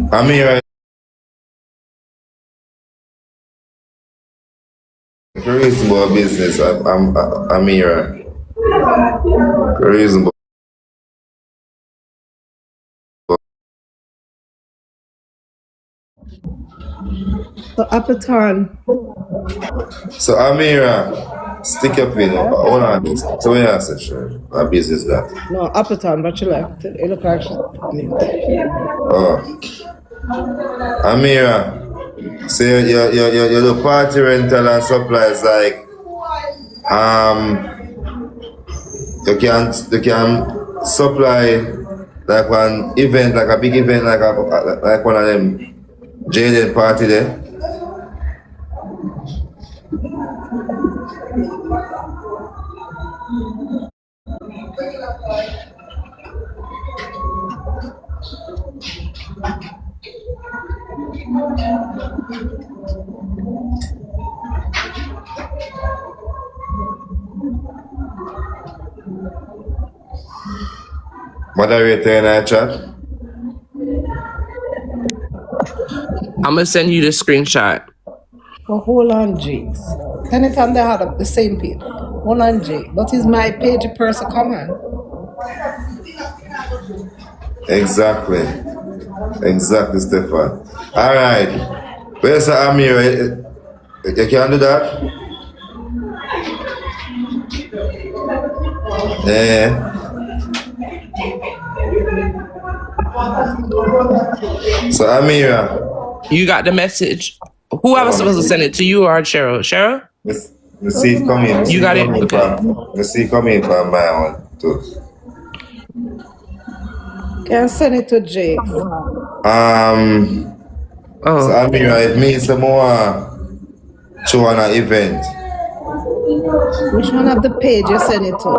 Amira, reasonable business. Amira, reasonable. So Appeton. So Amira, stick your pin. Hold on this. So what you answer, sure. What business that? No, Appeton, but she left. It look like she's mute. Oh. Amira, so you do party rental and supplies like you can supply like one event, like a big event, like one of them Jaden party there. Moderator in our chat. I'm gonna send you the screenshot. Oh, hold on, Jakes. Anytime they had up the same page. Hold on, Jake. But is my page a person common? Exactly, Stefan. All right. Where's Amira? You can do that? Yeah. So Amira. You got the message. Who I was supposed to send it to, you or Cheryl? Cheryl? Let's see it come in. You got it? Okay. Let's see it come in from my one too. Can I send it to Jake? So Amira, it means some more show on an event. Which one of the page you send it to?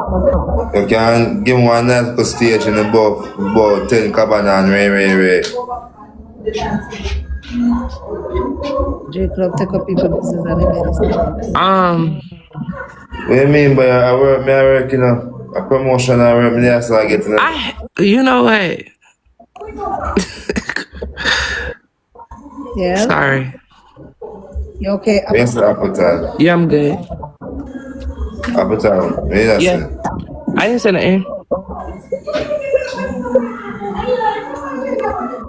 You can give one nice stage in about 10 cabana and Ray. Jake Club take up people business and What do you mean by I work, you know, a promotion I work there, so I get to know. You know what? Yeah. Sorry. You okay? Yes, Appeton. Yeah, I'm good. Appeton. Yeah. I didn't send it in.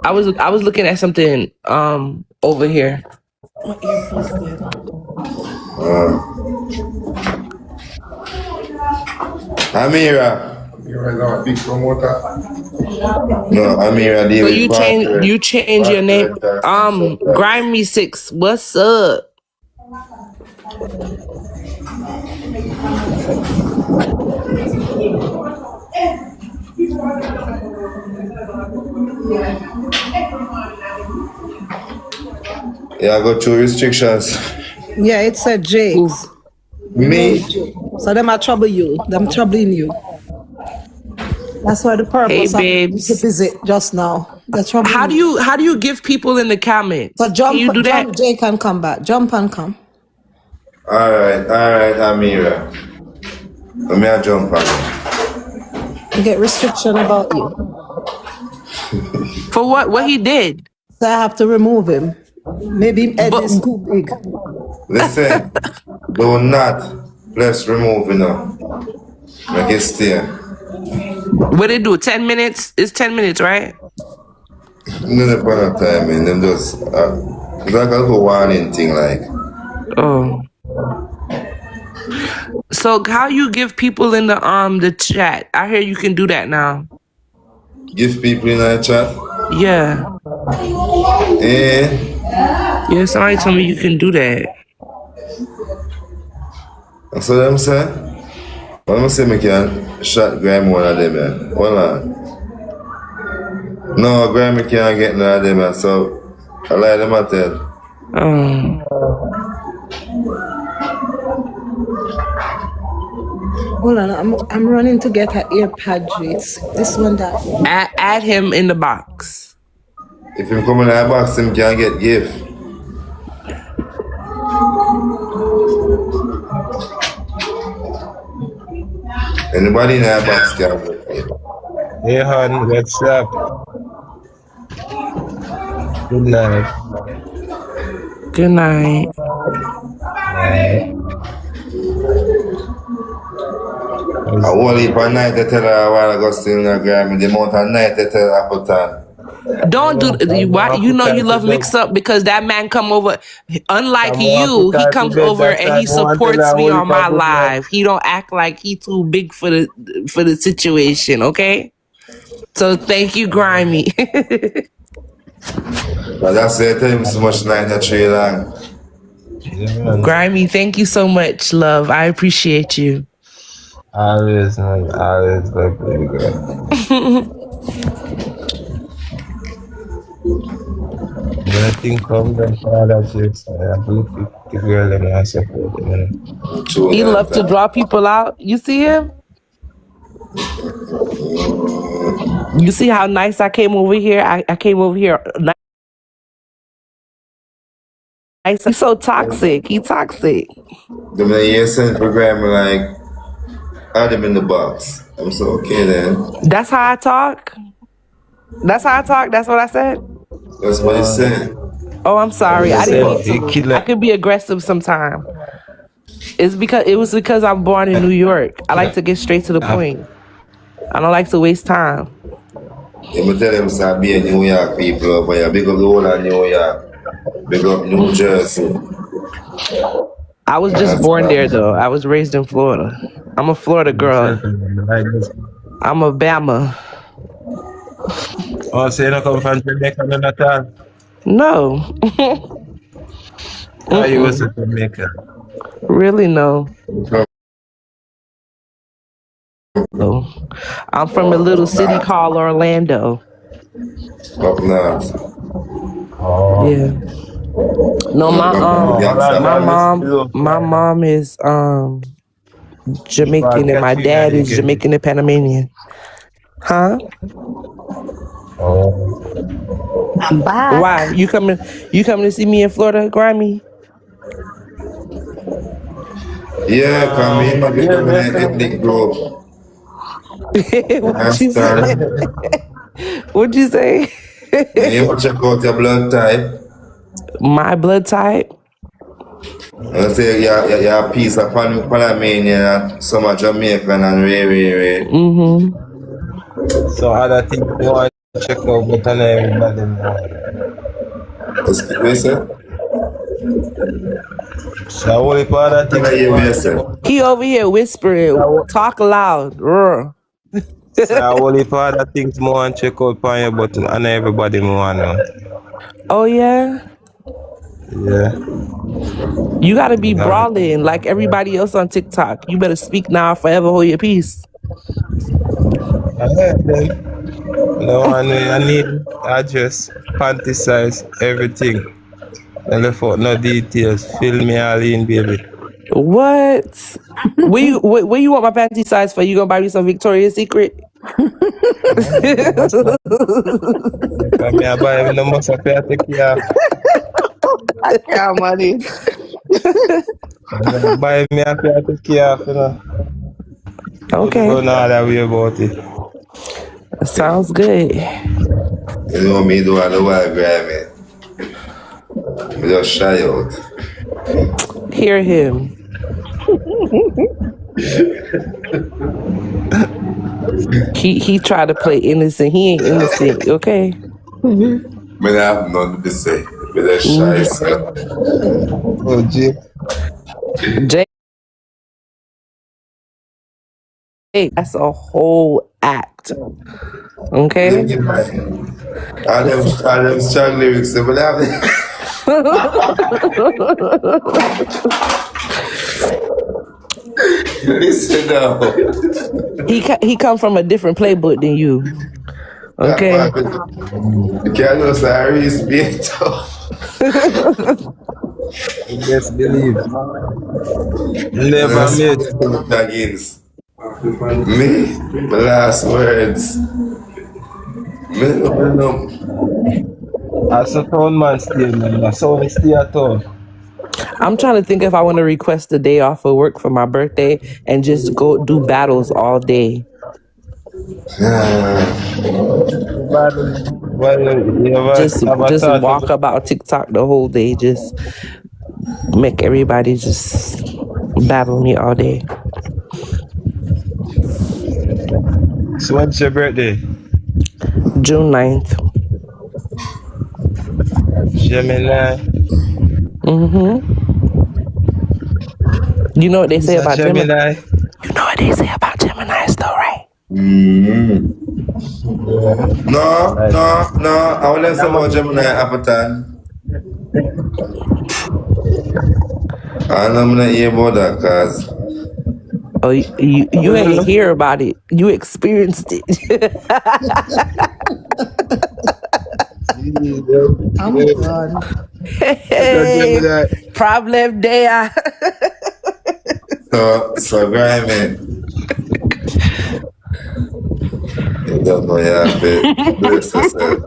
I was looking at something over here. What you posted? Amira. You're not a big promoter. No, Amira. So you change your name. Grimy 6. What's up? Yeah, I go through restrictions. Yeah, it's a Jake. Me? So them are trouble you. Them troubling you. That's why the purpose of the visit just now. That's trouble. How do you give people in the comments? But jump, can you do that? Jump, Jake, and come back. Jump and come. All right, Amira. Let me jump on. You get restriction about you. For what? What he did? So I have to remove him. Maybe his head is too big. Listen, do not let's remove Make it stay. What they do? 10 minutes? It's 10 minutes, right? No point of time, man. Them just it's like a little warning thing, like. Oh. So how you give people in the chat? I hear you can do that now. Give people in the chat? Yeah. Yeah, somebody told me you can do that. That's what I'm saying. I'm say I can shot Graham one of them, man. Hold on. No, Graham can't get none of them, man. So I lie them I tell. Hold on, I'm running to get her earpad, this one that. Add him in the box. If him come in the box, him can get gift. Anybody in the box can get gift. Hey, hon, what's up? Good night. Good night. Night. A whole heap of night they tell her a while ago still in her Grammy. The amount of night they tell Appleton. Don't do why you know you love mix up because that man come over. Unlike you, he comes over and he supports me on my live. He don't act like he too big for the situation. Okay, so thank you, Grimy. But that's it. Tell him so much night that tree long. Yeah, Grimy, thank you so much, love. I appreciate you. always, man. Always, baby girl. Nothing come them for that shit. I do the girl and I support them. He love to draw people out. You see him? You see how nice I came over here? I came over here nice. He's so toxic. He toxic. The man you sent for Grammy like add him in the box. I'm so okay then. That's how I talk. That's how I talk. That's what I said. That's what he said. Oh, I'm sorry. I didn't mean to. Killer. I could be aggressive sometimes. It was because I'm born in New York. I like to get straight to the point. I don't like to waste time. Yeah, but tell them to be a New York people over here. Big up the whole of New York. Big up New Jersey. I was just born there though. I was raised in Florida. I'm a Florida girl. I'm a Bama. Oh, so you don't come from Jamaica none at all? No. Oh, you was in Jamaica. Really, no. I'm from a little city called Orlando. Up north. Oh. Yeah. No, my mom is Jamaican and my dad is Jamaican and Panamanian. Huh? Oh. I'm back. Why? You coming to see me in Florida, Grimy? Yeah, come in, my big ethnic group. What you say? What'd you say? You want to check out your blood type. My blood type? I say you're a piece of Panamanian, some of Jamaican and Ray. Mm-hmm. So other things you want to check out, but not everybody know. What's that? So only part of things you want to check out. He over here whispering, talk loud. So only part of things you want to check out on your button, and everybody want to know. Oh yeah? Yeah. You gotta be brawling like everybody else on TikTok. You better speak now or forever hold your peace. Alright then. No one I need address, panty size, everything. I left out no details. Fill me all in, baby. What? Where you want my panty size for? You gonna buy me some Victoria's Secret? If I buy him, no must have to take care of. I can't money. Buy me, I have to take care of, you know. Okay. Don't know that way about it. Sounds good. You know me do all the while, Grammy. Me just shy out. Hear him. he tried to play innocent. He ain't innocent, okay? Me not have nothing to say. Me just shy out. Oh, Jay. Jay, that's a whole act. Okay? All them strong lyrics, they will have it. Listen now. He come from a different playbook than you. Okay. You can't just Harry's being tough. Yes, believe. Never made. Me, my last words. Me, As a town man still, man. I saw me stay at home. I'm trying to think if I want to request a day off of work for my birthday and just go do battles all day. Well, you have a Just thought of walk about TikTok the whole day. Just make everybody just battle me all day. So when's your birthday? June 9th. Gemini. You know what they Is say that about Gemini? Gemini? You know what they say about Geminis though, right? No, Right. no, no. I want to say about Gemini Appleton. I'm not gonna hear about that because Oh, you ain't hear about it. You experienced it. I'm done. Hey, problem there. so grimy. You don't know you have to bless yourself.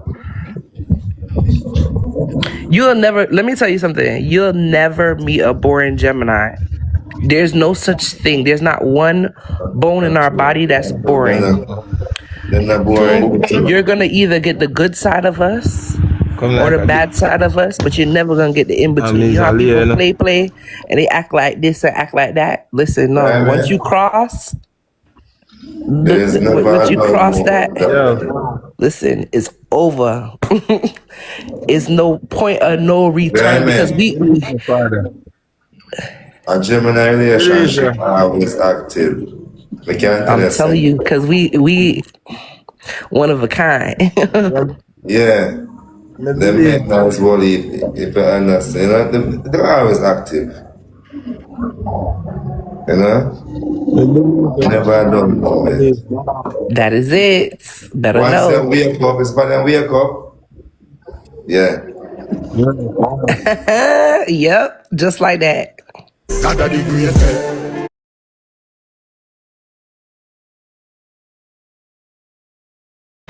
You'll never, let me tell you something. You'll never meet a boring Gemini. There's no such thing. There's not one bone in our body that's boring. They're not boring. You're going to either get the good side of us Come or like the a bad side of us, but you're never going to get the in between. You know how people play, and they act like this and act like that? Listen, no. Once you cross, There's never once you another cross that, listen, it's over. It's no point of no return because a Gemini relationship always active. We can't tell I'm telling you, because we one of a kind. Yeah. Them men as well, if you understand, you know, they're always active. You know? Never done no man. That is it. Better Once know. them wake up, it's for them wake up. Yeah. Yep, just like that.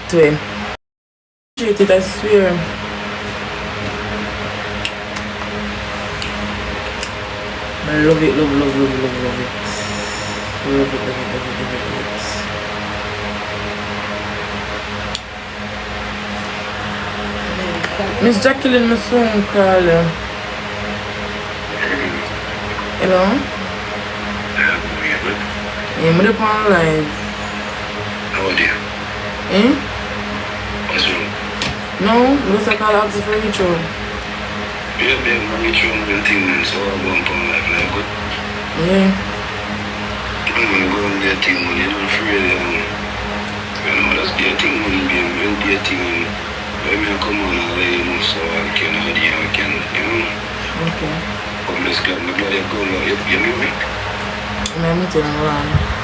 Twin. Treat it, I swear. I love it, love it. Love it, love it. Miss Jacqueline, my son, call you. Hello? Yeah, I'm up on live. How are you? Eh? What's wrong? No, because I call ask for reach out. Yeah, babe, I'm reaching out with things, so I'm going to life like good. Yeah. I'm going to go and get thing money, I'm afraid, you know, that's the thing money, babe, when the thing, when I come on and let you know, so I can, you know. Okay. But let's get my blood, you go, you know me? I'm meeting around.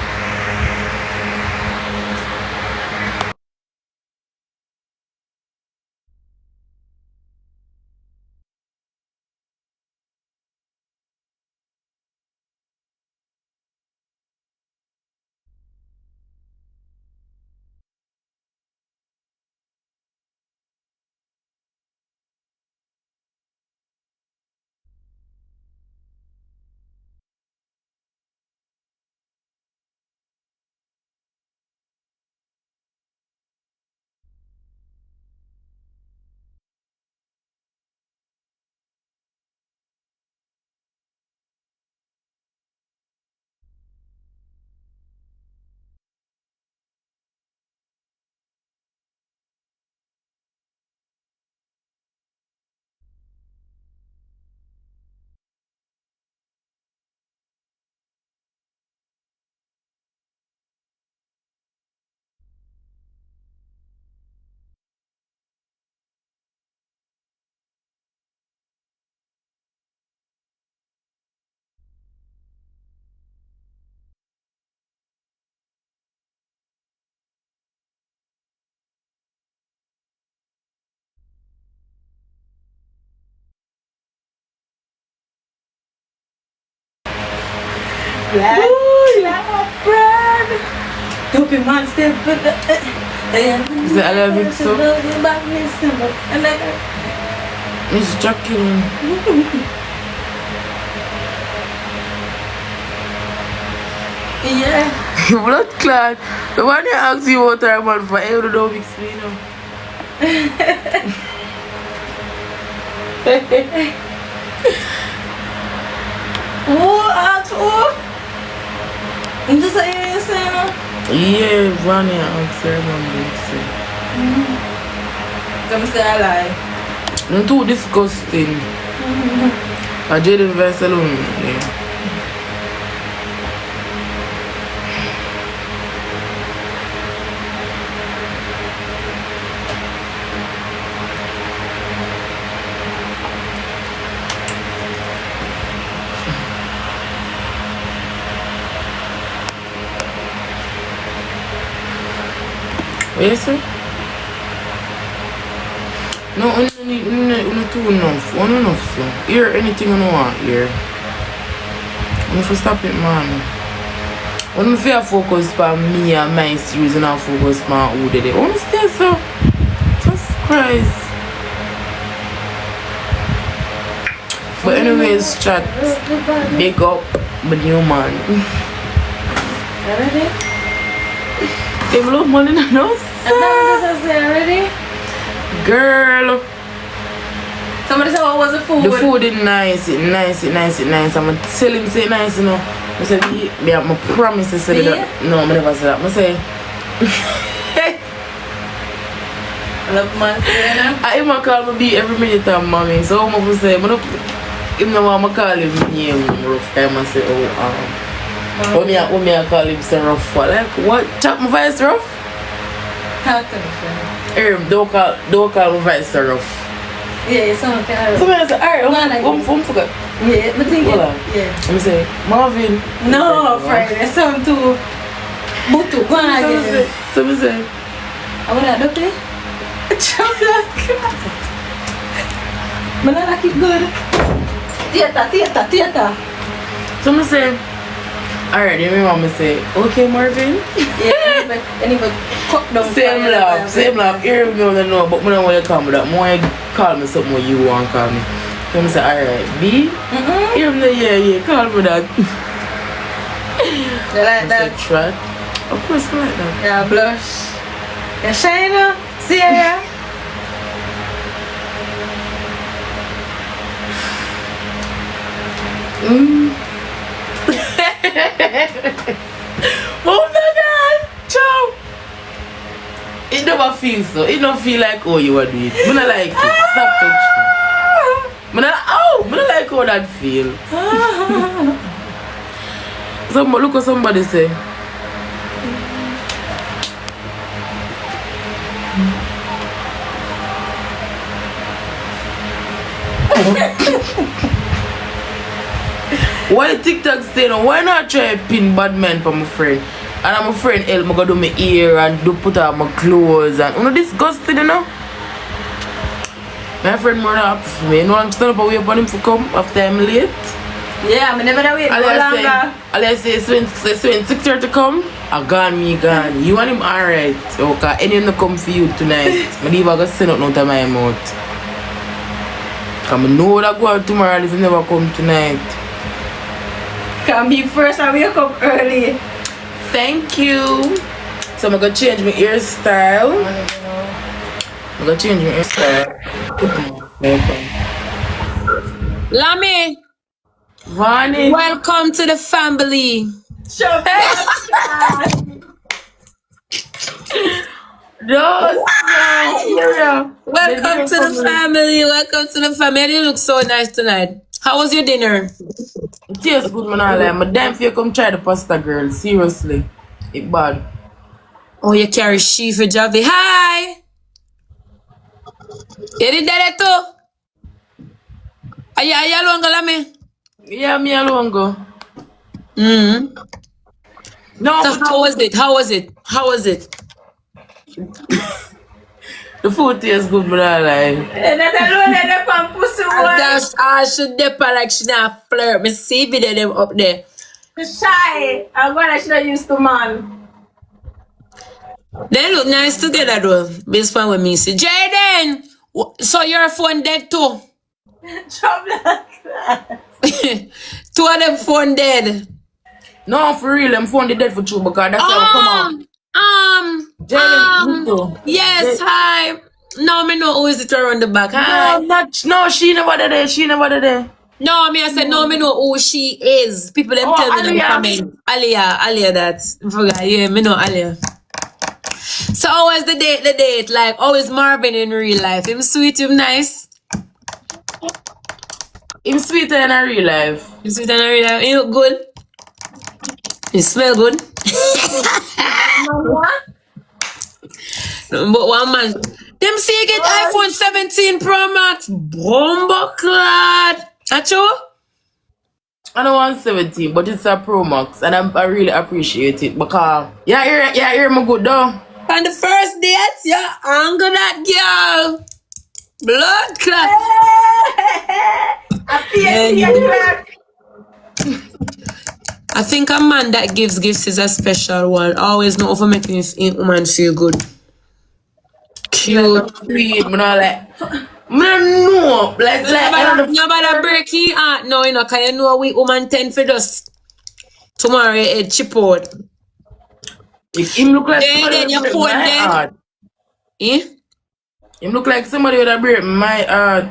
Stupid monster, but Is it Arabic so? Miss Jacqueline. Yeah. Blood clot. The one you ask you what I'm on for, you don't mix me now. Who asked who? You just say you say no? Yeah, Vanya asked her mom did say. Come say I lie. Not too disgusting. I did invest alone. Yeah. What you say? No, not too enough. One enough, so. Hear anything you want here. You have to stop it, man. When I feel focus on me and my series and I focus on who did it. Understand, so? Jesus Christ. But anyways, chat. Big up my new man. Already? They love money in the house. Already? Girl. Somebody said, what was the food? The food is nice. I'm gonna tell him say nice, you know. I said, I promise to say that. No, I never say that. I say, I love man. I even call my B every minute of mommy. So I'm gonna say, I'm gonna call him name rough time and say, when me I call him say rough. Like, what? Chop my voice rough? Talk to me, friend. Don't call my voice rough. Yeah, someone can. Somebody say, alright, I'm forgot. Yeah, but think Hold on. yeah. Let me say, Marvin. No, friend, there's something too. Butu, go on again. So me say, I want to do it. Chocolate. But I like it good. Theater. so me say, alright, then my mama say, okay, Marvin. Yeah, anyway, cook down. Same love. Here we go, no, but I don't want you to call me that. I want you to call me something what you want to call me. So I say, alright, B? Here we go, yeah, call me that. You like that? Trot. Of course, I like that. Yeah, blush. Yeah, shiner. See ya. Oh my God! Ciao! It never feels so. It don't feel like oh you are doing it. I don't like it. Stop touching. I don't like how that feel. Look what somebody say. Why TikTok say no? Why not try pin bad man for my friend? And I'm a friend help me go do my hair and do put on my clothes and you know disgusting, you know? My friend more happy for me. You know I'm stand up and wait for him to come after I'm late. Yeah, I'm never wait no longer. I'll say when 6:30 come, I gone. You want him alright. Okay, any no come for you tonight. I leave I go send out no to my mouth. Cause I know that go out tomorrow if you never come tonight. Can be first and wake up early. Thank you. So I'm gonna change my hairstyle. Lami, Vani. welcome to the family. Sure. Welcome to the family. You look so nice tonight. How was your dinner? It tastes good, man. I like. My damn if you come try the pasta, girl. Seriously, it bad. Oh, you carry she for Javi. Hi. You did that too? Are you alone, Lami? Yeah, me alone go. No, So how was it? the food tastes good, but I like. That's I should dip her like she not flirt. Me see video them up there. Shy. I'm gonna should used to man. They look nice together though. This one with me see. Jaden! So your phone dead too? Trouble like that. Two of them phone dead. No, for real, I'm phone the dead for true because that's how come out. Yes, hi. No, me know who is it around the back. Hi. No, she never there. She never there. No, me I said no, me know who she is. People them tell me them comment. Alia that. I forgot. Yeah, me know Alia. So how was the date? Like, how is Marvin in real life? Him sweet, him nice. Him sweeter in a real life. Him sweet in a real life. He look good. He smell good. But one man, them say you get iPhone 17 Pro Max. Bomba clad. Acho? I don't want 17, but it's a Pro Max, and I really appreciate it because hear me good though. On the first date, yeah, anger that girl. Blood clot. I think a man that gives gifts is a special one. Always know for making a woman feel good. Cute. Sweet, like nobody break your heart no, you know, cause you know a weak woman tend for just tomorrow it chip out. Him look like then your phone dead. Eh? Him look like somebody with a break my heart.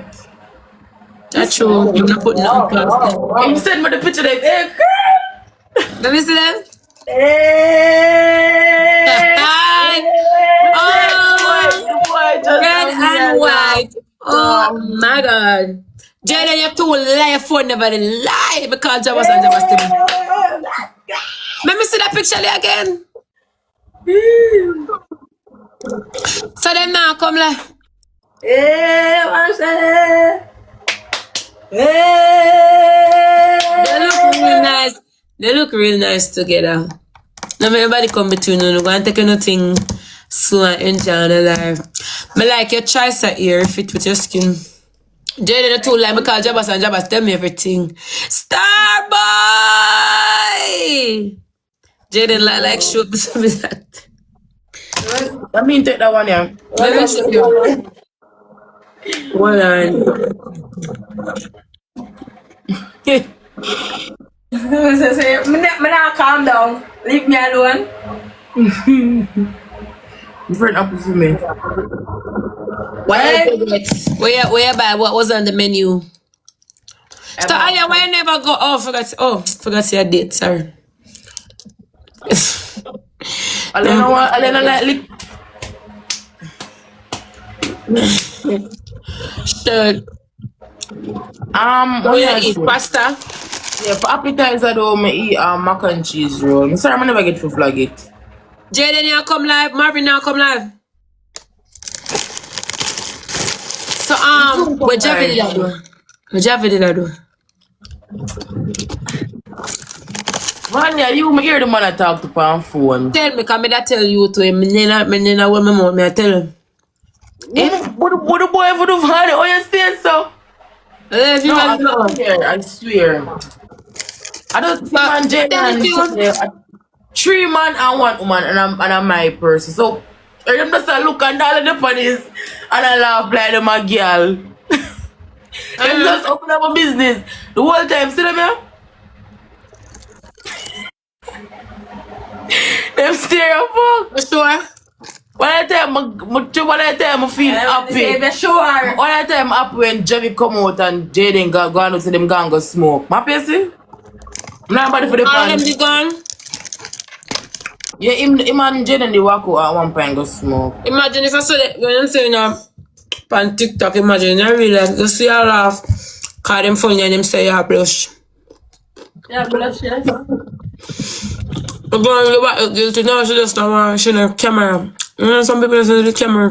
That's true. You're not putting up past him send me the picture that let me see them. Red and white. Oh my god. Jada, you're too liar for never lie because Jabba and Jabba still. Let me see that picture again. So then now come like. They look real nice. They look real nice together. Now everybody come between you. Go and take anything slow and enjoy the life. I like your choice of ear fit with your skin. Jaden the two like because Jabas and Jabas tell me everything. Starboy! Jaden like show me that. I mean take that one, yeah. Let me show you. One line. Calm down. Leave me alone. Different apple for me. Where you buy? What was on the menu? So Alia, why you never go? Forgot your date. Sorry. Alena like lick. Sure. What you eat pasta? Yeah, for appetizer though, I eat mac and cheese roll. I'm sorry, I never get to flag it. Jaden, you come live. Marvin, now come live. So what Jeffy did I do? What Jeffy did I do? Man, yeah, you hear the man I talk to on phone. Tell me, come I tell you to him. Nena, what my mom, I tell him. What the boy for the father? Oh, you stay so? I swear. I don't see man Jaden. 3 man and 1 woman, and I'm my person. So I'm just a look and all of the funnies, and I laugh like them a girl. Them just open up a business the whole time. See them here? Them stare up. Sure. When I tell I feel happy. Sure. When I tell I'm happy when Javi come out and Jaden go out to them gang go smoke. My PC? Nobody for the pan. Them gone. Yeah, him and Jaden they walk out at one point go smoke. Imagine if I saw that when I'm saying on TikTok, imagine I realize you see a laugh. Call them funny and them say you blush. Yeah, blush, yes. But going guilty now, she just don't want she no camera. You know, some people say the camera.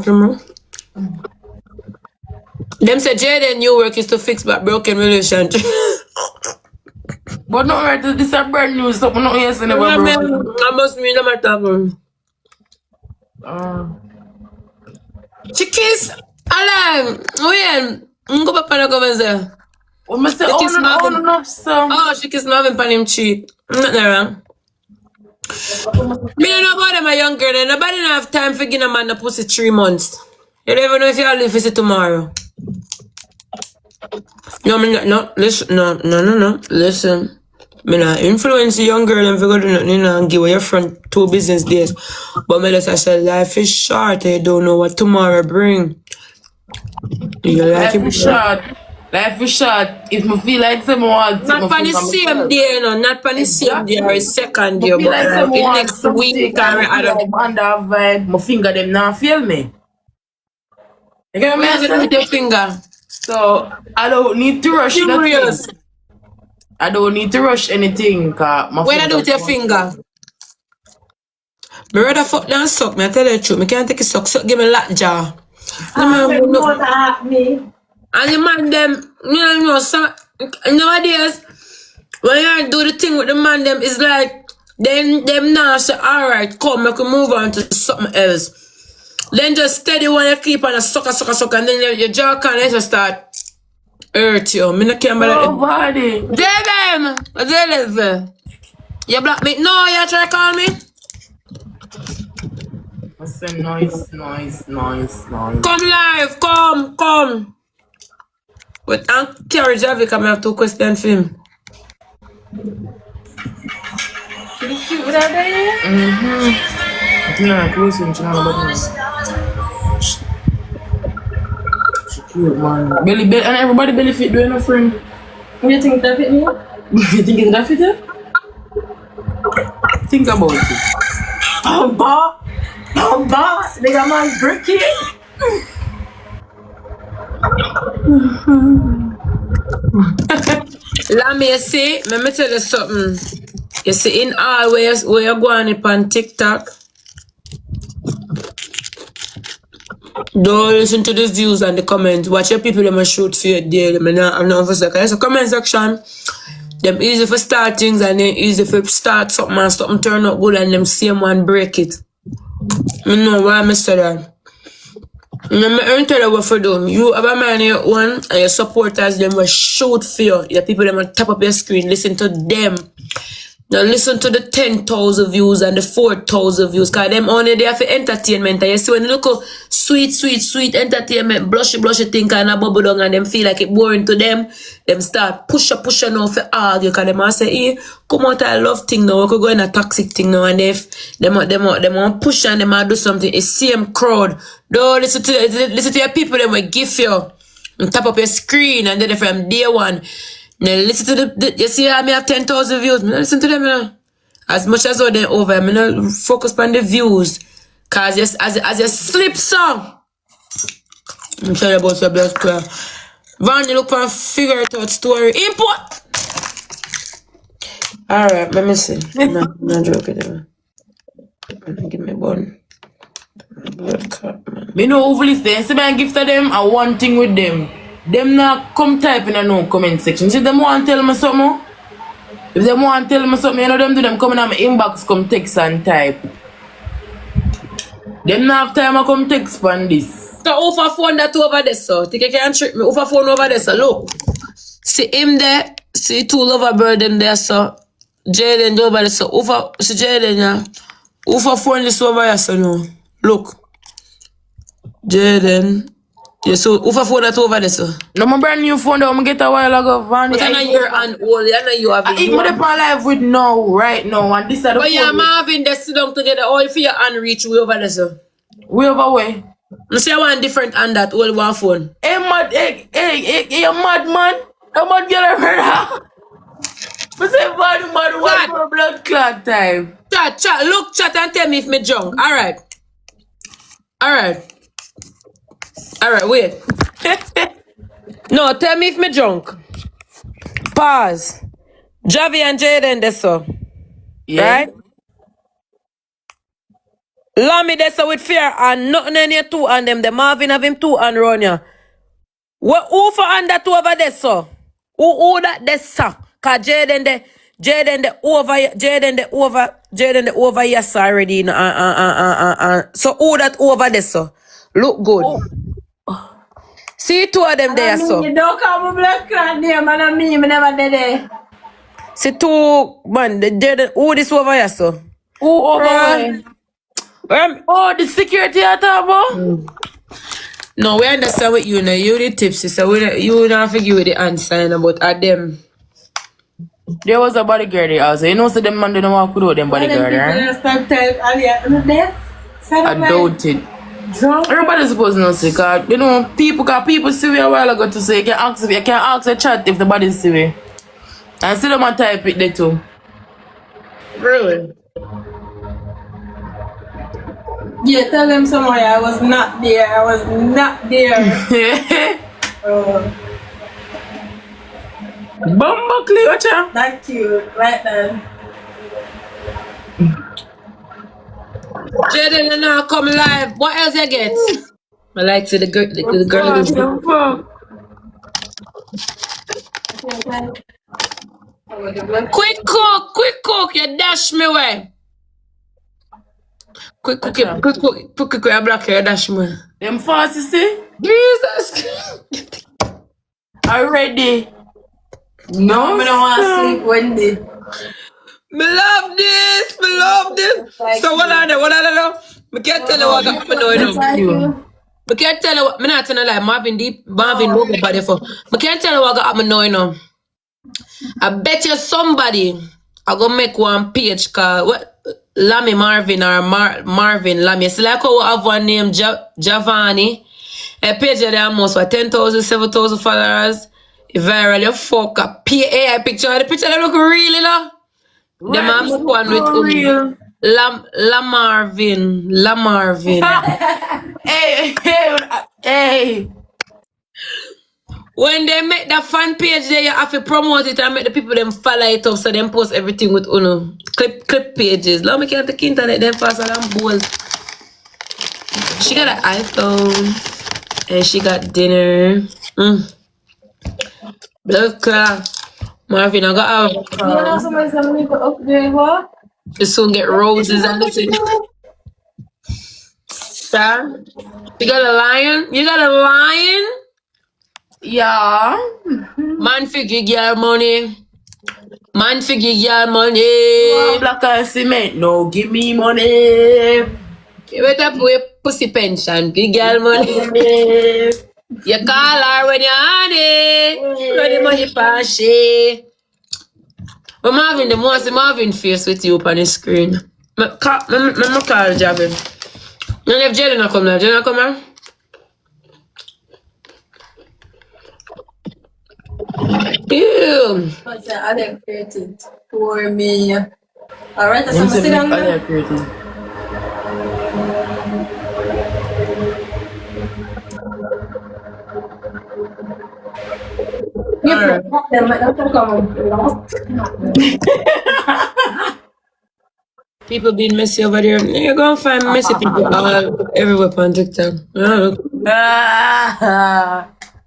Them say Jaden new work is to fix but broken relationship. But not right, this is a brand new stuff. Not yes, never broken. I must mean no matter. Chickies, alarm. Go back and go there. Oh, Mr. Oh, she kiss Marvin pan him cheek. Nothing wrong. Me don't know about them a young girl and nobody don't have time for getting a man a pussy 3 months. You don't even know if you'll live visit tomorrow. No, listen. Me not influence a young girl and figure do nothing and give away your front 2 business days. But me just say life is short and you don't know what tomorrow bring. You like Life is short. Life is short. If me feel like someone not on the same day, you know, not on the same day or second day, but feel like in someone next week or other. under vibe, my finger them not feel me. You get Where you me? with your finger? So I don't need to rush Curious. nothing. I don't need to rush anything. Cause my What I do with your finger? Me rather fuck than suck, me I tell you the truth. Me can't take a suck, give me lockjaw. And the man them, you know, some, nowadays, when you do the thing with the man them, it's like, them now say, alright, come, we can move on to something else. Then just steady when you keep on a suck, and then your jaw can just start hurt you. Me not care about Nobody. Jaden! You block me? No, you try to call me? I say noise. Come live, come. But I'm carry Javi, come I have 2 questions for him. Yeah, close and channel. She cute, man. Belly, and everybody belly fit doing a friend. You think that fit me? You think it's that fit you? Think about it. Bamba! Nigga man brick it. Let me see, let me tell you something. You see, in all ways, where you go on it on TikTok, don't listen to the views and the comments. Watch your people, them shoot for you daily. I'm not for second. It's a comment section. Them easy for start things and then easy for start something and something turn out good and them same one break it. I know why I say that. I'm tell you what for do. You have a man your own and your supporters, them will shoot for you. Your people, them on top of your screen. Listen to them. Now listen to the 10,000 views and the 4,000 views. Because them only there for entertainment. And you see when you look sweet entertainment, blushy thing and a bubble down and them feel like it boring to them start push now for argue. Because them all say, come out I love thing now. We could go in a toxic thing now. And if them want push and them want do something, it's same crowd. Don't listen to your people, them will give you on top of your screen and then from day one. Now listen to the you see how me have 10,000 views. Me listen to them, you know. As much as all they over, I not focus on the views. Cause as you slip song. I'm sorry about your blood clot. Van, you look for a figure it out story. Import! Alright, let me see. I'm not joking. Give me one. Blood clot, man. Me know overly stay. See me gift to them and one thing with them. Them not come type in a no comment section. See them want to tell me something? If them want to tell me something, you know them do them come in my inbox, come text and type. Them not have time to come text on this. So over phone that over there, so think you can trick me. Over phone over there, so look. See him there, see 2 lover bird them there, so Jaden over there, so over see Jaden, yeah. Over phone this over here, so no. Look. Jaden. Yeah, so over phone that over there, so. No, my brand new phone that I get a while ago. Van, But I know you're on all, I know you have it. Even if I'm live with now, right now, and this is the But phone. yeah, I'm having this sit down together, all for your hand reach way over there, so. We over way. You see, I want different hand that, all one phone. Hey, mad, hey, you mad man? You mad girl ever now? But say mad, one for blood clot time. Chat, look, chat and tell me if me drunk. Alright, wait. No, tell me if me drunk. Pause. Javi and Jaden, that's so. Yeah. Right? Lami, that's so with fear and nothing in your 2 on them. The Marvin have him 2 on run ya. Who for on that 2 over there, so? Who that there, so? Cause Jaden the over yes already. So who that over there, so? Look good. See 2 of them there, so. You don't call me blood clot there, man. I me never did it. See 2, man, who this over here, so? Who over there? Oh, the security at about? No, we understand what you know. You the tipsy, so you don't have to give the answer, but at them. There was a bodyguard there also. You know, so them man don't walk without them bodyguard, right? I doubt it. Everybody's supposed to know, say, cause, you know, people see me a while ago to say, you can ask a chat if the body see me. And see them and type it there too. Really? Yeah, tell them somewhere I was not there. I was not there. Bumbo Cleocha. Thank you. Right then. Jaden, you now come live. What else you get? I like to the girl is quick cook, you dash me away. Quick cook, you block you dash me. Them fast, you see? Jesus. Already. No, I don't want to sleep Wendy. Me love this. So what are they? I can't tell you what I got me knowing. I can't tell you what, I'm not telling you like Marvin Logan body for. I can't tell you what I got me knowing. I bet you somebody I gonna make one page called what Lammy Marvin or Marvin Lammy. It's like how we have one named Giovanni. A page that almost for 10,000, 7,000 followers. Viral, you fuck up. AI picture. The picture they look real, you know? The man make one with La Marvin. Hey. When they make that fan page there, you have to promote it and make the people them follow it up so them post everything with Uno. Clip pages. Let me can't take internet them faster than bold. She got an iPhone and she got dinner. Look, Marvin, I got You know somebody's going to make an upgrade, what? you soon get roses and listen. Sir, you got a lion? You got a lion? Yeah. Man figure girl money. Man figure girl Oh, money. black and cement. No, give me money. You better put pussy pension. Give girl money. You call her when you're on it. Run the money past she. But Marvin face with you up on the screen. Me call Javin. You leave Jalen come now. Jalen come here. Ew. What's that? Other created for me. Alright, that's what I'm sit down there. People being messy over there. You're gonna find messy people all everywhere on TikTok. Look.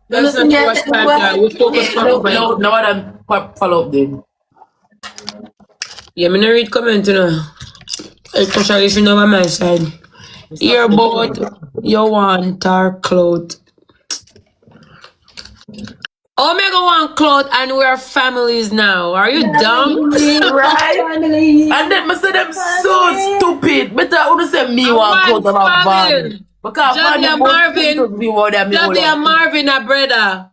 That's not too much time, guys. We focus on No, I follow up them. yeah, me no read comment, you know. Especially if you know on my side. Hear about you want our clothes. Omega want clothes and we're families now. Are you dumb? Right? And then I say them so stupid. Better I would say me want clothes about Van. Because Just be a Marvin, a brother.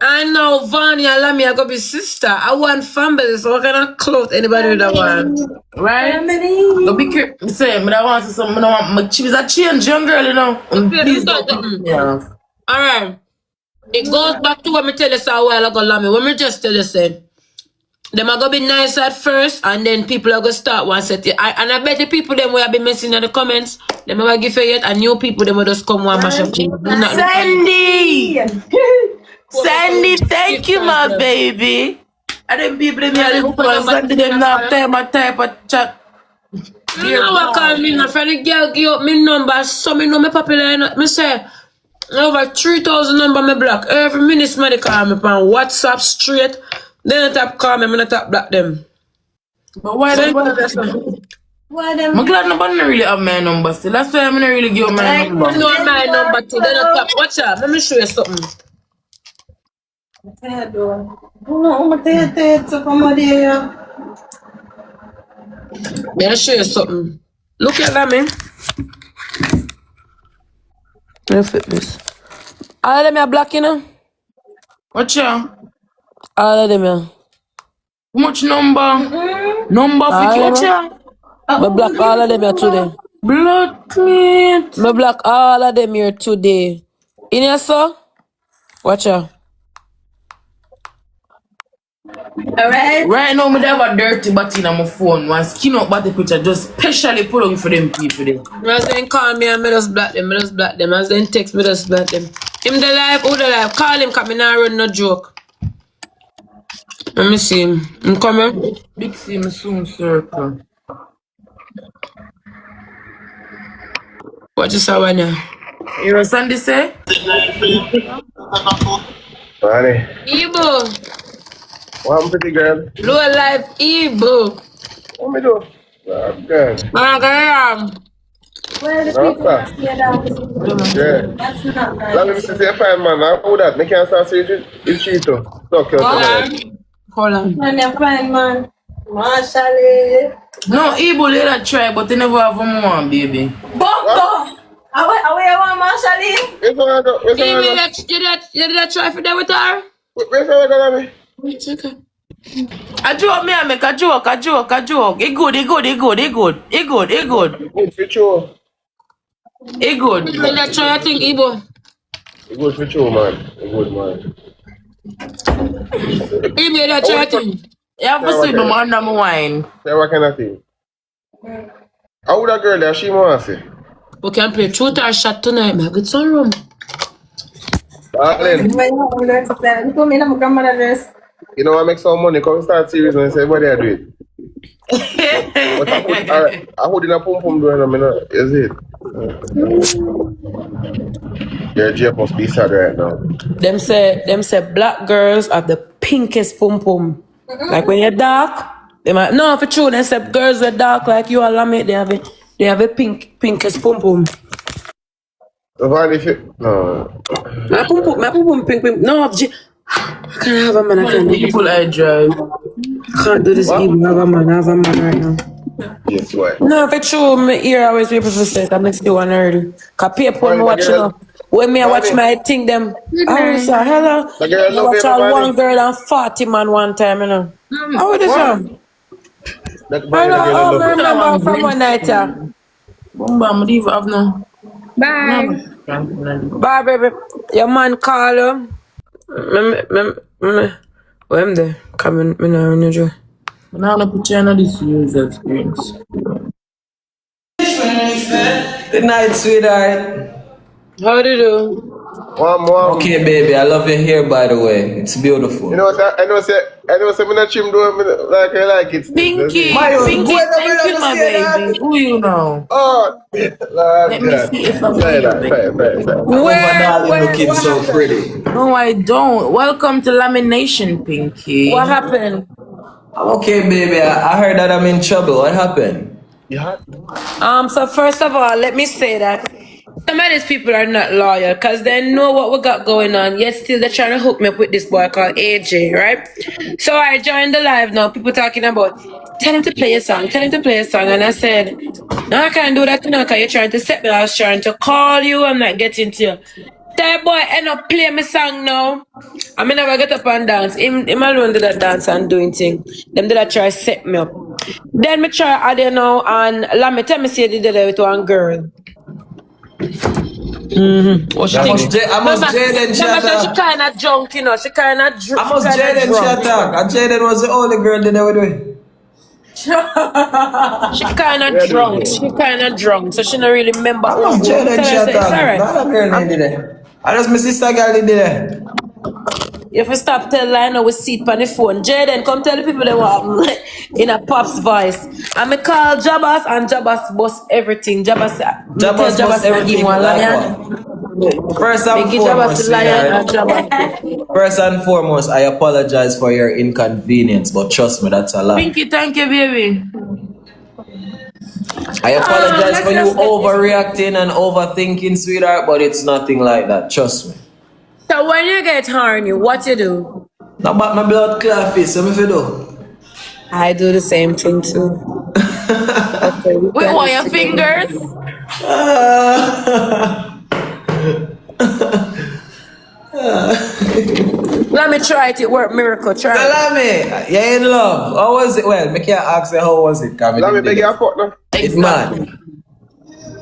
I know Vanya Lamy are gonna be sister. I want family, so what kind of clothes anybody would want? Right? Go be careful. Say, I want to some. I want my she's a change young girl, you know. Please don't. Yeah. Alright. It goes back to what me tell you so a while ago, Lamy. When me just tell you, say, them are gonna be nice at first, and then people are gonna start one set. And I bet the people them will be messing in the comments. Them never give you yet, and new people them will just come one mash up. Sandy, thank you, my baby. And then people them here, Sandy them now time a type of chat. You know what call me, my friend, the girl give up me number, so me know me popular. Me say, over 3,000 number me block. Every minute somebody call me on WhatsApp straight. Then I tap call me, I tap block them. But why them? Why them? I'm glad nobody really have my number still. That's why I'm not really give my number. You know my number too. Then I tap. Watch out. Let me show you something. Let me show you something. Look at that, man. Let me flip this. All of them are black, you know? Watch out. All of them, yeah. How much number? Number for catch ya? Me block all of them here today. Blood cleat. Me block all of them here today. In here, sir? Watch out. Alright. Right now, I have a dirty button on my phone. One skin up body picture just specially put on for them people there. As they call me and me just block them, As they text me just block them. Him the live, who the live? Call him, cause me not run no joke. Let me see him. I'm coming. Big sim soon circle. What you saw right now? You know Sandy say? Honey. Ebo. One pretty girl. Low life Ebo. What me do? I'm good. Well, Well, the No, people sir. must hear that. Yeah. That's not nice. Let me see say fine man. I know that. Me can't start seeing it cheat too. Talk your Hold on. Man, you're fine, man. Marshall. No, Igbo let that try, but they never have one, baby. Bongo! Away, you want Marshall? Where's the go? Where's the Ebo, go? you did that try for that with her? Where's the go, me? It's okay. A joke, me, I make a joke. It good. Good for you. It good. You did that try, I think, Ebo. Good for you, man. Good man. Ebo, you that try, I think. You have to sleep on under my wine. Say what kind of thing? How would that girl that she want to say? We can play truth or shot tonight, man. Get some room. Darling, Come in, I'm grandmother dress. you know I make some money, come start series and say, what do I do it? But I hold in a pum pum doing them, you know, is it? Your Jeff must be sad right now. Them say black girls have the pinkest pum pum. Like when you're dark, they might no for true. They say girls with dark like you all me, they have a pinkest pum pum. So far if you no. My pum pum pink. No, I can't have a man. I can't do this. People I drive. Can't do this. Even have a man right now. Yes, why? No, for true, my ear always people say I'm next to one early. Cause people me watch when me I watch my thing them. I was hello. I watch all one girl and 40 man one time, you know. How is this? I remember from one night, yeah. Bumba, I'm leave have no. Bye. Bye, baby. Your man call you. I'm there. Come in, me now on your job. Now I put you on this user experience. Good night, sweetheart. How do you do? One more. Okay, baby, I love your hair, by the way. It's beautiful. You know what I know say me not trim do like I like it. Pinky, My Pinky, thank you, my baby. Who you know? Oh, Let me see if I'm Where looking so pretty. No, I don't. Welcome to Lamination, Pinky. What happened? I'm okay, baby. I heard that I'm in trouble. What happened? Yeah. So first of all, let me say that some of these people are not loyal because they know what we got going on, yet still they're trying to hook me up with this boy called AJ, right? So I joined the live now, people talking about, tell him to play a song, and I said, no, I can't do that now because you're trying to set me, I was trying to call you, I'm not getting to you. That boy end up playing my song now. I mean, never get up and dance. Him alone did that dance and doing thing. Them did that try set me up. Then me try I don't know and let me tell me say they did it with one girl. What she think? I must Jaden she kind of drunk, you know. She kind of drunk. I must Jaden she attack. And Jaden was the only girl that they were doing. She kind of drunk. So she don't really remember. I must Jaden she attack. Alright. Not a girl name did it. I just my sister girl did it. If you stop telling I know we sit on the phone. Jaden, come tell the people they want in a pop's voice. And me call Jabas and Jabas bust everything. Jabas bust everything. First and foremost, I apologize for your inconvenience, but trust me, that's a lie. Pinky, thank you, baby. I apologize for you overreacting and overthinking, sweetheart, but it's nothing like that. Trust me. So when you get horny, what you do? Now back my blood clot face, so if you do. I do the same thing too. Okay, Wait, want your fingers? No, Let me try it. It worked miracle. Try it. Salami, you're in love. How was it? Well, me can't ask you how was it. Let me beg you a fuck now. It's mad.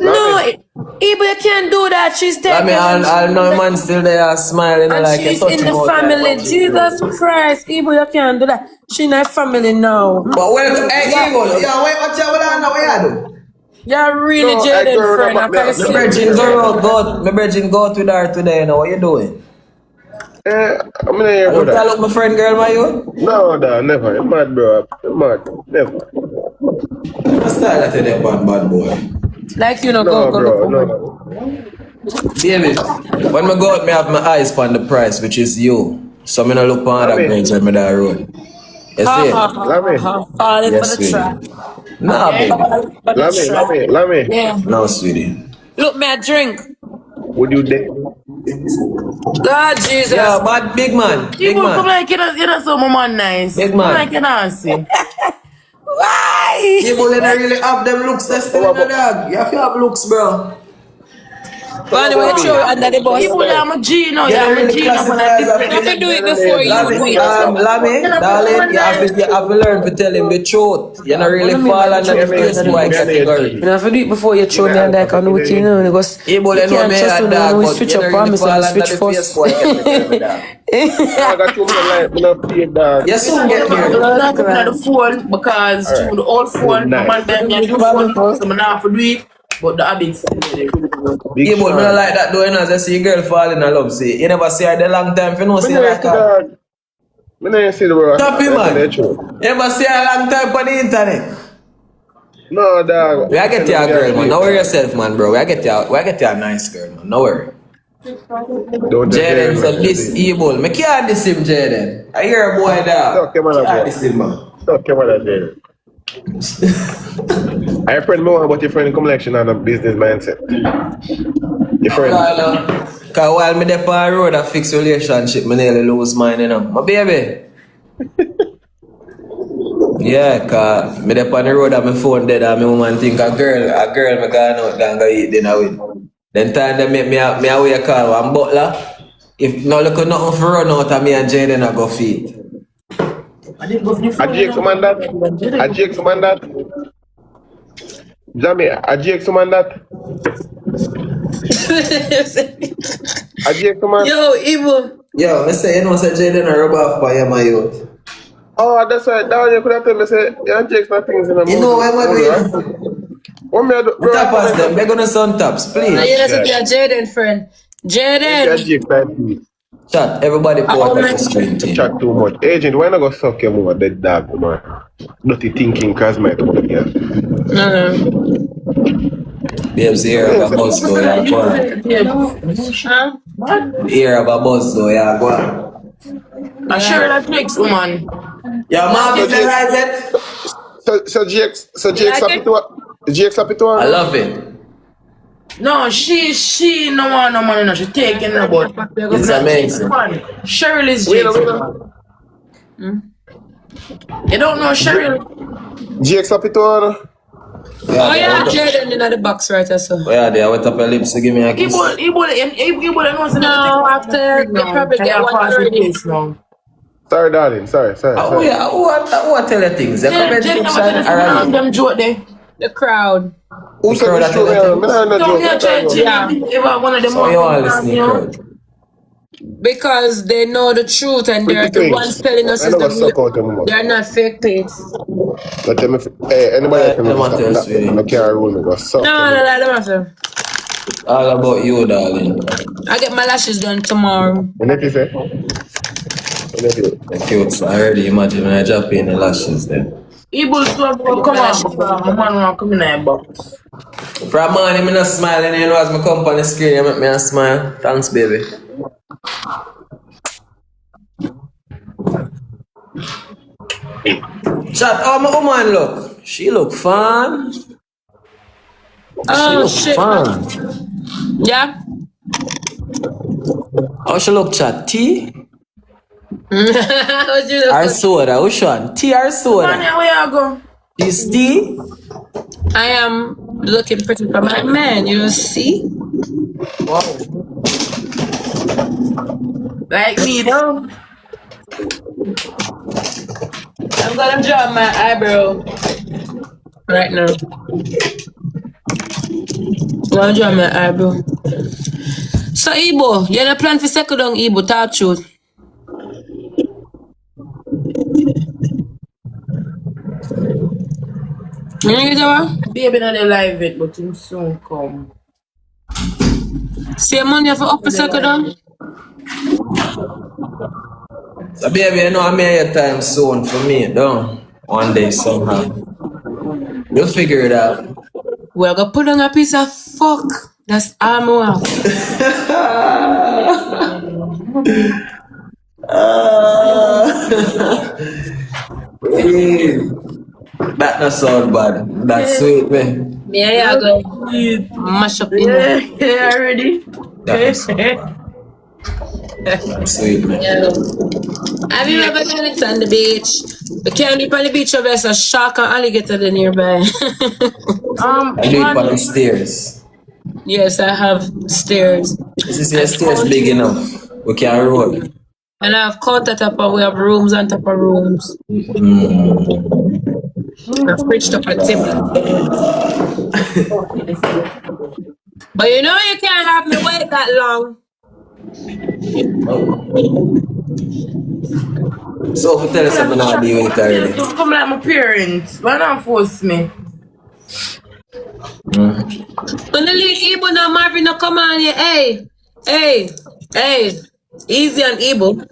No, Ibu, you can't do that. She's taking. I'll know man still there smiling and like she's in the family. Jesus Christ, Ibu, you can't do that. She's in her family now. But well, hey, Ibu, yeah, what you do? You're really Jaden friend. I can see. My virgin go with her today. Now, what you doing? I'm gonna hear about that. Tell up my friend girl, my you? No, never. You're mad, bro. You're mad. Never. What's that today, bad boy? Like you know, No, go. bro, no. Baby, when I go out, I have my eyes on the price, which is you. So I'm gonna look on other girls when I that road. You see? Falling Yes, for the trap. Nah, baby. Let me. Yeah. No, sweetie. Look, me a drink. Would you date? God, Jesus. Yeah, but big man. Big People come man. like, you know, so man nice. Big Come man. like, you know, see. Why? People don't really have them looks. That's still in the dog. You have to have looks, bro. But anyway, throw it under the bus. People, I'm a G now. Yeah, I'm a really G now. classified You have to do it before you do it. Lammy, darling, you have to learn to tell him the truth. You don't really fall under the face boy category. You have to do it before you throw me and I can do it, you know, because You can't trust me when we switch up, promise and switch first. I got you like, You soon get I'm here. not looking at the phone because through the old phone, my man them you phone, so I'm not for do it. But the habits still there. Yeah, but me not like that though, you know, as I see a girl fall in love, see. You never see her the long time, if you know, see her like her. I never see the word. Stop you, man. You never see her long time on the internet. No, dog. We gotta get you a girl, man. Don't worry yourself, man, bro. We gotta get you a nice girl, man. No worry. Jaden said this evil. Me can't diss him, Jaden. I hear a boy there. Stop him, Can't diss him, man. Stop him, Jaden. I friend more about your friend complexion and a business mindset. Your friend. Cause while me there on the road a fixed relationship, me nearly lose mine, you know. My baby. Yeah, cause me there on the road and my phone dead and my woman think a girl me gone out and go eat dinner with. Then time they make me away call one butler. If no look nothing for run out of me and Jaden I go feed. A Jake man that? A Jake man that? Jamie, a Jake man that? A Jake man? Yo, Ibu. Yo, I say, you know, say Jaden a rub off by my youth. Oh, that's right. Down you could have told me, say, yeah, Jake's not things in the You know what I'm doing? What me I do? Bro, Tap us them, they're gonna sun taps, please. Now you know, you're Jaden friend. Yeah, Jaden. Jake, type please. Chat, everybody put up the screen team. Chat too much. Agent, why not go suck your mother dead dog, man? Dirty thinking, cause my come here. No. Babes, ear of a buzz though, yeah, go on. Ear of a buzz though, yeah, go on. I'm sure that makes woman. Yeah, man, is that right yet? So Jake's happy to what? Jake's happy to what? I love it. No, she no want no money, no. She taking no but It's amazing. Cheryl is Jake's woman. You don't know Cheryl? Jake's happy to what? Oh yeah, Jaden in the box right there, so. Oh yeah, they wet up your lips to give me a kiss. He would No, after you probably get one already. Sorry, darling. Sorry. Oh yeah, who I tell you things? They comment section around. them joke there. The crowd. Who said the truth? One of them. So you all listening, crowd. Because they know the truth and they're the ones telling us they're not fake page. But them hey, anybody can I can't rule me. No, don't matter. All about you, darling. I get my lashes done tomorrow. What did you say? Cute, so I already imagine when I drop in the lashes then. Evil stuff will come out. My man will come in that box. From morning, I'm not smiling, you know, as I come on the screen, you make me a smile. Thanks, baby. Chat, how my woman look? She look fun. Oh, she look fun. Yeah? How she look, chat? Tea? What you look Or soda? Which one? Tea or soda? Where you go? Is tea? I am looking pretty for my man, you see? Wow. Like me, though. I'm gonna draw my eyebrow right now. I'm gonna draw my eyebrow. So Ibo, you have a plan for second down Ibo, talk truth. You know what? Baby not alive yet, but him soon come. Say money for up for second down? So baby, you know I made your time soon for me, don't? One day somehow. You'll figure it out. We're gonna put on a piece of fuck. That's all I want. That not sound bad. That's sweet, man. Yeah, I go mash up in there. Yeah, already. That not sound bad. That's sweet, man. Yeah. Have you ever done it on the beach? We can't leave on the beach over there's a shark and alligator there nearby. I do it on the stairs. Yes, I have stairs. This is your stairs big enough. We can roll. And I have countertop and we have rooms on top of rooms. A fridge top of table. But you know you can't have me wait that long. So if you tell us something I'll be with already. Don't come like my parents. Why not force me? When the little Igbo now Marvin no come on here. Hey. Easy on Igbo.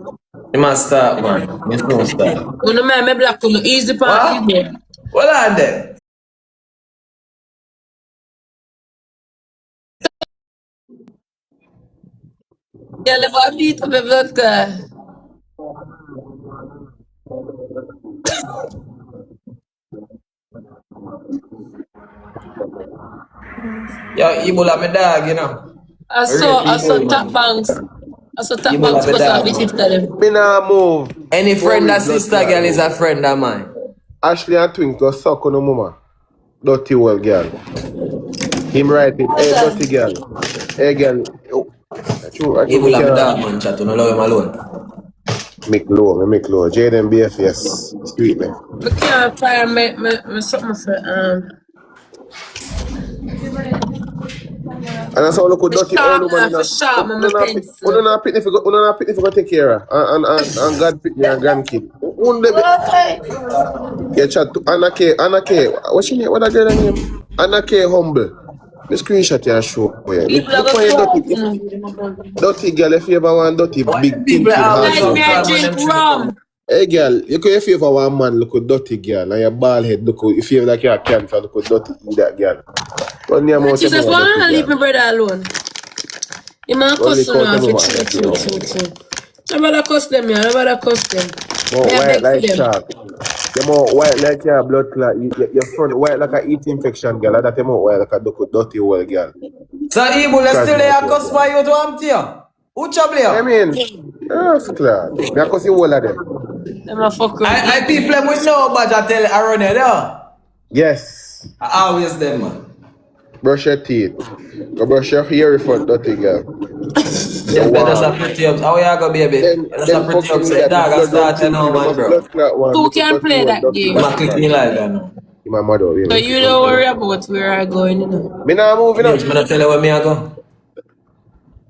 You must start, man. You must start. When the man me black to easy on Igbo. What are they? Yeah, the boy beat up my blood clot. Yo, Ebola my dog, you know. I saw top banks. I saw top banks because I visit them. Me nah move. Any friend or sister girl is a friend of mine. Ashley and Twink go suck on the mama. Dirty old girl. Him right it. Hey, dirty girl. Hey, girl. Ebola my dog, man. Chat, don't allow him alone. Make low. Jaden BFS. Sweet, man. I can't find me something for And that's all look good dirty old woman. Uno na pitney for go take care of. And God pick me and grandkid. Yeah, chat to Anna K. What's your name? What that girl name? Anna K. Humble. Me screenshot you and show you. Look for your dirty girl. If you ever want dirty big thing. Hey girl, you can if you ever want man look at dirty girl and your bald head look if you like you have cancer look at dirty that girl. Jesus, why don't leave my brother alone? You man cuss now if it's true. Nobody cuss them, yeah. Nobody cuss them. More white like shark. You're more white like your blood clot. Your front white like a eat infection, girl. That you're more white like a dirty old girl. So Ebola still there cuss by you to empty you? Who trouble you? I mean, that's clear. Me a cuss you all of them. Them a fuck with I people them with no badge I tell around here, though. Yes. I always them, man. Brush your teeth. Go brush your hair for dirty girl. Yeah, that's a pretty up. How you go, baby? That's a pretty up. Say, dog, I started now, man, bro. Who can play that game? I'm click me like that now. My mother, So you don't worry about where I going, you know. Me not moving up. I'm not tell you where me I go.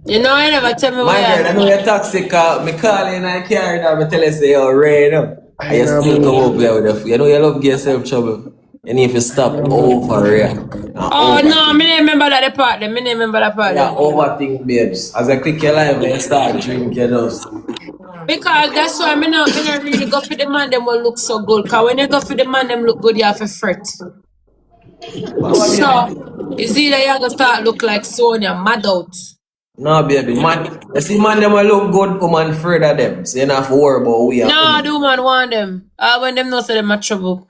You know, I never tell me My where girl, I know you're toxic. Me call you and I carry that. I tell you, say, you're rain up. I still come up there with you. You know, you love get yourself trouble. You need to stop overreact. Oh, no, me didn't remember that part. Me didn't remember that part. Yeah, overthink, babes. As I click your live, you start drinking those. Because that's why me not really go for the man them will look so good. Because when you go for the man them look good, you have to fret. So, it's either you gonna start look like Sonia, mad out. No, baby, man. You see, man, them will look good, come and afraid of them. So you don't have to worry about who you are. No, the woman want them. When them know say them are trouble.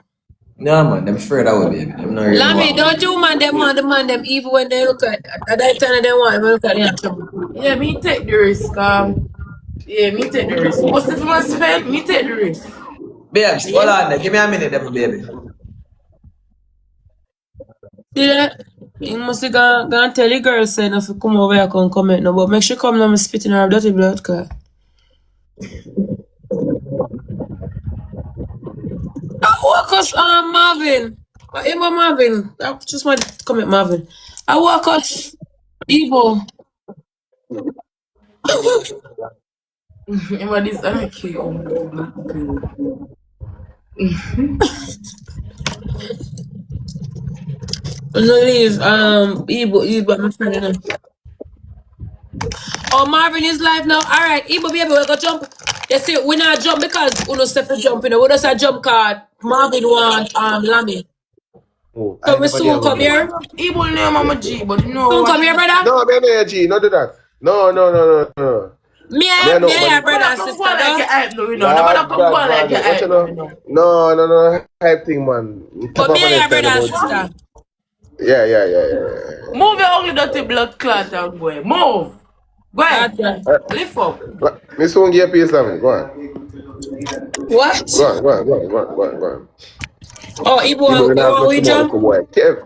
No, man, them afraid of it, baby. Them not really Lammy, don't you man them want the man them even when they look at that time they want them look at them trouble. Yeah, me take the risk. Yeah, me take the risk. What's if I spend? Me take the risk. Babes, hold on there. Give me a minute, them, baby. See that? You must go and tell the girl saying if you come over here, come comment no, but make sure come now, I'm spitting her dirty blood clot. us Marvin. Emo Marvin. I just want to comment Marvin. I walk us Evo. Emma, this anarchy No leave. Ebo, my friend. You know. Oh, Marvin is live now. All right, Ebo, baby, we go jump. You see, we not jump because we don't step for jumping. We just a jump card. Marvin want Lammy. Oh, So I we never soon deal with come you. here. Evil name Mama G, but you know Soon what? come here, brother. No, me G, not do that. No. Me Me and no your man. brother and Come sister, go like though. your hype no, you know. Nobody Lord come go God, like your man. What you hype no, you know? know. No. Hype thing, man. Top But of me my and your next time brother and about sister. G. Yeah. Move your ugly dirty blood clot out, boy. Move. Go ahead. Okay. Lift up. Me soon get a piece of me. Go on. What? Go on. Oh, Even Ebo, when you I want go we tomorrow, jump? come boy.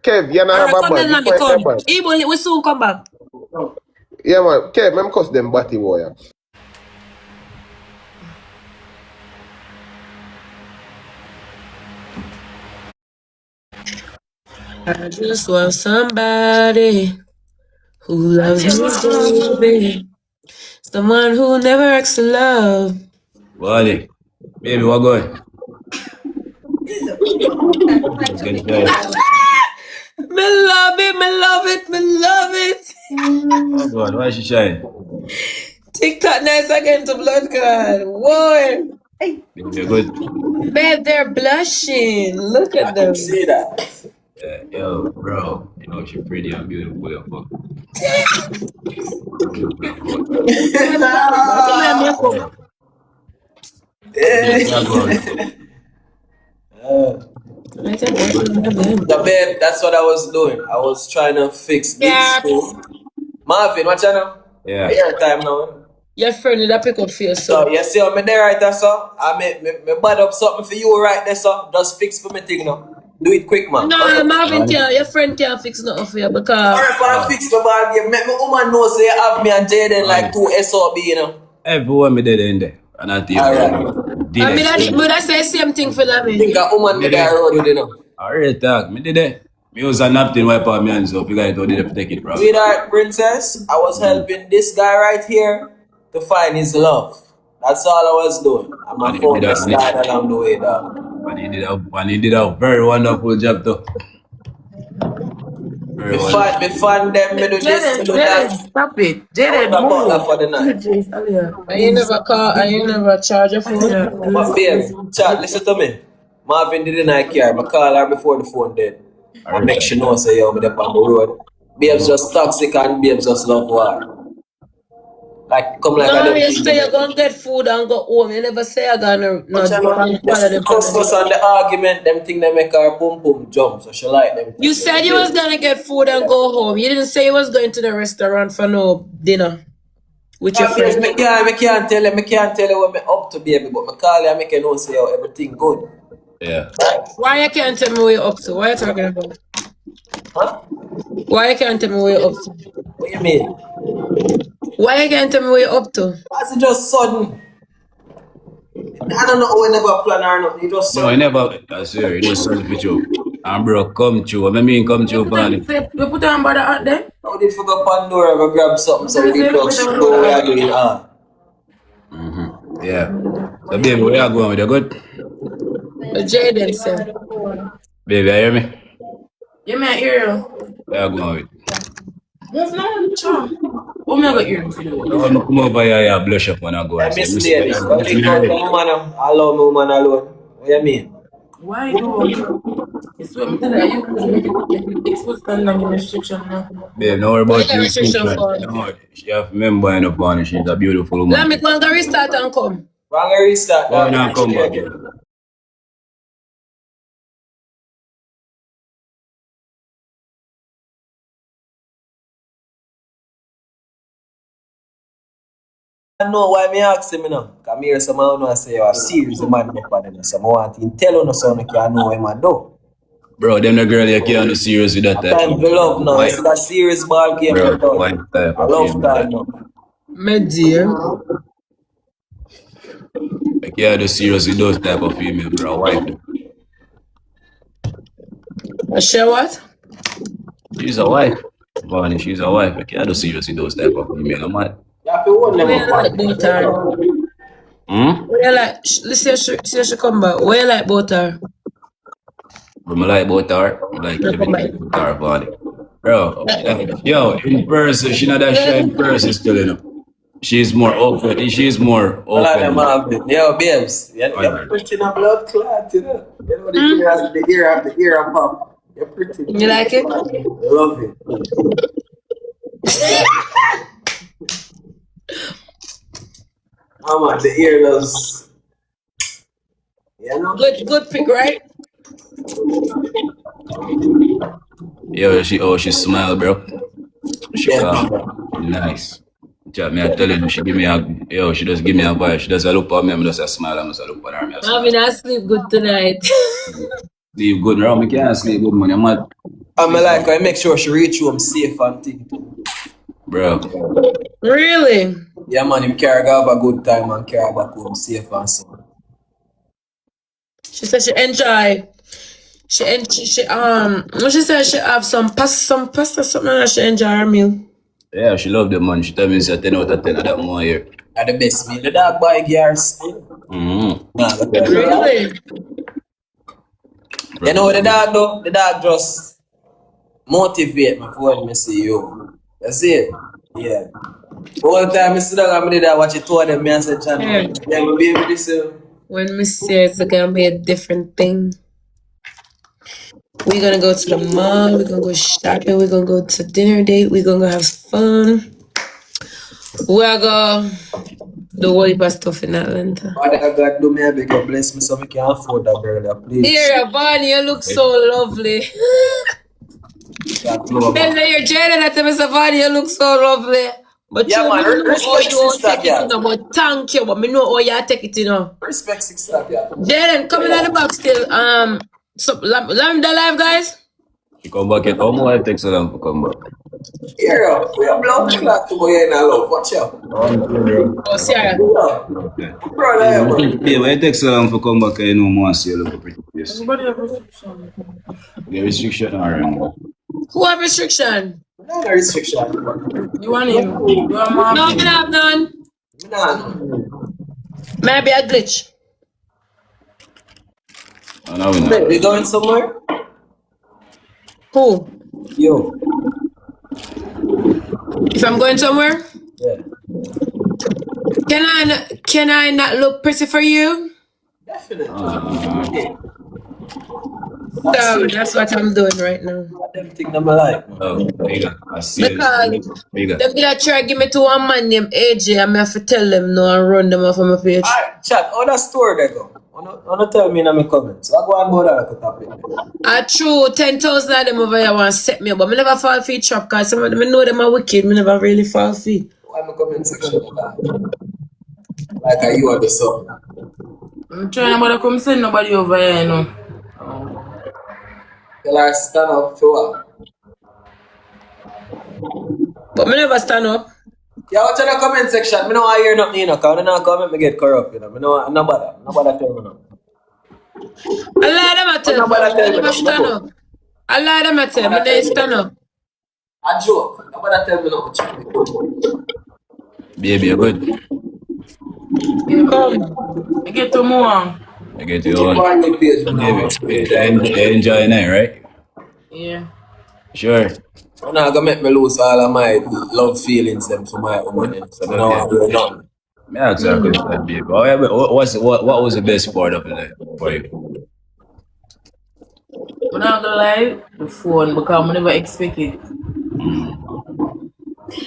Kev, you not All have right, a come then, bag. You Lammy, find your come. bag. Ebo, we soon come back. Yeah, man. Kev, I'm cuss them batty boy. I just want somebody who loves me, baby. Someone who never acts to love. Wally, baby, what going? Just getting tired. Me love it, me love it, me love it. Oh God, why is she shying? TikTok nice again to blood clot. Boy. Baby, you're good. Babe, they're blushing. Look I at can them. see that. Yo, bro, you know she's pretty and beautiful, yo, fuck. Beautiful and fuck. Makeup. Hey, baby, we are going. You're good. So, babe, that's what I was doing. I was trying to fix this Yeah. thing. Marvin, what you know? Yeah. Your time now. Your friend need a pick up for you, So, so. you see how me there right there, sir? I me bad up something for you right there, sir. Just fix for me thing now. Do it quick, man. No, Marvin Alright. can't. Your friend can't fix nothing for you because. Alright, but I fix the ball game. Make me woman know say you have me and Jaden like two SOB, you know. Everyone me did in there. And I think Alright. did it. But I say same thing for Lammy. Think a woman me Did there it. road with you know. Alright, talk. Me did it. Me use a napkin wipe out my hands up. You guys don't need to take it, bro. Sweetheart princess, I was helping this guy right here to find his love. That's all I was doing. And my focus died along the way, dog. And he did a very wonderful job, though. Very wonderful. Me fun them, me do this, me do Jaden, that. stop it. I Jaden, was a butler move. for the night. And you never call and you never charge your phone. But babe, chat, listen to me. Marvin didn't I care. I call her before the phone dead. I make sure know say yo, me up on the road. Babes just toxic and babes just love war. Like come like I No, don't you think say you're gonna get food and go home. You never say you're gonna But you know, the customers and the argument, them thing they make her boom boom jump, so she like them. You said you was gonna get food and go home. You didn't say you was going to the restaurant for no dinner with your friends. Me can't tell you what me up to, baby, but me call you and make you know say oh, everything good. Yeah. Why you can't tell me what you're up to? What are you talking about? Huh? Why you can't tell me what you're up to? What you mean? Why you can't tell me what you're up to? It's just sudden. I don't know, we never plan or nothing. You just No, I sudden. never. I swear, it was something for you. And bro, come true. What I mean, come true, Barney. You put on brother out there? I did forget Pandora, go grab something, so we did just go where I doing on. Yeah. So, baby, where you going with? You good? Jaden said. Baby, you hear me? You may hear you. Where you going with? Move now, child. What me I got ear for you? No, come over here, you blush up when I go. I I say, miss miss ladies. Don't think about the woman, allow me woman alone. What you mean? Why do? It's what me tell you. You make it expose and give restriction now. Babe, don't worry What you about got you. restriction for? No, she have to remember in the Barney. She's a beautiful woman. Let me go and restart and come. Wrong restart. Go on and come back. I know why me ask him now. Come here, some man know say you are serious man up on them. So I want him tell you so you can know him do. Bro, them the girl you can't do serious with that type. Time for love now. It's a serious ball game. Bro, one type I of love female. that now. My dear. I can't do serious with those type of female, bro. Wife. Share what? She's a wife. Bonnie, she's a wife. I can't do serious with those type of female. I'm mad. Where you like both are? Where you like? Let's she come back. Where you like both are? But I like both her. I like everything about her body. Bro, yo, in person, she not that shy in person still, you know. She's more open. She's more open. Yo, babes, you're pretty in a blood clot, you know. You know the ear pop. You're pretty. You like it? I love it. Man, the ear does. You know? Good pick, right? Yo, she smile, bro. She nice. Chat me, I tell you, she just give me a vibe. She just look at me, I just a smile, I just look at her. I mean, I sleep good tonight. Sleep good, bro. I can't sleep good, man. I'm mad. I make sure she reach home safe and thing too. Bro. Really? Yeah, man, him carry have a good time and carry back home safe and sound. She said she enjoy. What she said she have some pasta, something that she enjoy her meal. Yeah, she love the man. She tell me it's a 10 out of 10 of that more here. At the best meal, the dog boy gears still. Really? You know the dog though? The dog just motivate me for when I see you. That's it. Yeah. All the time I sit down and I watch it to them, I say, Chan, yeah, my baby, this when we see it's gonna be a different thing. We're gonna go to the mall, we're gonna go shopping, we're gonna go to dinner date, we're gonna go have fun. We're gonna do a whole heap of stuff in Atlanta. God do me a big bless me so I can afford that brother, please. Here, Bonnie, you look so lovely. Then you're Jaden at me, Bonnie, you look so lovely. But yeah, man, respect sister, yeah. But thank you, but me know how you take it, you know. Respect sister, yeah. Jaden, come in on the box still. So, Lambda live, guys. You come back at home, I take so long to come back. Here, we have blood clot to go in and love. Watch out. Oh, Sarah. Yeah, when it takes so long to come back, I know more see you look pretty face. Everybody have restriction. The restriction are Who have restriction? No restriction. You want him? You want mom? No, I have none. Maybe a glitch. We going somewhere? Who? You. If I'm going somewhere? Yeah. Can I not look pretty for you? Definitely. So that's what I'm doing right now. Everything that I like. Oh, I see because they're gonna try to give me to one man named AJ and I have to tell them no and run them off of my page. Alright, chat, how that store they go? Wanna tell me in my comments. I go and about that topic. I true 10,000 of them over here want to set me up, but I never fall for trap because some of them I know them are wicked, I never really fall for. Why in the comment section of that? Like you are the son. I'm trying to come send nobody over here, you know. Tell her stand up for what? But I never stand up. Yeah, what's in the comment section? I don't want to hear nothing, you know, because when I comment, I get corrupt, you know. I don't nobody tell me nothing. I lie them at them. I never stand up. I lie them at them, I never stand up. A joke. Nobody tell me nothing. Baby, you're good. I get to more. I get you on. Baby, enjoying it, right? Yeah. Sure. I'm not gonna make me lose all of my love feelings them for my woman. So I don't want to do nothing. Yeah, exactly. Baby. What was the best part of the day for you? I'm not gonna lie, the phone, because I never expect it.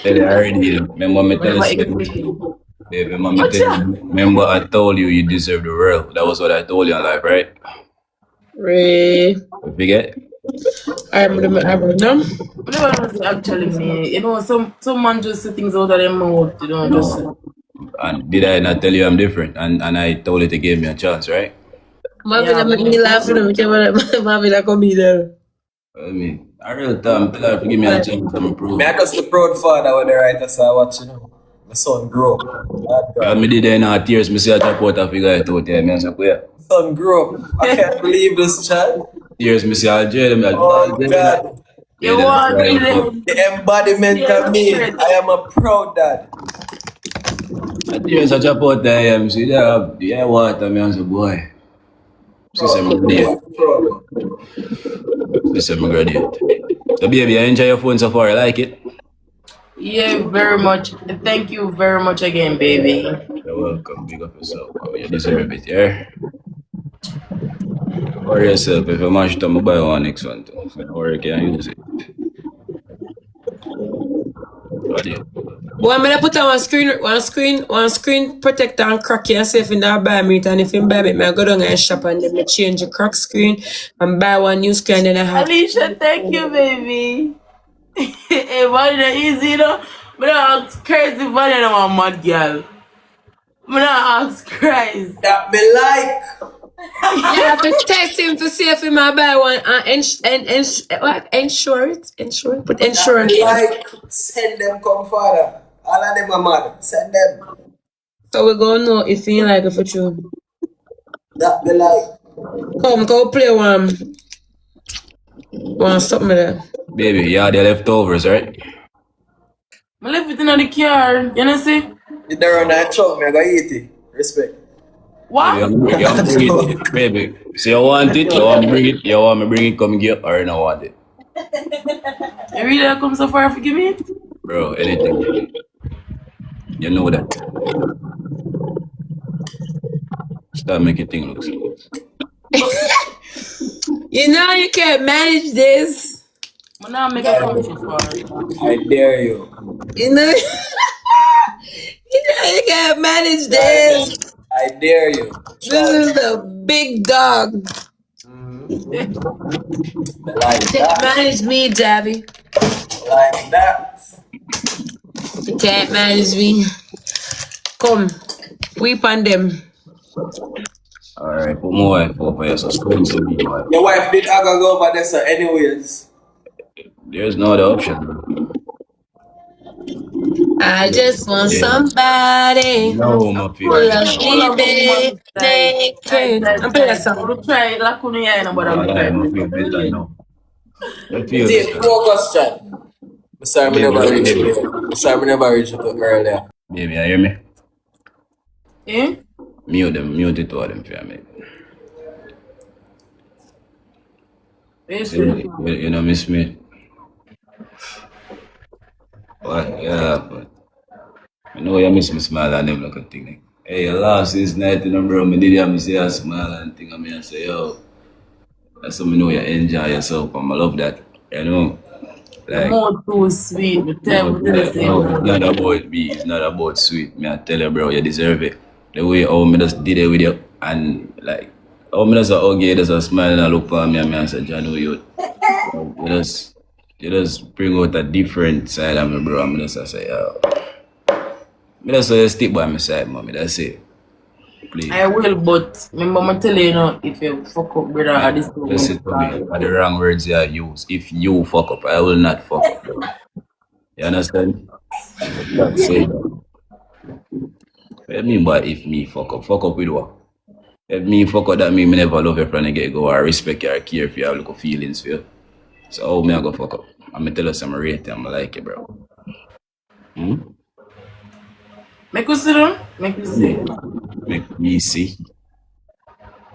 I already remember me telling you. Baby, remember I told you you deserve the world. That was what I told you in life, right? Ray. You forget? I remember them. Whenever was actually me, you know, some man just say things out of their mouth, you know, just. And did I not tell you I'm different? And I told you to give me a chance, right? Marvin, make me laugh and Marvin, I come be there. I mean, I really thought tell her to give me a chance to improve. Me, I just the proud father when the writers are watching, you know. My son grow up. I did there in our tears, I see a top out of figure out, yeah, man, so yeah. Son grow up. I can't believe this child. Tears, me say, I'll jail them. Oh God. You Jaden, want cry to out loud. The embodiment of me. I am a proud dad. I tears such a pot I am. See, yeah, water, me and say, boy. She said, me graduate. Proud. She said, me graduate. So, baby, I enjoy your phone so far. I like it. Yeah, very much. Thank you very much again, baby. You're welcome. Big up yourself. You deserve it, yeah? Worry yourself. If you mash it up, I'll buy one next one too. So don't worry, can use it. What you? Boy, I'm gonna put on one screen protector and crack and see if you not buy me it. And if you buy me, I go down and shop and then me change the crack screen and buy one new screen. Then I have. Alicia, thank you, baby. Hey, money not easy, you know. But I ask crazy money, I'm a mad girl. But I ask Christ. That me like. You have to test him to see if he might buy one and insure it. Put insurance. Like, send them come father. All of them are mad. Send them. So we're gonna know if you like it for true. That me like. Come, go play one something there. Baby, yeah, the leftovers, right? I left it in the car. You know see? You don't run that truck, me I go eat it. Respect. What? Baby, I'm bring it. Baby, so you want it? You want me bring it? You want me bring it? Come get or you don't want it? You really come so far to give me it? Bro, anything. You know that. Stop making things look slow. You know you can't manage this. I'm not making it come so far. I dare you. You know you can't manage this. I dare you. This is the big dog. Like that. Manage me, Jabby. Like that. You can't manage me. Come, weep on them. Alright, put my wife over here, so scream to me, wife. Your wife did I go over there, so anyways. There's no other option, bro. I just want somebody. No, my people. Full of naked. I'm playing a song. I'm trying like you know, but I'm trying. My people bedtime now. I feel Take this. focus, chat. Sorry, me never reach it. Sorry, me never reach it earlier. Baby, you hear me? Eh? Mute it to all them for me. You know, Miss me. What? Yeah, but I know you miss me smile and them like a thing. Like, hey, you lost this night, you know, bro. Me did you say a smile and thing, and me say, yo, that's how me know you enjoy yourself, and I love that, you know. Like, more too sweet. But it's not about me, it's not about sweet. Me, I tell you, bro, you deserve it. The way how me just did it with you, and like, how me just okay, just a smile and look at me, and I say, John, you just bring out a different side of me, bro. And I just say, yo. I just say, stick by my side, mommy. That's it. Please. I will, but remember, I'm telling you, now, if you fuck up, brother, at this moment. Listen to me. Are the wrong words you use. If you fuck up, I will not fuck up. You understand? That's it. What do you mean by if me fuck up? Fuck up with what? If me fuck up, that mean me never love you from the get-go or respect you or care for you or look at feelings for you. So how me I go fuck up? I'm gonna tell you some rate I'm like it, bro. Make you see them? Make you see. Make me see.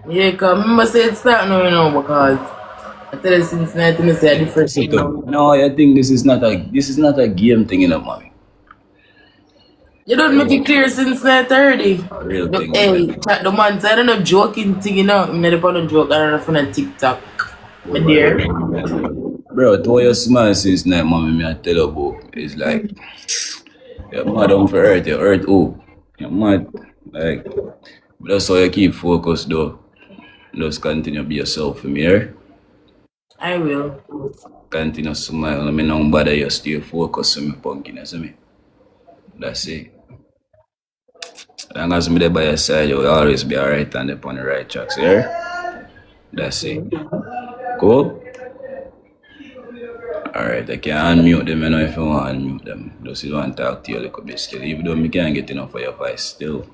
Yeah, because remember say it's starting now, you know, because I tell you since 19 you say a different thing now. No, I think this is not a game thing, you know, mommy. You don't make it clear since 9:30. Real thing. Hey, the man said I don't know joking thing, you know. I'm not about to joke, I don't know from a TikTok. My dear. Bro, to your smile since night, mommy, me I tell you about it's like you're mad on for earth, you earth who? You're mad. Like that's how you keep focused though. Just continue to be yourself for me, eh? I will. Continue to smile. I mean, don't bother you, stay focused on me pumpkin, you see me? That's it. As long as I'm there by your side, you'll always be alright and upon the right tracks, yeah? That's it. Cool? Alright, I can unmute them, you know, if you want to unmute them. Just you want to talk to you a little bit still, even though I can't get enough of your voice still.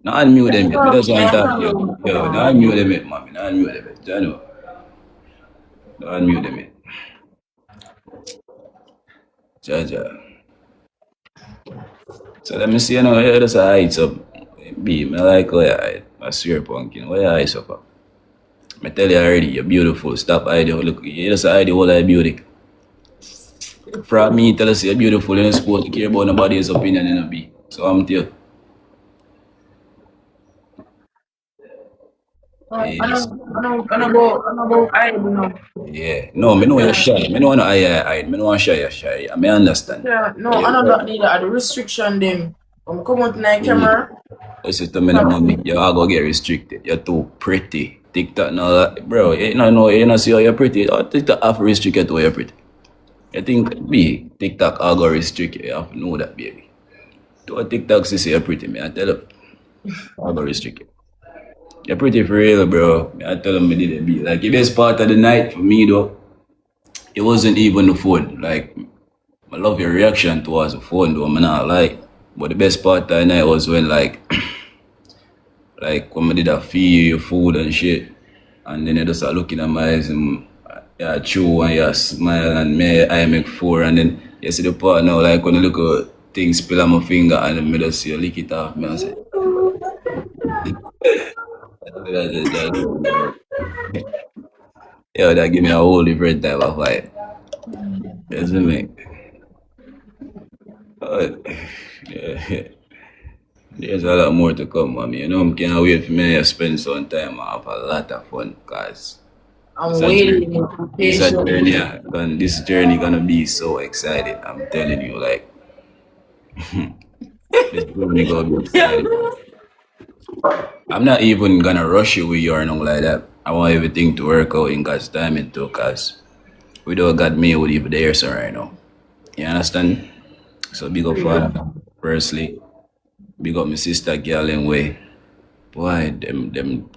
No, unmute them yet, I just want to talk to you. Yo, no, unmute them yet, mommy, no, unmute them yet. Jano, don't unmute them yet. Jaja. So let me see, you know, yeah, that's a heights up. B, I like how you hide. I swear, pumpkin. Why you hide so far? I tell you already, you're beautiful. Stop hiding. Look, you just hide the whole of beauty. From me, tell us you're beautiful. You're not supposed to care about nobody's opinion, you know, B. So I'm tell you. Yes. Yeah. No, me know you're shy. Me know no I. Me know I'm shy, you're shy. I may understand. Yeah, no, But I you're don't right. need that. The restriction them. Come out in the camera. Listen to me, no, mommy. You're all gonna get restricted. You're too pretty. TikTok, no, that, bro. You know, you know, see how you're pretty. Oh, TikTok have to restrict you to how you're pretty. I think, B, TikTok all gonna restrict you. You have to know that, baby. To a TikTok, say you're pretty, man. I tell you, all gonna restrict you. You're pretty for real, bro. I tell them, me did it, be like, the best part of the night for me, though, it wasn't even the phone. Like, I love your reaction towards the phone, though. I'm not like, but the best part of the night was when, like, like when I did a feed you food and shit, and then you just start looking at my eyes and you chew and you smile and I make four, and then you see the part now, like when you look at things spill on my finger and then me just see you lick it off, me and say, yo, that give me a whole different type of vibe. You see me? But, yeah. There's a lot more to come, mommy. You know, I can't wait for me to spend some time. I have a lot of fun, cause I'm it's a waiting. journey. It's a journey. And this journey gonna be so excited. I'm telling you, like, this journey gonna be exciting. I'm not even gonna rush you with you or nothing like that. I want everything to work out in God's timing too, cause without God, me would even there, so right now. You understand? So big up Father, firstly. Big up my sister, girl, and way. Boy, them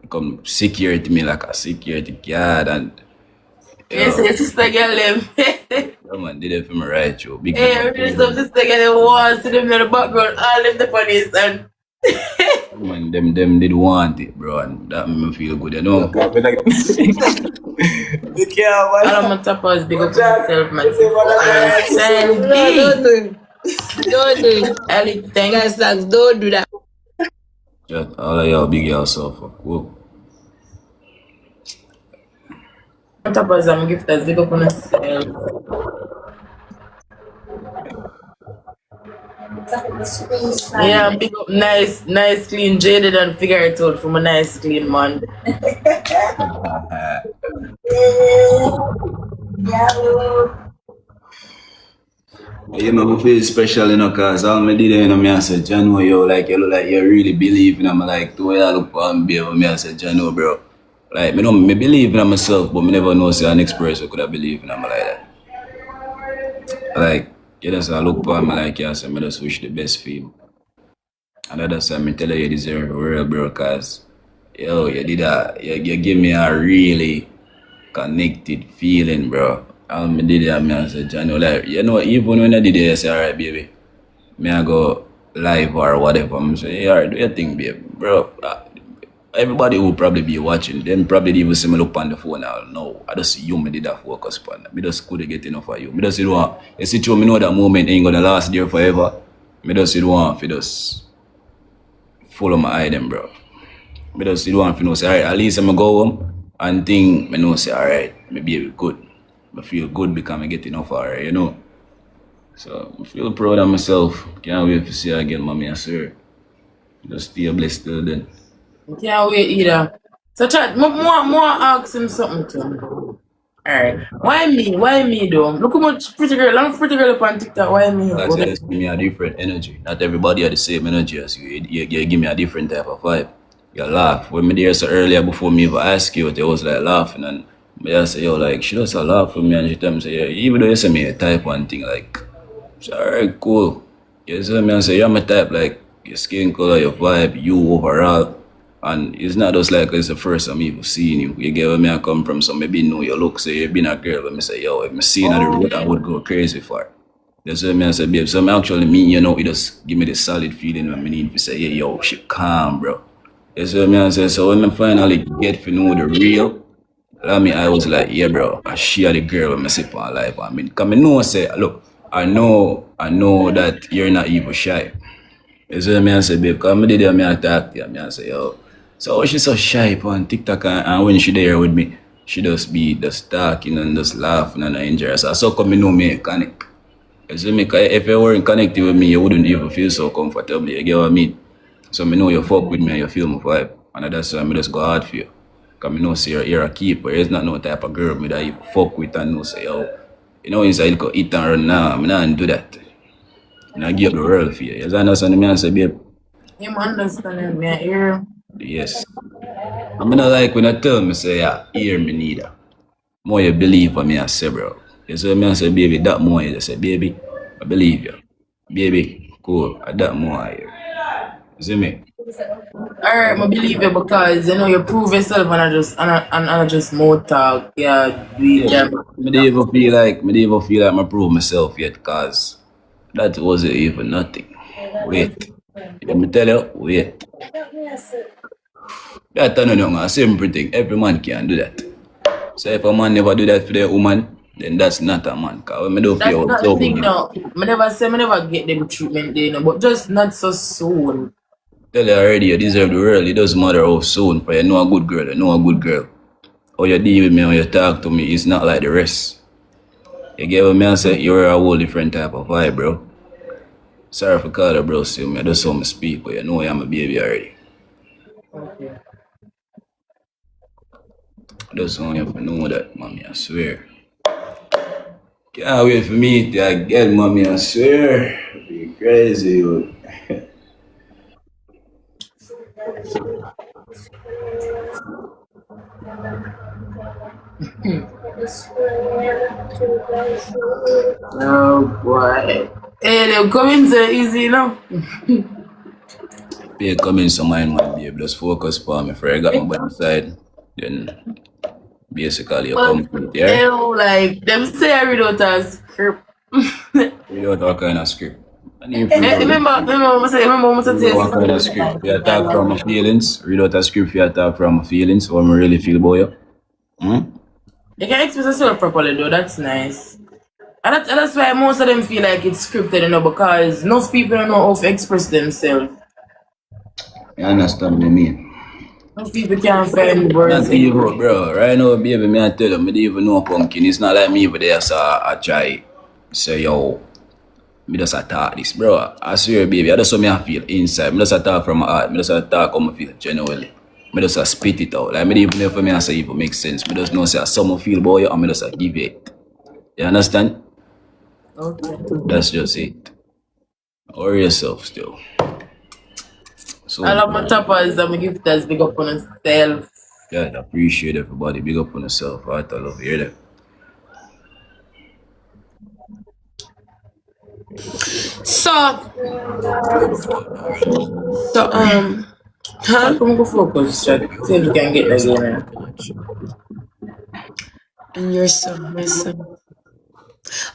come security me like a security guard, and Yes, your sister girl them. yeah, man, did it for me right, yo. Big Hey, up, there's some sister girl them want see them in the background, all them the police and man, them did want it, bro, and that made me feel good, you know. all of my tappers big up myself, man. Sandy. Don't do it. Don't do it. Ali, thank Guys, thanks. Don't do that. Just all of y'all big y'all suffer. Whoa. tappers and gifters big up on myself. Yeah, big up nice, clean, jaded and figure it out from a nice, clean man. You know, I feel special, you know, cause all me did, you know, me I said, Jano, yo, like, you look like you really believe in me, like, the way I look on me, me I said, Jano, bro. Like, me know, me believe in myself, but me never know, say, an next person could have believed in me like that. Like, you just look upon me like, yeah, so me just wish the best for you. And that's why me tell you, you deserve a real, bro, cause, yo, you did that, you give me a really connected feeling, bro. And me did that, me I said, Johnny, like, you know, even when I did it, I say, alright, baby, me I go live or whatever. I'm saying, hey, alright, do your thing, babe, bro. Everybody will probably be watching. Them probably even see me look on the phone now. No, I just see you, me did that focus on. Me just couldn't get enough of you. Me just don't want, you see, me know that moment ain't gonna last there forever. Me just don't want to just follow my eye them, bro. Me just don't want to know, say, alright, at least I'm go home and think, me know, say, alright, me baby good. I feel good because I get enough of her, you know. So I feel proud of myself. Can't wait to see her again, mommy and sir. Just stay blessed till then. Can't wait either. So chat, more ask him something too. Alright. Why me? Why me though? Look how much pretty girl. I'm pretty girl up on TikTok. Why me? Like I said, just give me a different energy. Not everybody have the same energy as you. You give me a different type of vibe. You laugh. When me there so earlier before me even ask you, they was like laughing and me I say, yo, like, she just laugh for me and she tell me, say, yeah, even though you say me a type one thing, like, it's alright, cool. You see me and say, you're my type, like, your skin color, your vibe, you overall. And it's not just like it's the first time even seeing you. You get where me I come from, so maybe know your look, say you've been a girl, but me say, yo, if me seen on the road, I would go crazy for it. You see me and say, babe, so me actually mean, you know, it just give me the solid feeling when me need to say, yeah, yo, she calm, bro. You see me and say, so when I finally get to know the real, I was like, yeah, bro, I share the girl when I see on life. I mean, cause I know, say, look, I know that you're not even shy. You see me, I say, babe, cause I did it, I talk to you, I say, yo, so she's so shy on TikTok, and when she there with me, she just talking and just laughing and enjoy herself. So come, know me, connect. You see me, cause if you weren't connected with me, you wouldn't even feel so comfortable, you get what I mean? So I know you fuck with me and you feel my vibe. And that's why I just go hard for you. Because I know say you're a keeper. It's not no type of girl me that you fuck with and know say, yo, you know inside you go eat and run now. I'm not do that. And I give the world for you. You understand me? I say, babe, Him understand me, I hear. yes. I'm not like when I tell me say, yeah, hear me neither. More you believe for me, I say, bro. You see me, I say, baby, that more you say, baby, I believe you. Baby, cool. That more I hear. You see me? Alright, I believe you because you know you prove yourself and I just more talk. Yeah, we Yeah, can. me don't even feel like I prove myself yet, cause that wasn't even nothing. Wait, let me tell you, wait. That no, a simple thing. Every man can do that. So if a man never do that for the woman, then that's not a man. Cause when me do That's feel not the so thing good. now. I never get them treatment there, you know, but just not so soon. Tell you already, you deserve the world. It doesn't matter how soon, for you know a good girl, you know a good girl. How you deal with me, how you talk to me, it's not like the rest. You get what me I say? You're a whole different type of vibe, bro. Sorry for calling you, bro, still me. I just saw me speak, but you know I'm a baby already. Okay. I just want you to know that, mommy, I swear. Can't wait for me to get mommy, I swear. Be crazy, yo. Oh boy. Hey, they're coming so easy now. Pay come in some mind, man, babe. Just focus on me before I got my body side. Then basically you But complete, yeah? you like them say I read out a script. Read out what kind of script. I need free word. Remember what I Read out what kind of say script. If you talk from my feelings, read out a script if you talk from my feelings, what I really feel about you. Hmm? you can express yourself properly though, that's nice. And that's why most of them feel like it's scripted, you know, because most people don't know how to express themselves. You understand what I mean? Most people can't find words Not even, anyway. bro. Right now, baby, me I tell you, me don't even know pumpkin. It's not like me over there, so I try say, yo, me just attack this, bro. I swear, baby, I just what me I feel inside. Me just attack from my heart. Me just attack how I feel genuinely. Me just spit it out. Like me don't even know if me I say even make sense. Me just know say someone feel about you and me just give it. You understand? Okay. That's just it. Worry yourself still. I So, love my choppers and my gifters big up on themselves. yeah, I appreciate everybody. Big up on yourself. I love you. Hear that? So, Chat, huh? come go focus, chat. See if you can get that game. And you're so messy.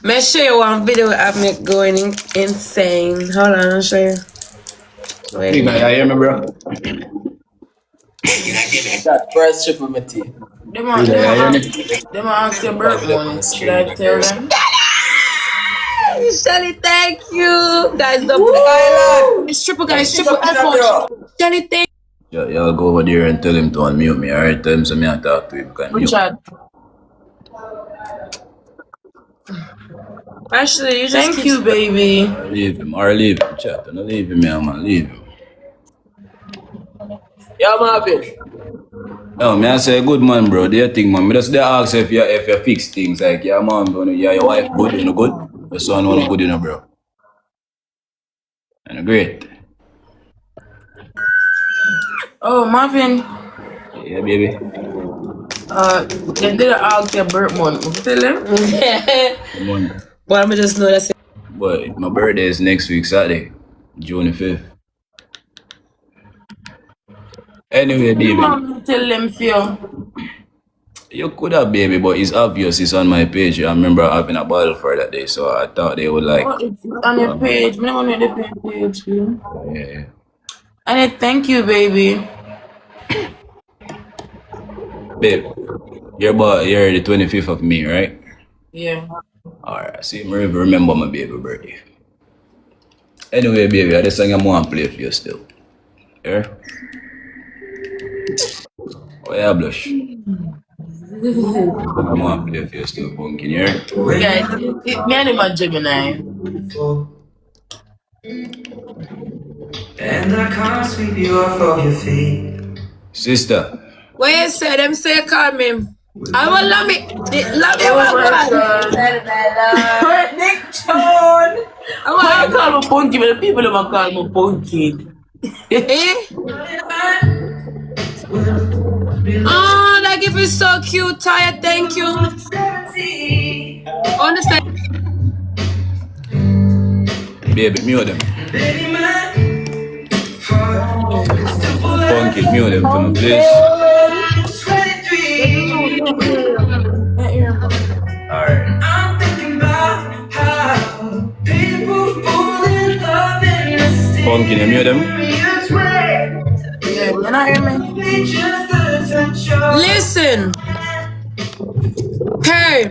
May I show you one video of me going insane. Hold on, I'll show you. Wait a Big guy, you minute. hear me, bro? That first triple me tea. Them Big a, guy, them you hear a, me? them a ask your birth Probably up on money. the Should stream I with a tell girl. them? Shelly, thank you. Guys, don't play. Island! It's triple, Let me guys. pick Triple up in a effort. bro. Shelly, thank Yeah, y'all go over there and tell him to unmute me, alright? Tell him so me I talk to him. Can Good mute. chat. Actually, you just Thank keep. you, baby. Or leave him, chat. Don't leave him, yeah, man. Leave him. Yeah, Marvin. No, me I say good man, bro. Do you think, man? Me just they ask if you fix things like yeah, man, bro. Yeah, your wife good, you know good. Your son one good, you know, bro. And great. Oh, Marvin. Yeah, baby. They did ask your birth month. What you tell them? Come on. But I'm just know that's it. But my birthday is next week, Saturday, June 5th. Anyway, Your baby. mom tell them for you. You could have, baby, but it's obvious it's on my page. I remember having a bottle for that day, so I thought they would like. Oh, it's on your page. Me never know the page. You. Yeah. And I thank you, baby. Babe, You're the 25th of May, right? Yeah. Alright, see, me remember my baby birthday. Anyway, baby, I just song I'm gonna play for you still. Yeah? Oh, yeah, blush. I'm gonna play for you still, pumpkin, yeah? Yeah, me and him Gemini. And I can't sweep you off of your feet. Sister. What you say? Them say call me. I will love me. Love me Oh one my God. God. Nick John. Why you call me punky? The people don't call me punky. Eh? Oh, that gift is so cute, Taya. Thank you. Understand? Baby, mute them. Pumpkin, mute them for me, please. Alright. I'm thinking about how people fall in love in a pumpkin, you mute them? Yeah, can I hear me? Listen. Hey.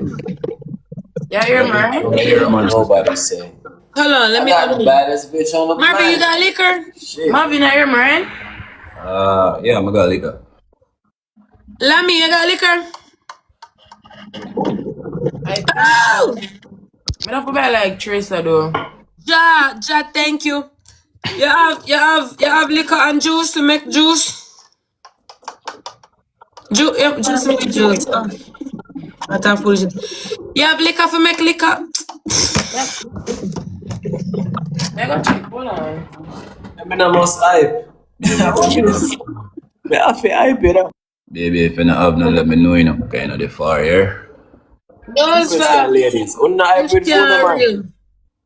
Yeah, hear me, right? I hear a man. Nobody say. Hold on, let I me got the unmute. baddest bitch on the Marvin, you planet. got liquor? Shit. Marvin, I hear me, right? Yeah, I'm gonna liquor. Lammy, you got liquor? I think Oh! I don't feel like Tracer though. Ja, thank you. You have liquor and juice to make juice? Juice to make juice. Oh, I thought foolish. You have liquor for make liquor? Yeah. I got check, hold on. I mean, I must hype. I have to hype it up. Baby, if you not have none, let me know, you know. Kind of the far here. No, sir. Question, ladies. Who not hype This with food, can't man? real.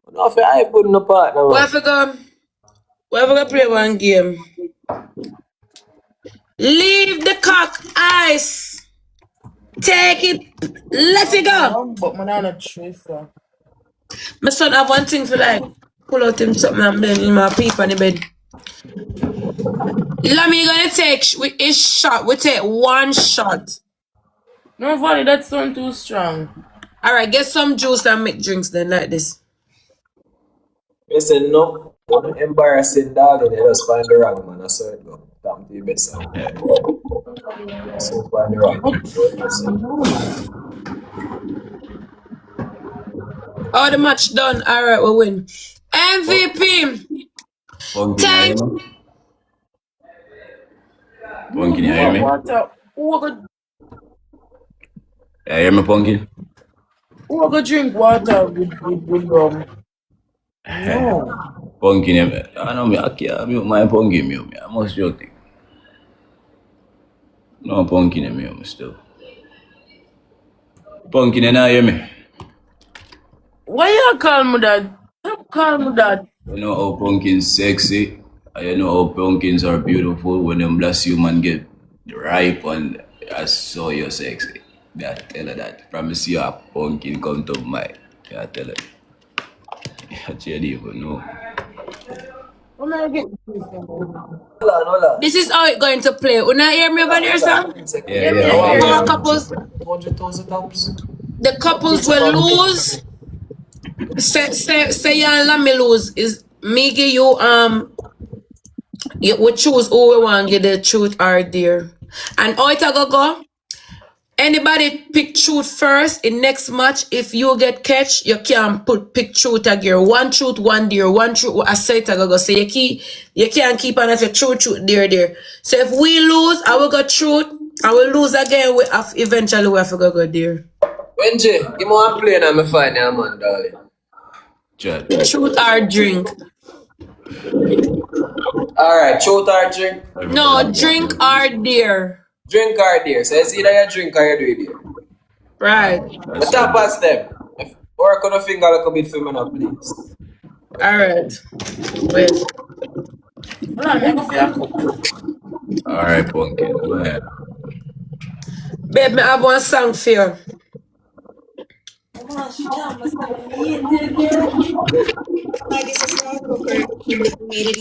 Who not have to hype with no partner, man? We have to play one game. Leave the cock ice. Take it. Let it go. But my nana Tracer. My son have one thing for like pull out him something and then in my peep on the bed. Lammy gonna take his shot. We take one shot. No funny, that sound too strong. Alright, get some juice and make drinks then like this. Listen, no. Don't embarrassing darling. You just find the wrong man. That's how it go. Come to your best side. So find the right man. Oh, the match done. Alright, we win. MVP. Pumpkin, you hear me? Pumpkin, you hear me? You hear me, Pumpkin? Who go drink water with rum? No. Pumpkin, I know me, I can't mute my pumpkin, mute me. I must joke. No, pumpkin, you mute me still. Pumpkin, you not hear me? Why you call me that? Stop calling me that. You know how pumpkins sexy? And you know how pumpkins are beautiful when them bless human get ripe and I saw you sexy. I tell her that. Promise you a pumpkin come to my. I tell her. I tell you even know. Hold on. This is how it's going to play. You not hear me over there, sir? Yeah. Our couples. 200,000 tops. The couples will lose. Say you and Lammy lose. Is me give you we choose who we want get the truth or dare. And how it go? Anybody pick truth first in next match. If you get catch, you can pick truth again. One truth, one dare. One truth, I say it go. So you can't keep on as a truth, dare. So if we lose, I will go truth. I will lose again. Eventually we have to go dare. Benji, give me one play and I'm fight now, man, darling. Truth or drink. Alright, truth or drink? No, drink or dare. Drink or dare. So it's either you drink or you do it dare. Right. But tap past them. Work on the finger a little bit for me now, please. Alright. Wait. Alright, pumpkin. Go ahead. Babe, I have one song for you.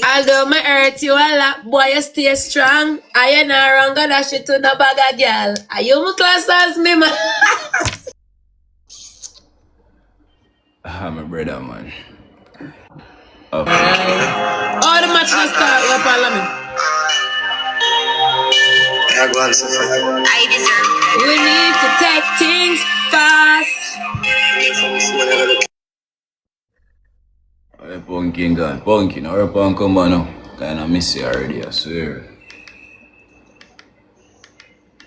Although me hurt you a lot, boy, you stay strong. I ain't not wrong, gonna dash it to no bag of girl. Are you my class as me, man? I'm a brother, man. Alright. All the match will start with Parliament. I deserve it. We need to take things fast. Hey, Pumpkin gone. Pumpkin, hurry up and come on now. Kinda miss you already, I swear.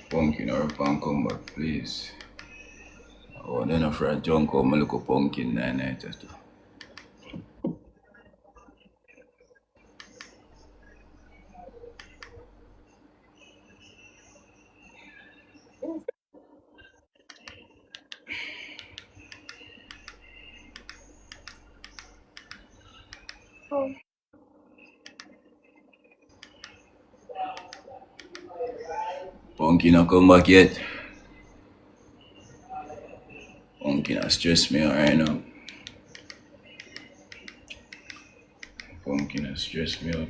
Pumpkin, hurry up and come back, please. Oh, then a friend John come look at Pumpkin 9 night. Pumpkin not come back yet. Pumpkin has stressed me out right now. Pumpkin has stressed me out.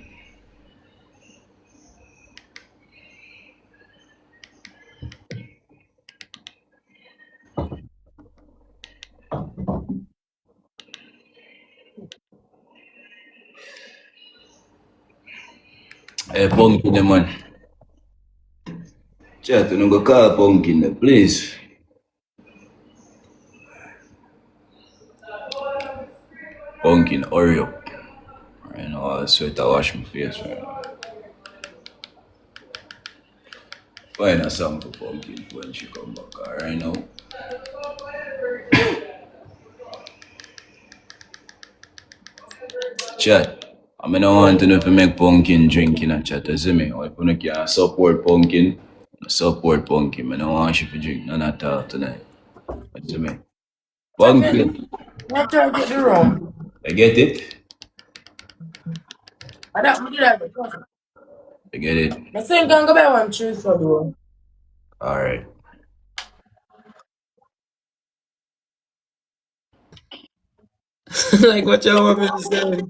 Hey, Pumpkin, man. Chat, you go call Pumpkin, please. Pumpkin, hurry up. Right now, I sweat to wash my face right now. Find a song for Pumpkin when she come back. Right now. Chat. I mean, I want to know if you make Pumpkin drink in a chat, you see me? Or if you can support Pumpkin, I don't want you to drink none at all tonight. You see me? Pumpkin. I'm trying to get the room. I get it? I don't do that. I get it. I think I'm going to buy one choose for you. Alright. Like what you want me to say?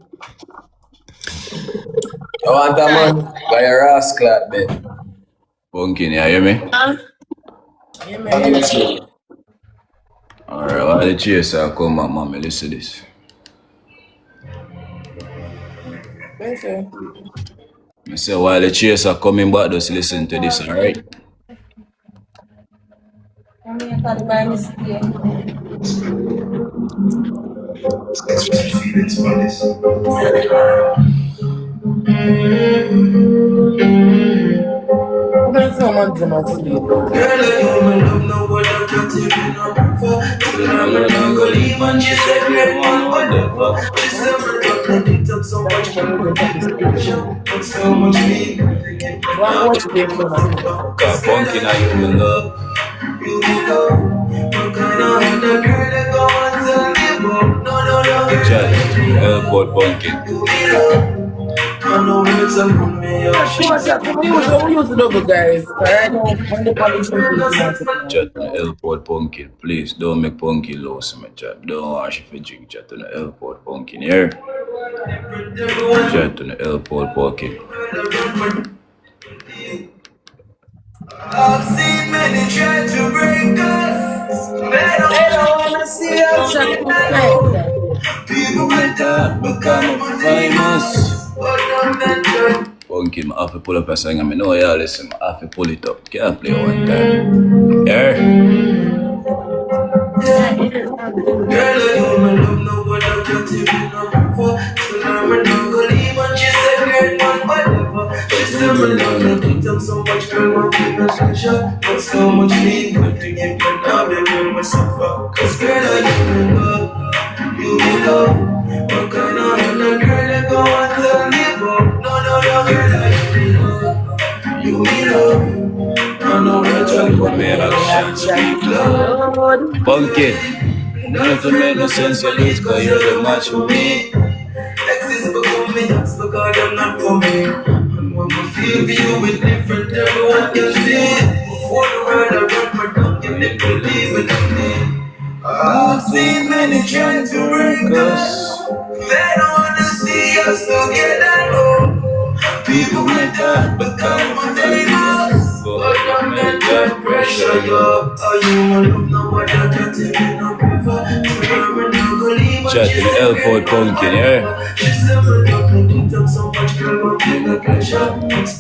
I want a man by a rascal, man. Pumpkin, you hear me? Huh? Yeah, man. Alright, while the chaser come back, mommy, listen to this. Thank you. I say while the chaser coming back, just listen to this, alright? I'm going to throw my to my sleep. Watch this for my Pumpkin, are you in love? Chat, airport Pumpkin. We use the double, guys. Right now, when the pollution is Chat on the airport Pumpkin, please don't make Pumpkin lose me, chat. Don't wash if you drink chat on the airport Pumpkin here. Chat on the airport Pumpkin. I've seen many try to break us. I don't wanna see us People like that become famous. Pumpkin, I have to pull up a song and I know y'all listen, I have to pull it up. Can't play one time. Yeah? Girl, I know my love, no one I can't even know before. So now I'm not gonna leave, and she said, girl, man, whatever. She said, my love, no think I'm so much, girl, my people special. But so much need, good to give you now, baby, girl, my suffer. Cause girl, I you love, you love. What kind of hell, girl, they go on to live up. No, girl, I you love, you love. I know Rachel, but man, I can't speak love. Pumpkin, none of it made no sense, you lose, cause you're the match for me. Exes become me, that's because I'm not for me. And when I feel you with different, everyone can see it. Before the world I run for don't give them believe in me. I've seen many trying to break us. Fed people may die, but come on, for your mental pressure, yo. Chat to the airport pumpkin, yeah?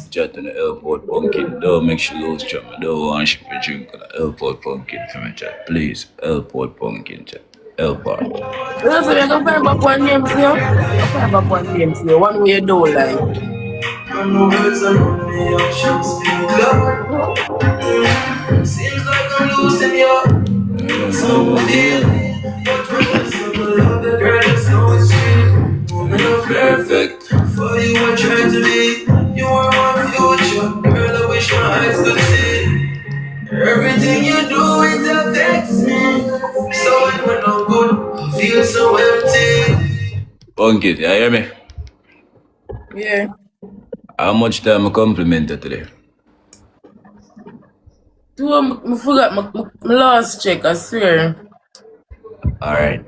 Chat to the airport pumpkin. Don't make she lose chat. I don't want she to drink the airport pumpkin for me, chat. Please, airport pumpkin, chat. Airport. Listen, you can find back one name, see you? You find back one name, see you. One way you do like. Seems like I'm losing you. So feel love the girl that's always sweet. Woman of perfect. For you I try to be. You are my future. Girl, I wish my eyes could see. Everything you do, it affects me. So when I'm good, I feel so empty. Pumpkin, you hear me? Yeah. How much time I complimented today? I forgot my last check, I swear. Alright.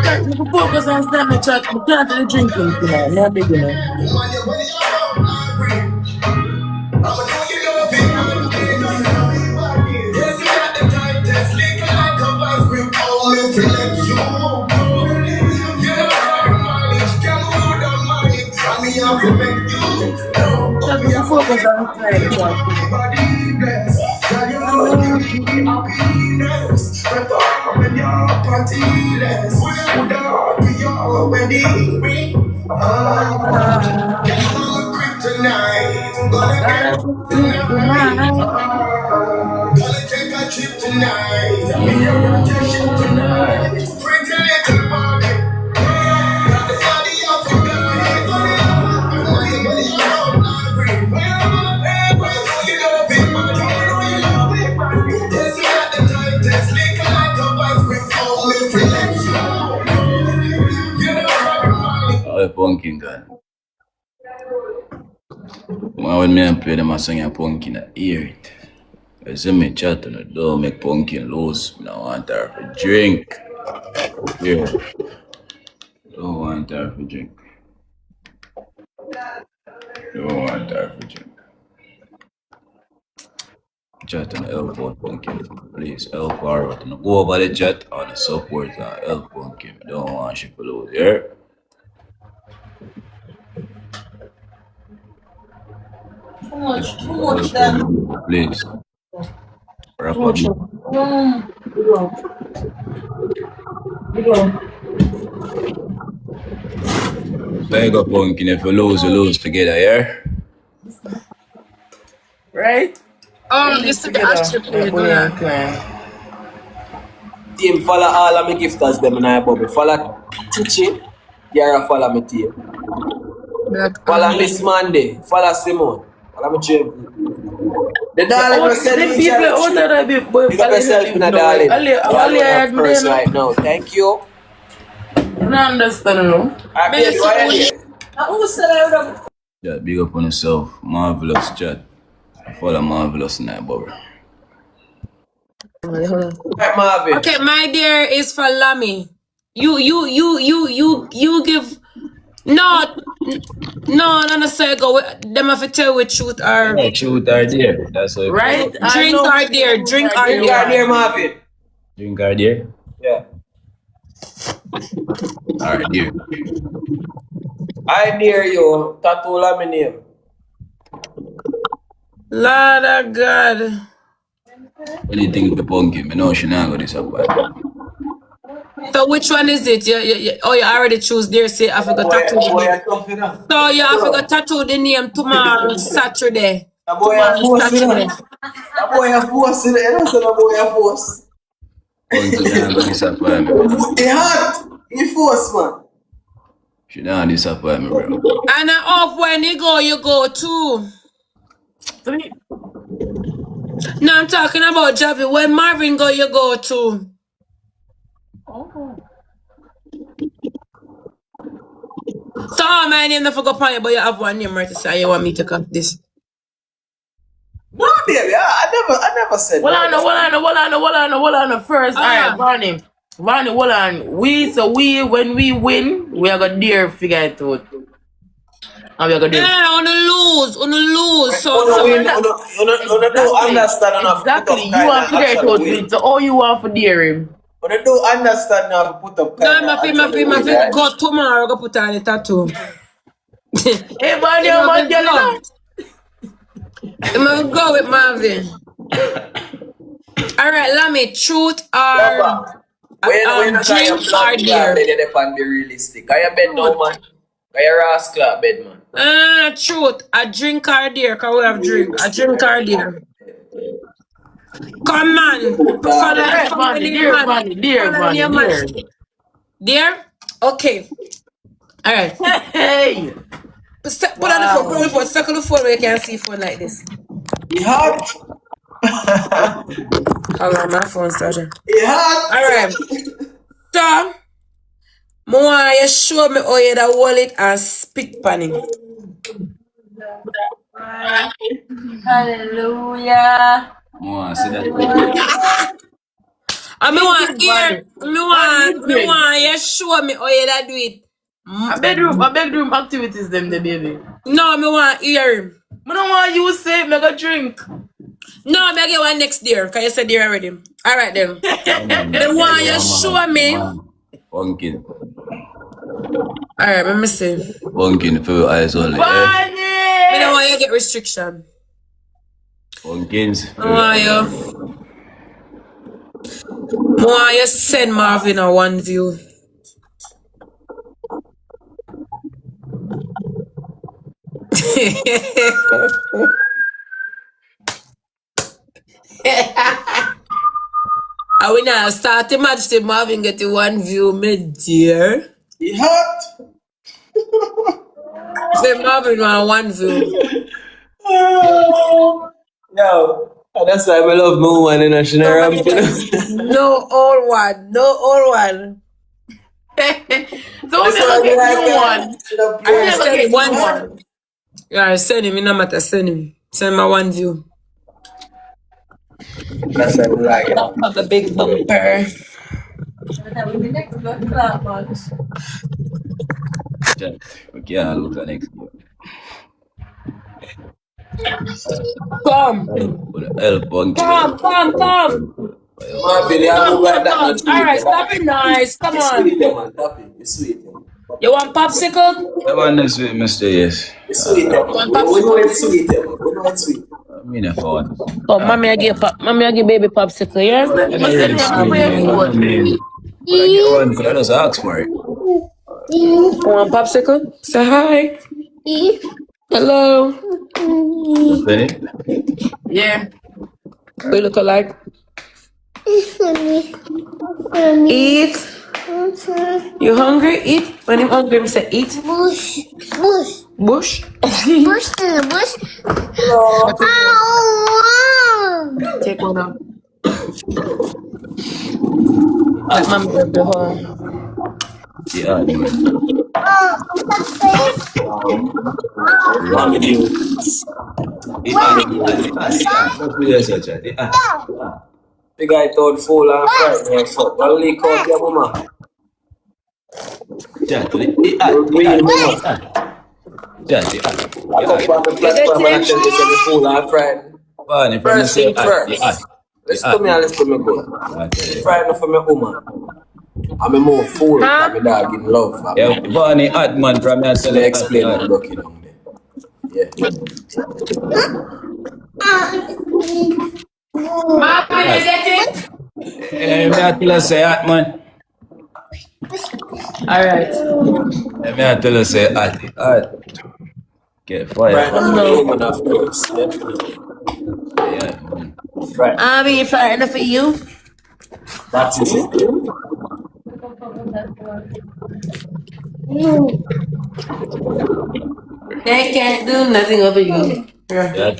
Chat, you can focus on Stanley chat. I can't do the drinking tonight. Yeah, big, you know. Chat, you can focus on Stanley chat. Gonna take a trip tonight. Me and my ship tonight. Pretty little body. Got the body of a guy. Pumpkin gun. When me play them, I sing a pumpkin, I hear it. I see me chat on the door, make pumpkin lose. I want her to drink. Yeah. Don't want her to drink. Don't want her to drink. Chat on the airport pumpkin. Please help her out. Go over the chat on the support and help pumpkin. Don't want she to lose. Yeah? Too much then. Please. Too much. Beg up pumpkin, if you lose together, yeah? Right? This is the Astro play, Team, follow all of my gifters them in my bubble. Follow Tichi, Yara follow me team. Follow Miss Monday, follow Simone. Follow me Jim. The darling will send me each other. Pick up yourself in a darling. You are one person right now. Thank you. I don't understand, no? Alright, baby, what are you? Who said Yeah, big up on yourself. Marvelous chat. Follow Marvelous in that bubble. Alright, Marvin. Okay, my dear is for Lammy. You give no, say go. Them have to tell with truth or Yeah, truth or dare. That's what right. Drink or dare. Drink or dare, Marvin. Drink or dare? Yeah. Alright, dear. I dare you. Tattoo my name. Lord of God. What do you think of the pumpkin? I know she not going to disappoint. So which one is it? You already choose there. Say I forgot tattoo the name. So you have to tattoo the name tomorrow, Saturday. Tomorrow, Saturday. That boy a force. You don't say that boy a force. Pumpkin not going to disappoint me. He hot. He force, man. She not disappoint me, bro. And off when you go too. No, I'm talking about Javi. When Marvin go, you go too. So my name never go upon you, but you have one name right to say you want me to cut this. No, baby. I never said Hold on. First, alright, Vonnie, hold on. When we win, we are gonna dare figure it out. And we are gonna do. On the lose. So you don't understand enough to put Exactly. up You kind want of to figure it actual out, win. with. So all you want for dare him. But I don't understand enough to put up kind of actual win, right? go tomorrow, go put on the tattoo. Hey, Vonnie, I'm not telling you. I'm gonna go with Marvin. Alright, Lammy, truth or drink or beer? Can be realistic. Are you bed now, man? Are you rascal bed, man? Truth, a drink or beer, cause we have drink. A drink or beer. Come on, follow your man. Dear? Okay. Alright. Hey! Put on the phone, circle the phone where you can see phone like this. It hot. Hold on, my phone started. It hot. Alright. So, want you show me how you hold it and spit pan it. Hallelujah. Oh, see that? I want you show me how you do it. A bedroom activities them the baby. No, me want hear him. I don't want you to say me go drink. No, me get one next year, because you said there already. Alright then. Me want you show me. Pumpkin. Alright, let me see. Pumpkin for your eyes only. I don't want you to get restriction. Pumpkins. I want you send Marvin a one view. I will now start to match the Marvin get the one view, me dear. It hot. Say Marvin want one view. Yo, that's why I love my woman in a scenario. No old one. So we never get new one. I never get one. Yeah, send him. It no matter. Send him. Send my one view. That's what I like. Have a big bumper. Okay, I'll look at next year. Come. Help, Pumpkin. Come. Alright, stop it nice. Come on. It's sweet. You want popsicle? The one that's sweet, Mr. Yes. It's sweet. We know it's sweet. I mean, if I want. Oh, mommy, I give baby popsicle, yeah? But I just ask for it. You want popsicle? Say hi. Hello. Yeah. We look alike. Eat. You hungry? Eat. When you're hungry, we say eat. Bush. Bush in the bush. Take one out. Let mom grab the whole. Yeah. The guy thought full and fried and fuck. I'll leak out your mama. I come from the platform and actually listen to full and fried. First thing first. Listen to me and listen to me good. Fried enough for my woman. I'm a more fool than my dog in love. Yeah, Barney Atman from here. So they explain what I'm looking on there. Yeah. Ma, can you get it? I'm tell us say Atman. Alright. I'm tell us say At. Get fire. Right now, the woman of course. Yeah. Right. I'll be fried enough for you. That is it. They can't do nothing over you. That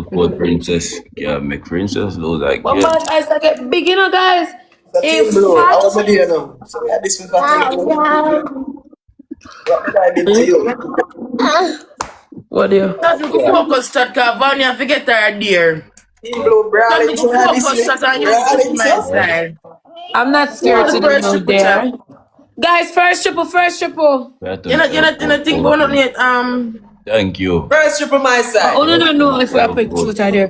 for princess. Yeah, make princess look like But my eyes are get big, you know, guys. It's blue. I was there now. So we had this with what did I do to you? What do you? Not to focus, chat, because Vanya forget her dear. Team Blue Time to brawling go so this focus year. shot and use it to Brawling my so. side. I'm not Who scared was to the do first no triple chop? there. Guys, first triple, first triple. You know, think about nothing yet. Thank you. First triple my side. Oh, no, no, no, if we are pick Airport. truth out there.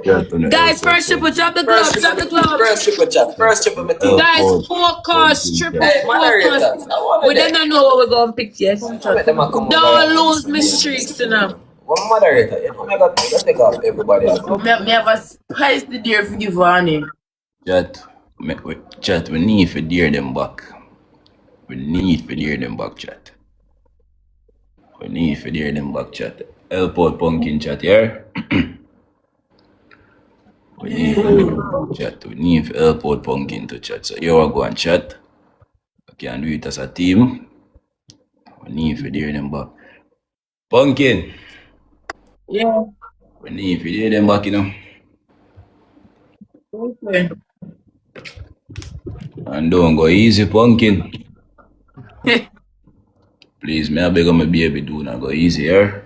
Guys, first triple, Pumpkin. drop the First glove, triple drop my the team. glove. First triple chat. First triple my team. Guys, Airport. focus, Pumpkin triple Hey, chat. focus. moderators. I want We to don't there. know what we're going to pick yet. I bet them a come over here Don't and lose miss my my game. streaks, you know. One moderator, you know, I got take off everybody else. Oh, me have a spicy deer for give honey. Chat, we need to dear them back. We need to dear them back, chat. We need to dear them back, chat. Airport pumpkin chat here. We need to dear them back, chat. We need to airport pumpkin to chat. So you are going chat. We can do it as a team. We need to dear them back. Pumpkin. Yeah. We need to dear them back, you know. Okay. And don't go easy, pumpkin. Please, may I beg of my baby, do not go easy here.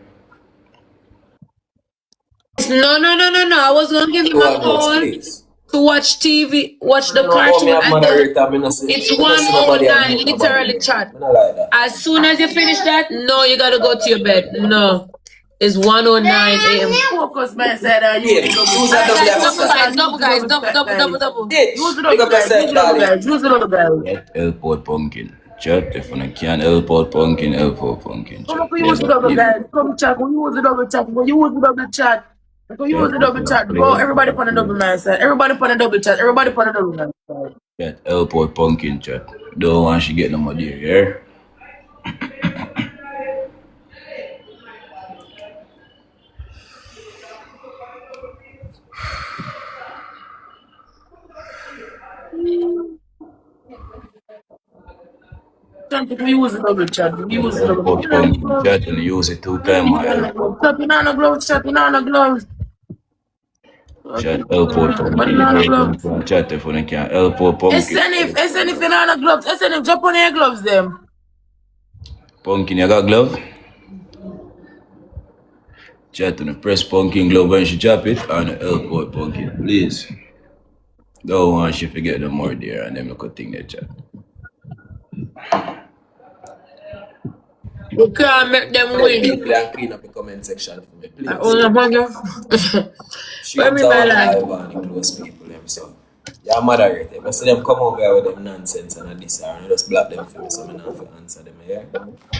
No, no, no, no, no. I was going to give him a call Please. to watch TV, watch the Oh, me cartoon, have and then moderator. Me not see. it's Me not see nobody and 109, mute nobody literally here. chat. Me not like that. As soon as you finish that, no, you got to go to your bed. No. It's 109 a.m. Focus my side and use the double Use chat. a Alright, double guys, episode. double guys, double, double, double. Use Ditch. the Big double up guys, use yourself, the double darling. guys, use the double guys. Get airport pumpkin. Chat, if you can airport pumpkin, airport pumpkin. Come Chat, on, play use the back double team. guys. Come chat, go use the double chat, go use the double chat. Go use Chat, the if double you chat. play Go, everybody airport on the double pumpkin. man side. Everybody on the double chat. Everybody on the double man side. Chat, airport pumpkin, chat. Don't want she get no more dear, here. Trying to use the double chat. Chat, Use the double airport pumpkin, chat, and use it 2 times on airport Stop in on the gloves, chat in on the gloves. chat, airport But in pumpkin. on the Everything gloves. from chat, if you can airport pumpkin. SNF in on the gloves. SNF, drop on your gloves them. Pumpkin, you got glove? Chat, and press pumpkin glove when she chop it on the airport pumpkin, please. Don't want she forget the more there and then we could think that chat. You can't make them win. People and clean up the comment section for me, please. I only wonder. What me Streams by are like? live and the close people them so. Yeah, moderator. I see them come over here with them nonsense and this and I just block them for me so I don't have to answer them here.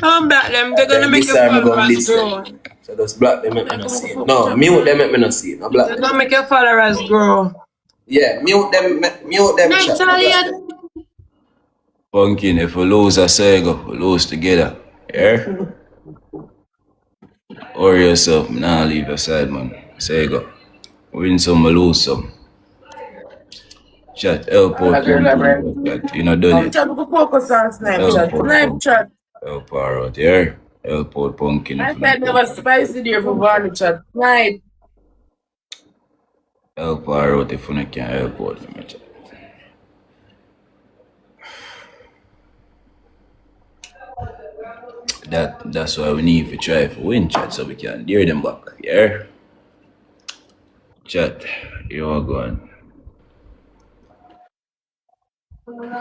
I'm back them. They're gonna Then make this you time I'm gonna followers list grow. them. So just block them make me not see it. No, mute them make me not see it. No block They're them. gonna make your followers grow. Yeah, mute them chat. No block them. Pumpkin, if we lose, I say go. We lose together. Yeah? Or yourself, nah, leave your side, man. Say go. Win some, we lose some. Chat, airport, pumpkin, chat. You know, done it. Chat, we can focus on snipe chat. Snipe chat. Airport out here. Airport pumpkin. I said never spicy there for Varney chat. Snipe. Airport out if you can airport for me, chat. That's why we need to try to win, chat, so we can dare them back. Yeah? Chat, you are going.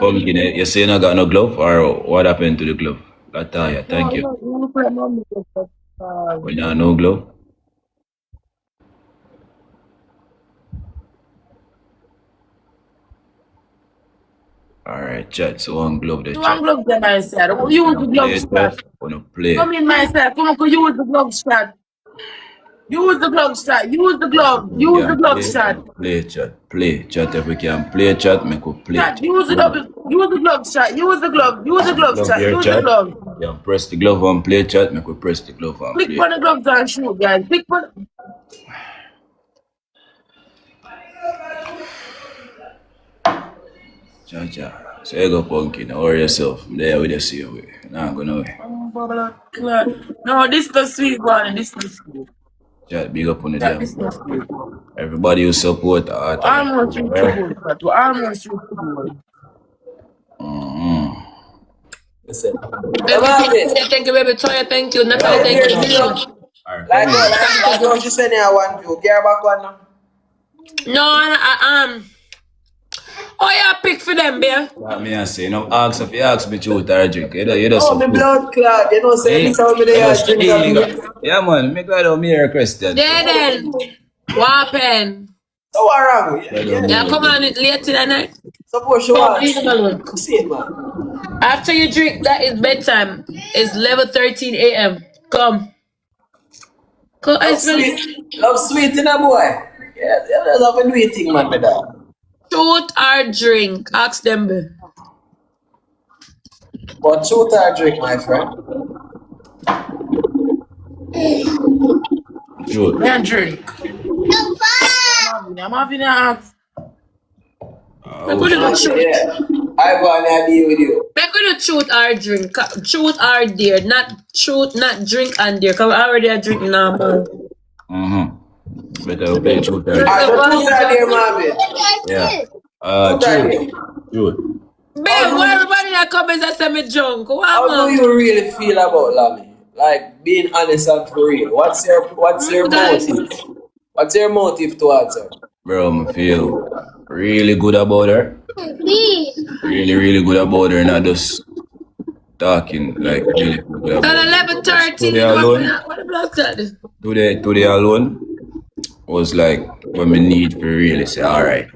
Pumpkin, you say you not got no glove, or what happened to the glove? Got tired, thank you. We not no glove. Alright, chat, so one glove the You chat. want gloves them, my side. Use the gloves chat. Wanna play. Come in, my side. Come on, use the gloves chat. Use the gloves chat. Use the glove. Use the gloves chat. Play chat. Play chat. If we can play chat, make we play. Chat. Use the double. Use the gloves chat. Use the glove. Use the gloves chat. Use the glove. Yeah, press the glove and play chat, make we press the glove and Click play. on the gloves and shoot, guys. Click on. Cha. So you go pumpkin, or yourself. I'm there with you, see you. Nah, go nowhere. No, this is the sweet one. This is the sweet. Chat, big up on the This is damn. the sweet. Everybody who support the art. Almost reach the goal. To almost reach the goal. Listen. Thank you, baby. Toya, thank you. Natalie, thank you. Like how she said in one view. Get her back on now. No, oh yeah, pick for them, babe. What me I say? No, ask if you ask me truth or drink. You just Oh, my blood clot. You know, say this how me they are drink. Yeah, man. Me glad I'm here, Christian. Yeah, then. What happened? So what wrong? Yeah, come on, it's late in the night. Suppose you want. See it, man. After you drink, that is bedtime. It's 11:13 a.m. Come. Come, Love sweet in a boy. Yeah, that's how we do it thing, man, brother. Shoot or drink? Ask them. But shoot or drink, my friend. Shoot. And drink. I'm having an ask. I'm gonna shoot. Yeah. I go and deal with you. I'm gonna shoot or drink. Shoot or dare. Not shoot, not drink and dare. Because I already a drink now, man. Better play shoot or Shoot or dare, Marvin. Yeah. Shoot. Babe, why everybody that comments that say me drunk? How do you really feel about Lammy? Like being honest and for real. What's your motive? What's your motive towards her? Bro, I feel really good about her. Really good about her, not just talking like really good about her. 11:13. What the block that is? Today alone was like when me need to really say, alright.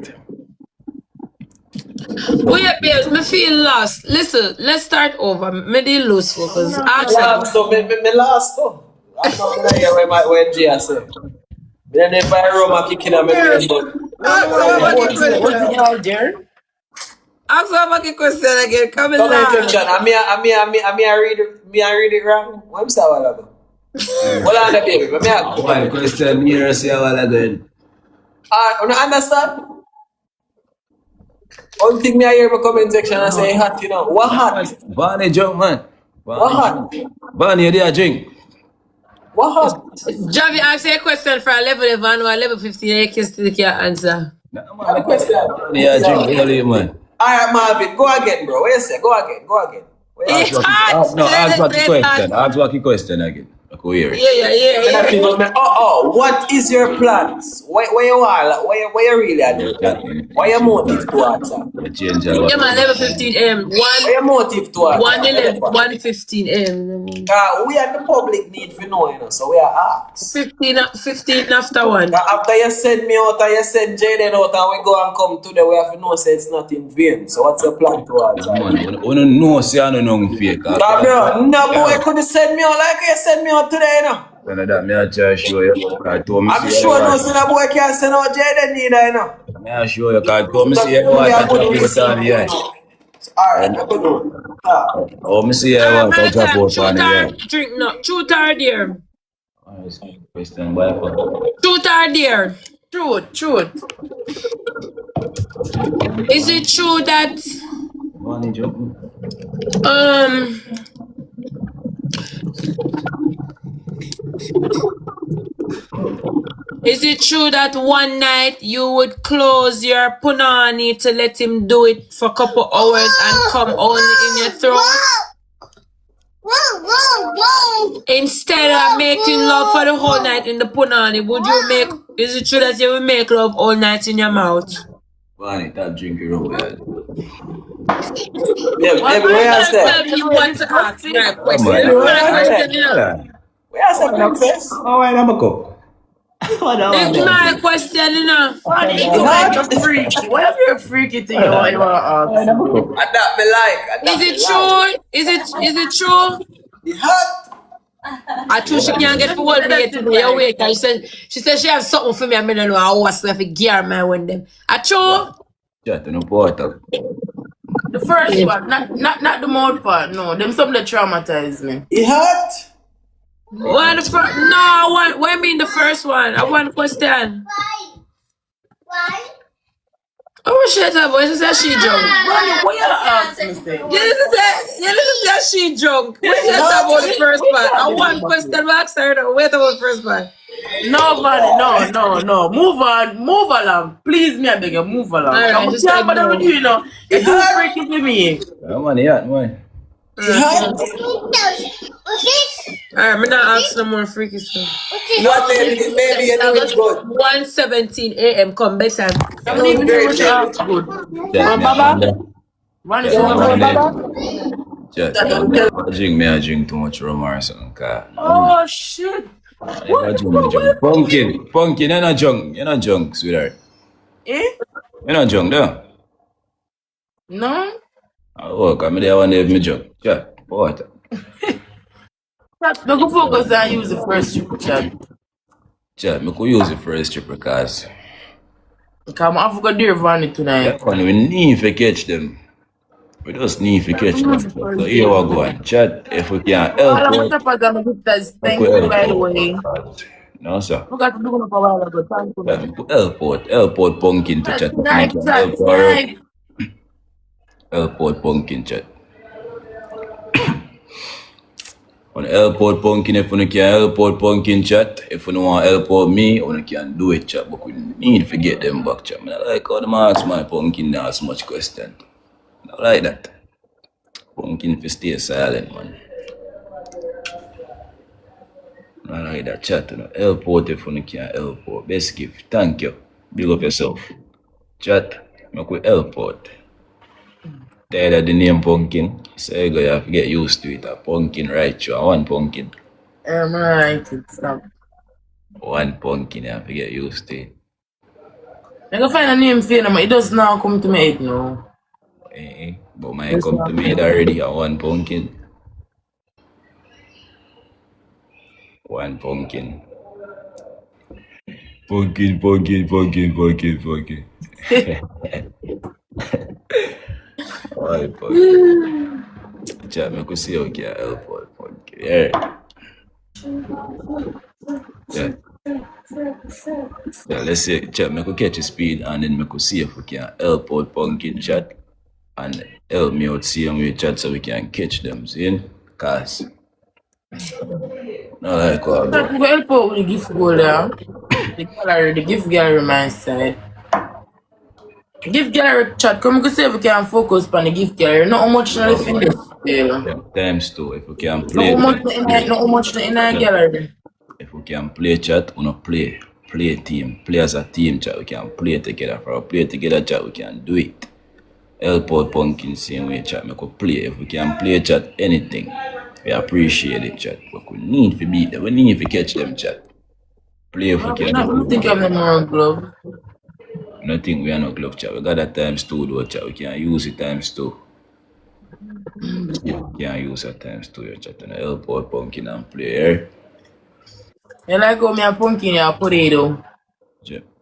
Wait, babe, me feel lost. Listen, let's start over. Me did lose focus. Last though, me last though. I'm not gonna hear what Jay say. Then if I Roma kicking on my face, Ask one more question again. Come in. Comment section. I read it wrong. What am I saying about? Hold on, baby. One question here, say what again. You understand? One thing me I hear in my comment section and say hot, you know. What hot? Barney jump, man. What hot? Barney, you there drink? What hot? Javi, ask you a question for a level 11 or level 15 and you can still can't answer. What question? Yeah, drink early, man. Alright, Marvin, go again, bro. What you say? Go again. It's hot. No, ask what the question. Ask what the question again. I could hear it. Yeah. What is your plans? Where you are? Where you really are doing? Why your motive towards her? Yeah, man, level 15 a.m. Why your motive towards 1:15 a.m. We are the public need for knowing, so we are asked. 15 after 1. After you send me out and you send Jaden out and we go and come today, we have to know say it's not in vain. So what's your plan towards her? We don't know, say I don't know fake. No boy could send me out like you send me out today, you know. That me I just show you. I'm sure no say that boy can't send out Jaden neither, you know. Me I show you, because come see you want to drop out on the air. Alright, I could do. Oh, me see you want to drop out on the air. Drink no. Truth or dare? Question, boy. Truth or dare? Truth. Is it true that Barney jump. is it true that one night you would close your punani to let him do it for a couple hours and come only in your throat? Instead of making love for the whole night in the punani, is it true that you will make love all night in your mouth? Barney, stop drinking rum, man. Baby, where you say? You want to ask me that question? Where you say, Access? Oh, wait, I'm a cup. It's my question, you know. Whatever your freaky thing you want to ask. And that me like. Is it true? Is it true? The hot. I true she can't get for one day today. You wait. She said she has something for me. I don't know how what's left to gear man when them. I true. Shut no portal. The first one, not the mouth part. No, them some that traumatize me. It hot. What the first? No, what I mean the first one? I want a question. Why? Oh shit, her boy. She said she drunk. What you ask me say? Yeah, she drunk. What you said about the first part? I want question back, sir. Wait about the first part. No, man, no. Move along. Please, me, I beg you, move along. Alright, I'm just like with you, you know. It's too freaky to me. Yeah, man, yeah, man. Alright, I'm not ask no more freaky stuff. No, maybe you know it's good. 1:17 a.m. come bedtime. I don't even know what to ask good. Chat me, I Baba? wonder. Run it Chat me, I for one wonder. Baba? Chat me, I wonder if I drink too much rum or something. Oh shit. If I drink. Pumpkin, you're not drunk, sweetheart. Eh? You're not drunk, though. No? Oh, come there one day if me drunk. Chat, water. Don't go focus and use the first triple chat. Chat, me could use it for a strip because Come I forgot dear Vanny tonight. that one we need to catch them. We just need to catch them. So here we go and chat. If we can All help I'm out, gonna put on the guys. we Thank could you help by the way. out. No, sir. Forgot to do it up a while ago. Thank you, Yeah, man. we could help out pumpkin to chat. We Snipe, can chat, help her out. snipe. Help out pumpkin chat. On help out pumpkin if you can help out pumpkin chat. If you don't want to help out me, you can do it chat. But we need to get them back chat. I like how them ask my pumpkin not as much question. I like that. Pumpkin for stay silent, man. I like that chat. Help out if you can help out. Best gift. Thank you. Big up yourself. Chat. Make we help out. Tired of the name pumpkin. So you have to get used to it. A pumpkin right through. One pumpkin. Right, stop. One pumpkin, you have to get used to it. I can find a name for him. It does now come to my head now. But mine come to me already. A one pumpkin. One pumpkin. Pumpkin. Why pumpkin? Chat, me could see how you can help out pumpkin. Yeah. Yeah, let's say, chat, me could catch a speed and then me could see if we can help out pumpkin chat and help me out see we chat so we can catch them, see? Cause not like how I Chat, go. we go help out with the gift goal there. The gift gallery my side. Gift gallery chat, come we could see if we can focus on the gift gallery. Not how much in the finish still. Yeah, times two. If we can Not play, how much in the gallery. if we can play chat, we no play team, play as a team chat, we can play together. For a play together chat, we can do it. Help out pumpkin same way chat, we could play. If we can play chat anything, we appreciate it chat. But we need to beat them, we need to catch them chat. Play if we can. I don't think I'm the more glove. Nothing we are no glove chat. We got that times two though chat, we can use it times two. Yeah, we can use it times two your chat and help out pumpkin and play here. You like how me a pumpkin and a potato.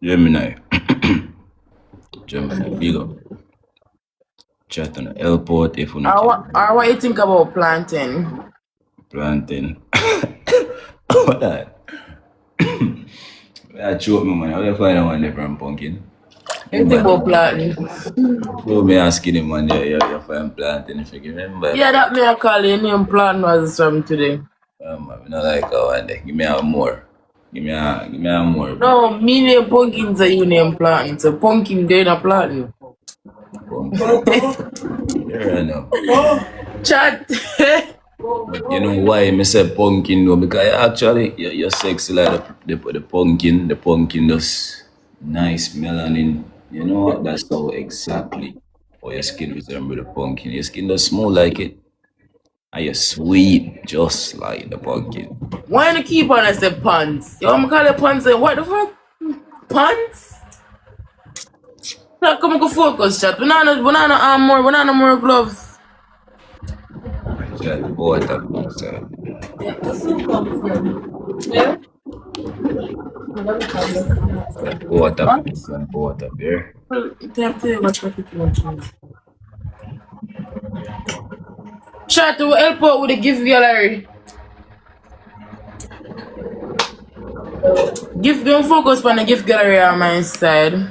Gemini, big up. Chat on the airport if you What you think about planting? planting. What that? I choke me man. How you find one different pumpkin? You think about planting? So me asking him one day, you find planting if you remember. Yeah, that me I call your name plant was from today. I not like that one day. Give me a more. Give me a more. No, me name pumpkins are you name planting. So pumpkin they not planting. Yeah, I know. Chat. But you know why I say pumpkin though? Because actually you're sexy like the pumpkin. The pumpkin does nice melanin. You know what? That's how exactly how your skin resemble the pumpkin. Your skin does smell like it. And you're sweet just like the pumpkin. Why you keep on as the pants? You want me call it pants? What the fuck? Pants? Now come go focus, chat. We not no more gloves. Chat, both of them, sir. Yeah. Both of them, both of here. Chat to help out with the gift gallery. Don't focus on the gift gallery on my side.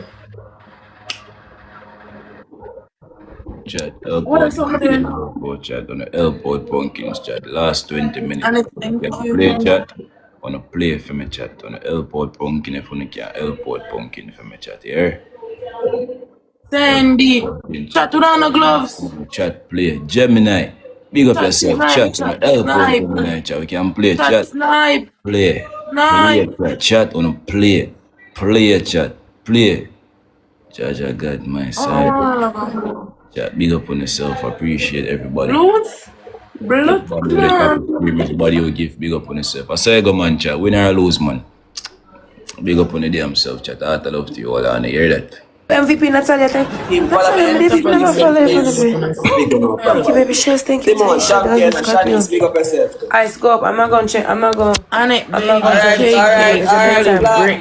Chat, What is something? Chat on the airport pumpkins chat. Last 20 minutes. And thank you. Play chat. On a play for me chat. On the airport pumpkin if you can airport pumpkin for me chat here. Sandy. Chat without no gloves. Chat play. Gemini. Big up yourself. Chat. Help us tonight, chat. We can play chat. Snipe. Play. Snipe. Play chat on play. Play chat. Play. Jaja God my side. Chat. Big up on yourself. Appreciate everybody. Blood clot. Everybody will give big up on yourself. I say go man chat. Win or lose man. Big up on the damn self chat. I love to you all and hear that. MVP Natalia, thank you. Natalia, if you never follow you, thank you, baby. Shares, thank you. Speak up yourself. Ice, go up. I'm not going to check. I'm not going to. Alright,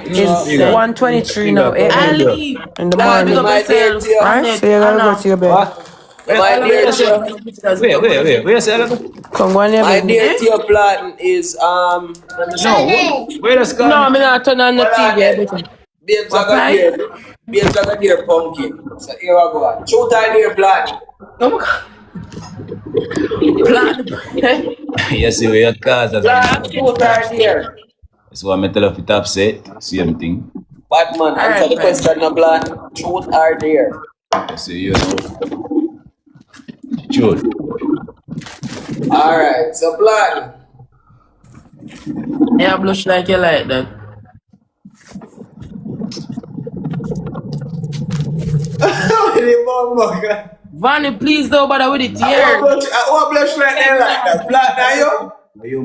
It's 1:23 now. Ali. In the morning. Right? So you're going to go to your bed. My dear Tio. Wait. Come on, your My bed. dear Tio plan is No. Where is No, I'm not turn on the TV. Babes are gonna hear pumpkin. So here I go. Shoot I dear blood. Blood. Yes, we are cars. Shoot I dear. So I'm tell of it upset. Same thing. Batman, answer the question no blood. Truth or dare? Yes, you Truth. Alright, so blood. Yeah, blush like you like that. Vanny, please don't bother with it here. I want blush like that. Blood now you?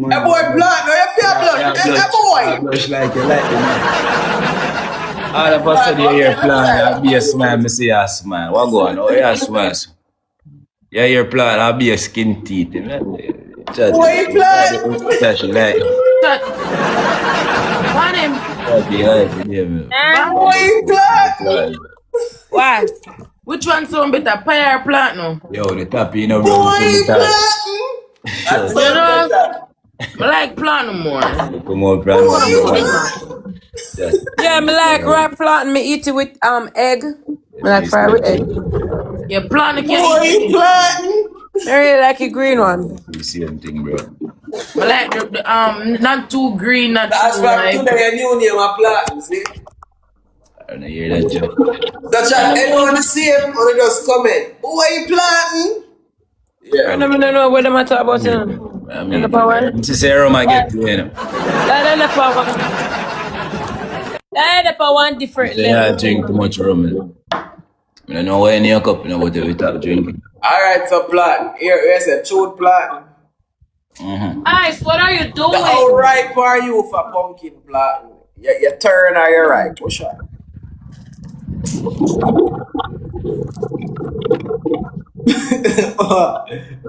That boy blood now, you feel blood. That boy. Blush like you like it. All of us today here plan. I'll be a smile. Me see a smile. What go on? Oh, yeah, smile. Yeah, your plan. I'll be a skin teeth. Boy, blood. That's like. Vanny. Boy, blood. Why? Which one sound better? Pie or platinum? Yo, the top, you know, bro. You know? I like platinum more. Come on, platinum. Yeah, me like ripe platinum. Me eat it with egg. Me like fry with egg. Yeah, platinum can eat. I really like a green one. You see anything, bro? I like the not too green, not that's too why ripe. today a new name of platinum, see? I don't hear that joke. That's right, anyone the same or just comment. Who are you planting? Yeah. I don't know what I'm talking about. I mean, it's a serum I get to, you know. That's one different level. Yeah, I drink too much rum. I don't know why in your cup, you know, what you start drinking. Alright, so plan. Here's a truth plan. Ice, what are you doing? How ripe are you for pumpkin plan? You turn or you're right? Which one?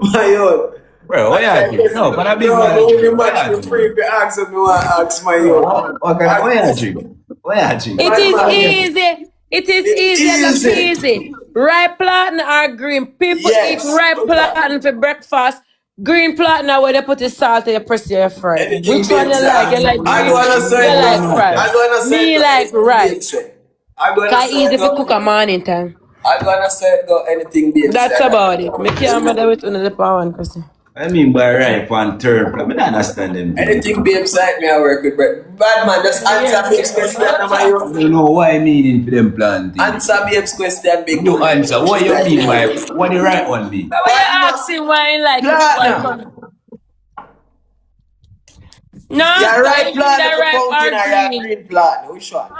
My own. Bro, what you drink? No, but I be no, you much for free if you ask me what I ask my own. What you drink? What you drink? It is easy. It is easy. Ripe platinum or green. People eat ripe platinum for breakfast. Green platinum where they put the salt and you press your fry. Which one you like? You like green? I gonna say you like ripe. Me like ripe. Cause easy to cook a morning time. I'm gonna say go anything babes. That's about it. Me can't bother with another power one question. I mean by ripe and third, I don't understand them. Anything babes like me I work with, but bad man, just answer babes question. I don't know why I mean for them planting. Answer babes question, big. No answer. What you mean by what the right one mean? Why you asking why you like it? No, you're right plant the for pumpkin or you're green plant. Which one?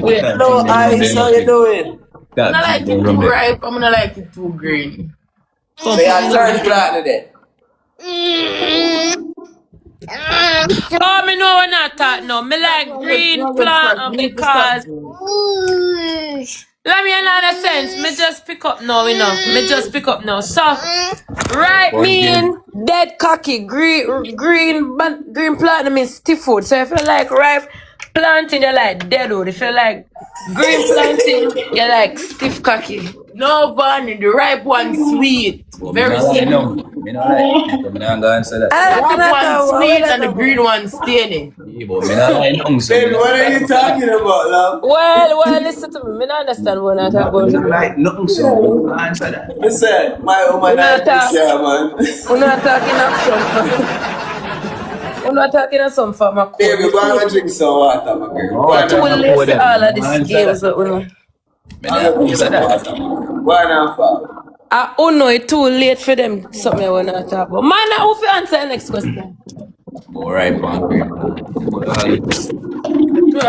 Hello, Ice, how you doing? I'm not like it too ripe, I'm gonna like it too green. So you're turn plant today? Oh, me know we're not talking no. Me like green plant because let me another sense. Me just pick up now, you know. Me just pick up now. So right mean dead cocky. Green plant means stiff food. So if you like ripe planting, you like dead wood. If you like green planting, you like stiff cocky. No, Bonnie, the ripe one sweet. Very sweet. Me not like it. Me not gonna answer that. The ripe one sweet and the green one staining. Yeah, but me not like nothing. Baby, what are you talking about, love? Well, listen to me. Me not understand what I'm talking about. Me not like nothing, so answer that. Listen, my woman like this, yeah, man. We're not talking up some. We're not talking of some for my baby, go and drink some water, my girl. Too late all of these games that we know. Why not, Oh no, it's too late for them. Something I want to talk about. Man, I will answer the next question. Alright, man.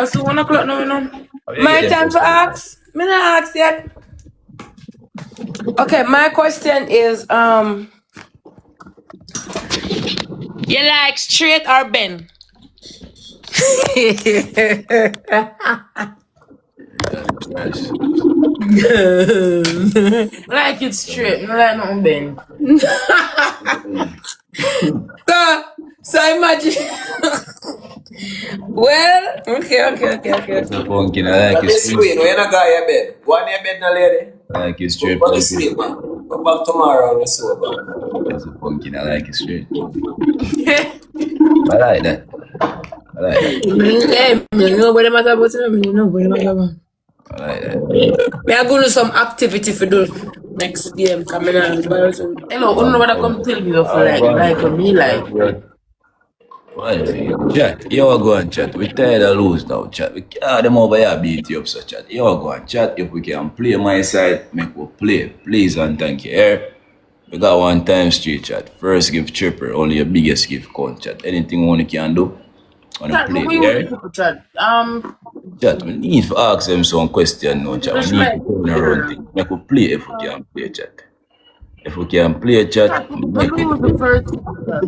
So 1 o'clock now, you know. My time to ask. Me not ask yet. Okay, my question is you like straight or bend? Like it straight, no like nothing bend. So imagine. Well, okay. Pumpkin, I like it Miss straight. Queen, when a guy in bed? Go on your bed now, lady. I like it straight. Go to sleep, man. Come back tomorrow and we'll sober. That's a pumpkin, I like it straight. I like that. I like that. Hey, you know what matter about it? You know what matter about. I like that. We are going to do some activity for the next game coming on. Hello, I don't know what I come tell me of like me like. What? Chat, you all go and chat. We tired of lose now, chat. We can't them over here beat you up, so chat. You all go and chat. If we can play my side, make we play. Please and thank you. Here, we got 1 time street chat. First give chipper, only your biggest gift count chat. Anything one you can do, wanna Chat, play we here. will chat. Chat, we need to ask them some question now, chat. We need to turn around things. Make we play if we can play chat. If we can play chat, make we was the first chat.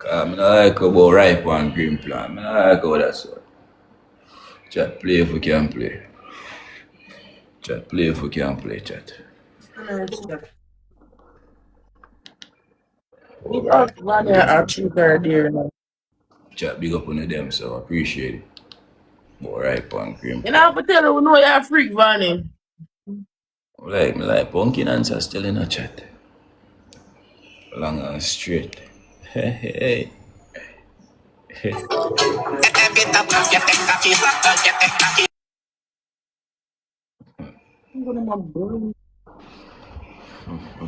I don't like about ripe and green plant. I don't like all that sort. Chat, play if we can play. Chat, play if we can play, chat. Chat, big up on them, so appreciate it. About ripe and green You know, I have to tell you, we know you're a freak, Vanny. Me like pumpkin answer still in a chat. Long and straight. Hey.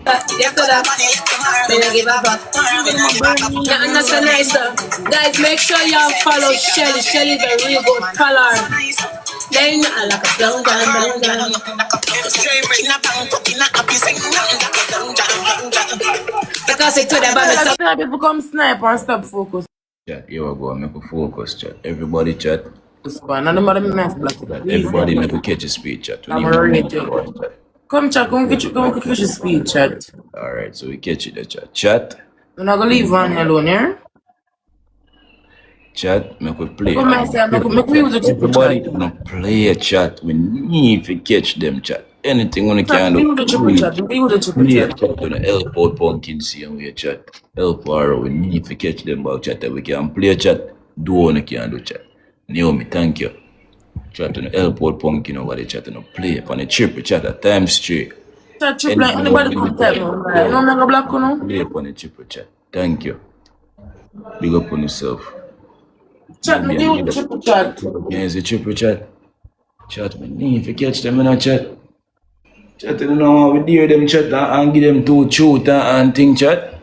That's so nice, guys. Make sure y'all follow Shelly. Shelly's a real good follower. Then I like a blow down. Because it to the bottom. Some people come snipe and stop focus. Chat, here we go. Make a focus, chat. Everybody chat. Everybody make a catch a speed, chat. I'm already chat. Come chat, come catch your speed, chat. Alright, so we catch it, the chat. Chat. We're not gonna leave Vanny alone, yeah? Chat, make we play. Make we use a triple Everybody chat. no play a chat. We need to catch them, chat. Anything we can do. We use a triple chat. We use a triple Play a chat. chat. Gonna help out pumpkin see and we chat. Help our we need to catch them about chat that we can play a chat. Do one can do chat. Naomi, thank you. Chat to help out pumpkin over the chat and play upon a triple chat at times straight. Chat triple like anybody could tell me. You know me go black, you know? Play upon a triple chat. Thank you. Big up on yourself. Chat, me do triple chat. Yeah, it's a triple chat. Chat, we need to catch them in a chat. Chat, you know how we deal them chat and give them two truth and thing chat.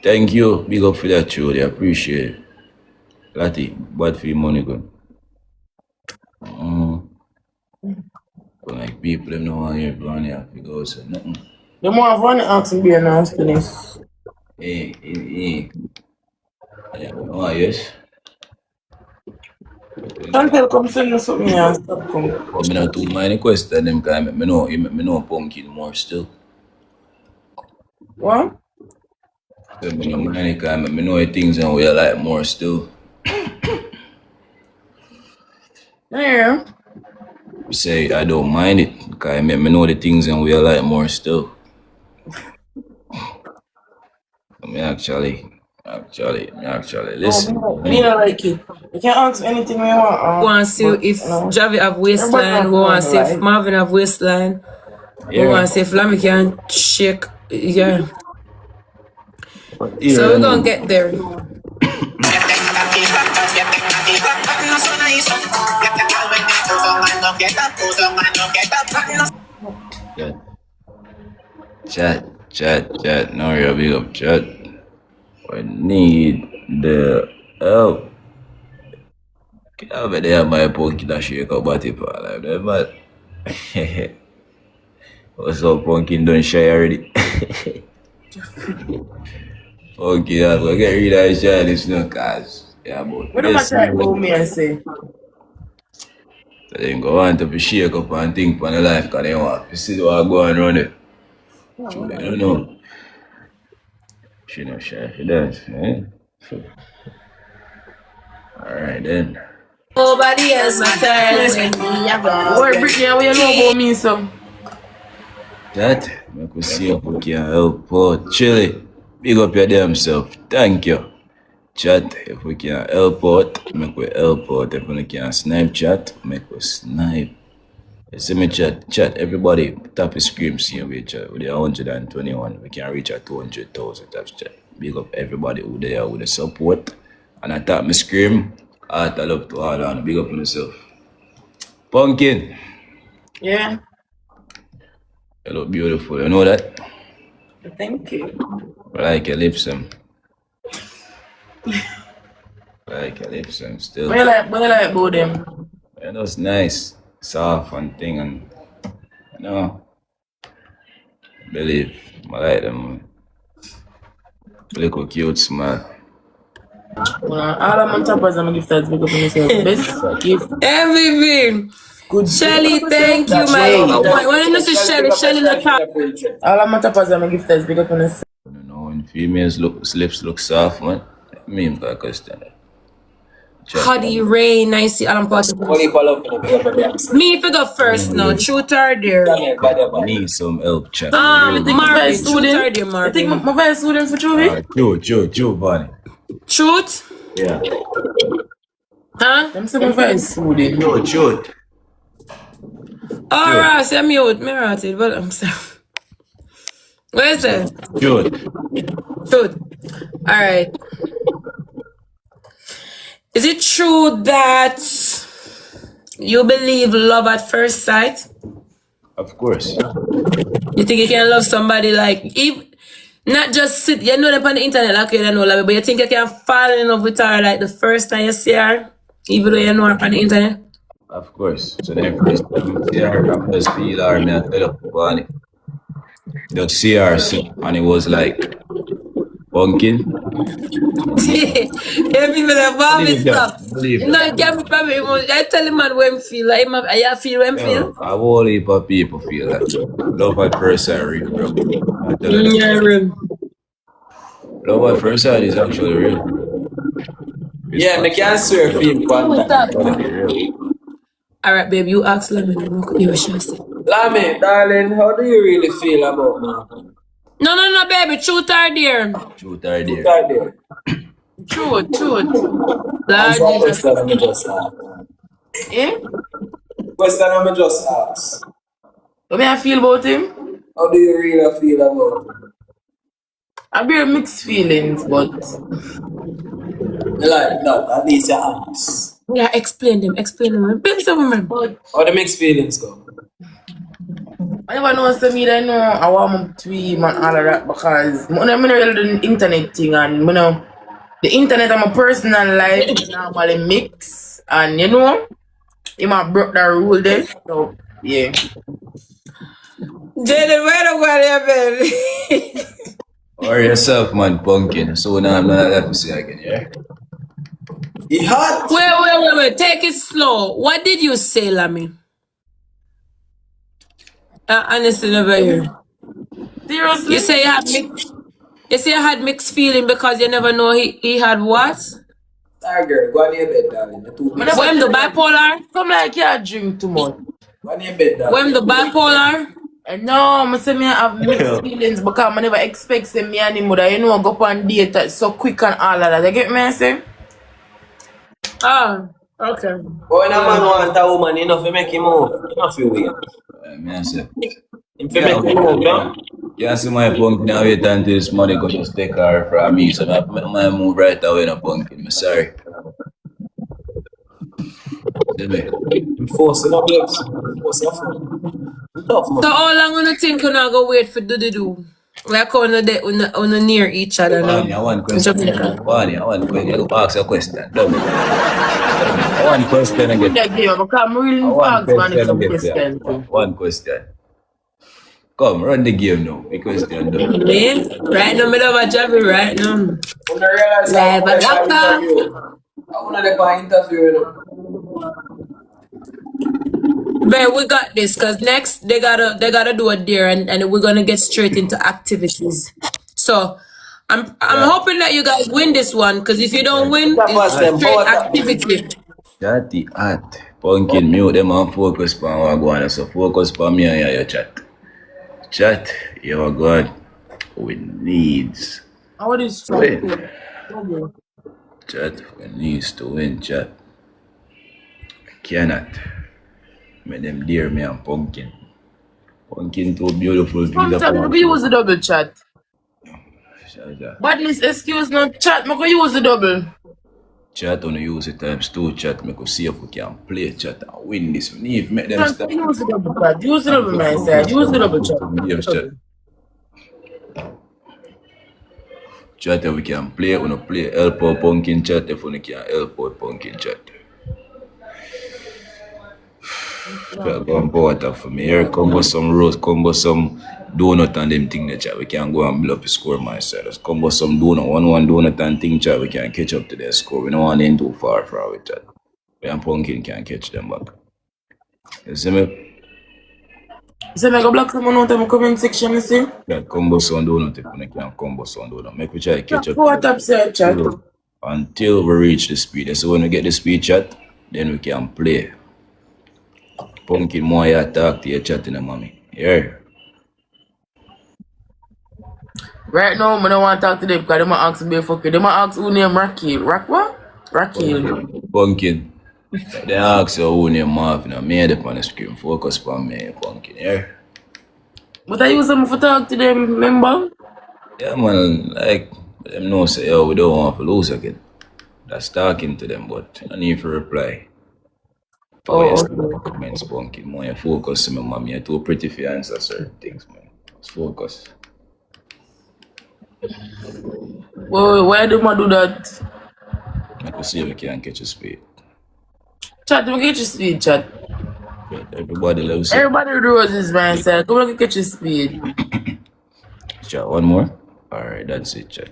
Thank you. Big up for that truth. I appreciate it. Lati, bad for your money gun. Like people them know how you're going here. You go say nothing. The more of one asking be announced to this. Hey. Oh, yes. Chantel come send you something and stop come. But me not too mind question them because me know pumpkin more still. What? So me no mind because me know the things and we like more still. Yeah. Say I don't mind it because me know the things and we like more still. Me actually listen. Me not like it. You can ask anything you want. Go and see if Javi have waistline. Go and see if Marvin have waistline. Go and see if Lammy can shake. Yeah. So we're gonna get there. Chat. Now you're big up chat. I need the help. Get over there, my pocket that shake up body part like that, but What's up, Pumpkin? Don't shy already. Okay, I'm gonna get rid of shy this no cause. Yeah, but What am I yes, trying about me and say? so they go on to shake up and think on the life because they want to see what go on around it. So, I don't know. She not shy for that, eh? Alright then. Nobody else matters when me around. Boy, Brittany, what you know about me, so? That, make we see if we can help out. Chili, big up your damn self. Thank you. Chat, if we can help out, make we help out. If we can snipe chat, make we snipe. You see me chat, everybody tap the screen, see we chat. With the 121, we can reach at 200,000 taps chat. Big up everybody who there with the support. And I tap my scream. I love to all on. Big up on yourself. Pumpkin, Yeah. you look beautiful, you know that? Thank you. I like your lips, like your lips, still. What you like about them? Yeah, that's nice, soft and thing, and you know, believe, I like them. Little cute smile. All of my tappers and my gifters, big up on yourself. Best gift. Everything. Good. Shelly, thank you, my love. When you say Shelly, Shelly not top. All of my tappers and my gifters, big up on yourself. You know, when females lips look soft, man. I mean, I question that. Huddy, Rain, I see Alan Potter. Me, if you go first now, truth or dare? Need some help, chat. Marvin, truth or dare, Marvin? I think my vice student for Chubi? True, Bonnie. Truth? Yeah. Huh? I'm saying my vice student. Truth. Oh, Ross, I'm mute. Me wrote it, but I'm sorry. What is it? Truth. Alright. Is it true that you believe love at first sight? Of course. You think you can love somebody like, if not just sit, you know them on the internet like you don't know love, but you think you can fall in love with her like the first time you see her, even though you know her on the internet? Of course. So then first time you see her, I just feel her, me I tell you, Bonnie. Just see her, and it was like, Pumpkin. Yeah, people that vomit stuff. You know, you can't probably, I tell him man what him feel, like, I feel what him feel. A whole heap of people feel that. Love at first sight, real, bro. I tell you. Yeah, real. Love at first sight is actually real. Yeah, I can't swear feel one time. Alright, babe, you ask Lemon and look you should say. Lame, darling, how do you really feel about Marvin? No, baby, truth or dare? Truth or dare? Truth. Lord Jesus. Question I'm just ask. Eh? Question I'm just ask. What may I feel about him? How do you really feel about him? I bear mixed feelings, but Like, no, at least you're honest. Yeah, explain them. Baby, some remember. How the mixed feelings go? I never know so me I know I want to be man all of that because I don't really do the internet thing and you know the internet and my personal life normally mix and you know you might broke that rule there. So yeah. Jaden, where the worry, baby? Or yourself, man, Pumpkin. So now I'm not allowed to say again, yeah? He hot. Wait. Take it slow. What did you say, Lami? Honestly, never hear. Seriously? You say you had mixed feeling because you never know he had what? Sorry, girl. Go on your bed, darling. You're too busy. When the bipolar? Come like you drink too much. Go on your bed, darling. When the bipolar? No, I say me have mixed feelings because I never expect say me and him would you know go up on date so quick and all of that. You get me I say? Oh, okay. But when a man want a woman, you know, if you make him move, you know, feel weird. Me I say. If you make him move, yeah? You see my Pumpkin now wait until this money go just take her from me. So I might move right away no Pumpkin. I'm sorry. See me? I'm forcing up lips. Forcing up. Tough, man. So how long do you think you're not going to wait for do? Like on the near each other now. Bonnie, I want question. Bonnie, I want question. You go ask a question. I want question again. Because I'm really fast man it's a question. One question. Come, run the game now. Because they're done. Me? Right now, me love a job right now. Live a doctor. I want to interview, you know. But we got this, cause next they gotta do a dare, and we're gonna get straight into activities. So I'm hoping that you guys win this one, cause if you don't win, it's straight activity. Chatty at. Pumpkin mute them and focus on what go on. So focus on me and your chat. Chat, your God, we needs. What is Win. Chat, we needs to win, chat. Cannot. Make them dare me and Pumpkin. Pumpkin too beautiful. Sometimes we use the double chat. Badness excuse not chat, I use the double. Chat on use it times 2 chat. Me could see if we can play chat and win this. We need to make them stop. Use the double chat. Use the double my side. Use the double chat. Games chat. Chat we can play. We don't play help out Pumpkin chat if we can help out Pumpkin chat. Go and pour water for me. Here combo some rose, combo some donut and them thing that chat. We can go and build up the score my side. Let's combo some donut, one donut and thing chat. We can catch up to their score. We don't want them too far from our chat. We and Pumpkin can catch them back. You see me? So I go block someone out of my comment section, you see? Yeah, combo some donut if we can combo some donut. Make we try to catch up. What up, sir, chat? Until we reach the speed. So when we get the speed chat, then we can play. Pumpkin more you talk to your chat in the mommy. Yeah. Right now, I don't want to talk to them because they might ask me fucking. They might ask who name Raquel. What? Raquel. Pumpkin. They ask you who name Marvin. I made up on the screen. Focus on me, Pumpkin. Yeah. But I use them for talk to them, remember? Yeah, man. Like, them know say, yo, we don't want to lose again. That's talking to them, but I need to reply. Comments, Pumpkin. More you focus on me, mommy. You're too pretty for answer certain things, man. Just focus. Well, why do I do that? I can see if we can catch a speed. Chat, we catch your speed, chat. Everybody loves it. Everybody knows this, man. Say, come on, catch your speed. Chat, one more. Alright, that's it, chat.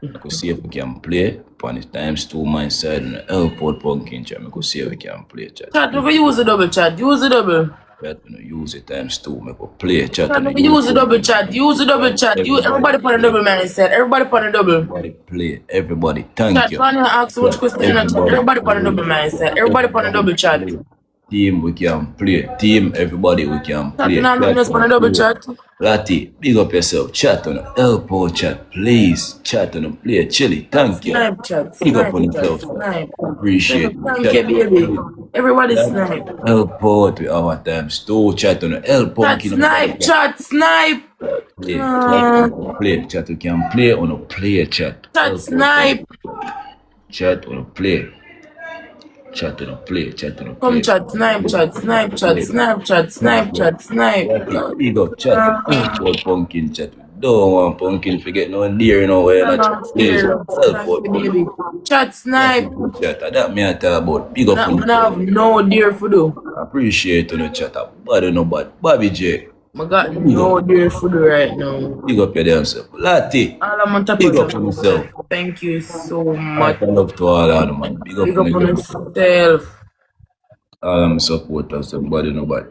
I could see if we can play. Upon it times 2 my side and help out Pumpkin, chat. I could see if we can play, chat. Chat, we use the double chat. Use the double. Chat, use it times 2. I could play, chat. Chat, we use the double chat. Use the double chat. Everybody put a double, man. Said everybody put a double. Everybody play. Everybody, thank Chat, you. Chat, ask so much question. Everybody put a double, man. Said everybody put a double chat. Team, we can play. Team, everybody, we can play. Chat, now just put a double chat. Lati, big up yourself. Chat on the help out chat, please. Chat on the play. Chilly, thank you. Snipe chat. Big up on yourself. Thank Appreciate you, baby. Everybody snipe. Help out with our times 2. Chat on the help out. Chat, snipe, chat, snipe. Play. Chat, we can play on a play chat. Chat, snipe. Chat on a play. Chat on a play. Chat on a play. Come chat, snipe, chat, snipe, chat, snipe, chat, snipe, chat, snipe. Big up chat. Help out Pumpkin chat. Don't want Pumpkin forget no dear, you know, where you're not chat. Help out baby. Chat, snipe. Chat, that me I talk about. Big up on I have no dear for do. Appreciate on the chat. Bad no bad. Bobby J. I got no dear for do right now. Big up your damn self. Lati. All I'm on top Big of up on yourself. Thank you so much. I love to all of them, man. Big up on yourself. All of my supporters, somebody no bad.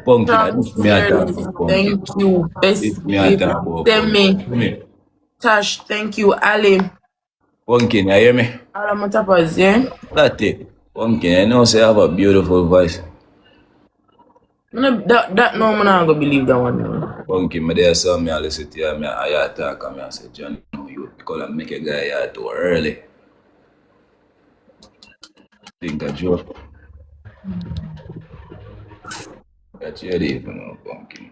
Pumpkin, I just me I talk about Pumpkin. Thank you. Best me I talk about me. Tash, thank you, Ali. Pumpkin, you hear me? All of my tappers, yeah? Lati. Pumpkin, I know say I have a beautiful voice. That no, I'm not gonna believe that one. No. Pumpkin, my there saw me, I listen to you, I talk, and I say, John, you call and make a guy too early. Think a joke. That's your day, you know, Pumpkin.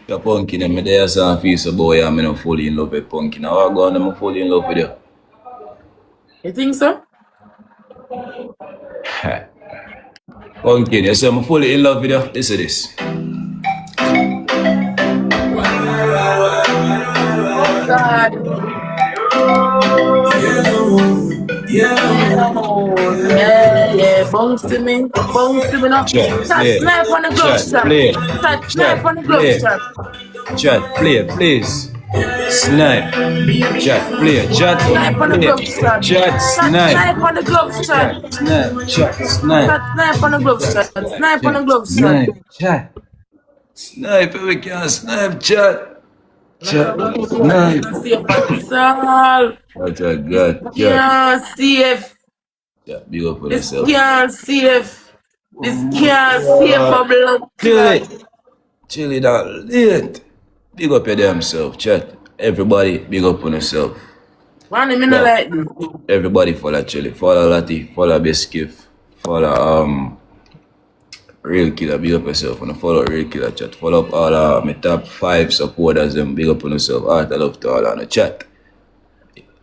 The Pumpkin, and me there saw and feel so boy, I'm not fully in love with Pumpkin. Now I go and I'm fully in love with you. You think so? Pumpkin, you say I'm fully in love with you. Listen to this. Oh God. Yeah, bounce to me now. Chat, Chat, play. snipe on the glove Chat, shot. play. Chat, snipe Chat, on the glove play. shot. Chat, play, please. Snipe. Chat, play. Chat, Snipe on the play. glove shot. Chat, Chat, snipe. snipe on the glove shot. Chat, snipe. Chat, snipe. Chat, snipe on the glove Chat, shot. snipe. Snipe on the Chat, glove shot. snipe. Chat. Snipe, we can snipe, chat. Like Chat, a bad boy, this snipe. not safe at all. Chat, chat, This God, chat. can't safe. Chat, big up for This yourself. can't safe. This can't safe for blood clot. Chili that late. Big up your damn self, chat. Everybody, big up on yourself. Man, me not Yeah. like this. Everybody follow Chili, follow Lati, follow Biscuit, follow Real Killer, big up yourself. And follow Real Killer chat. Follow up all my top 5 supporters, them big up on yourself. Heart of love to all on the chat.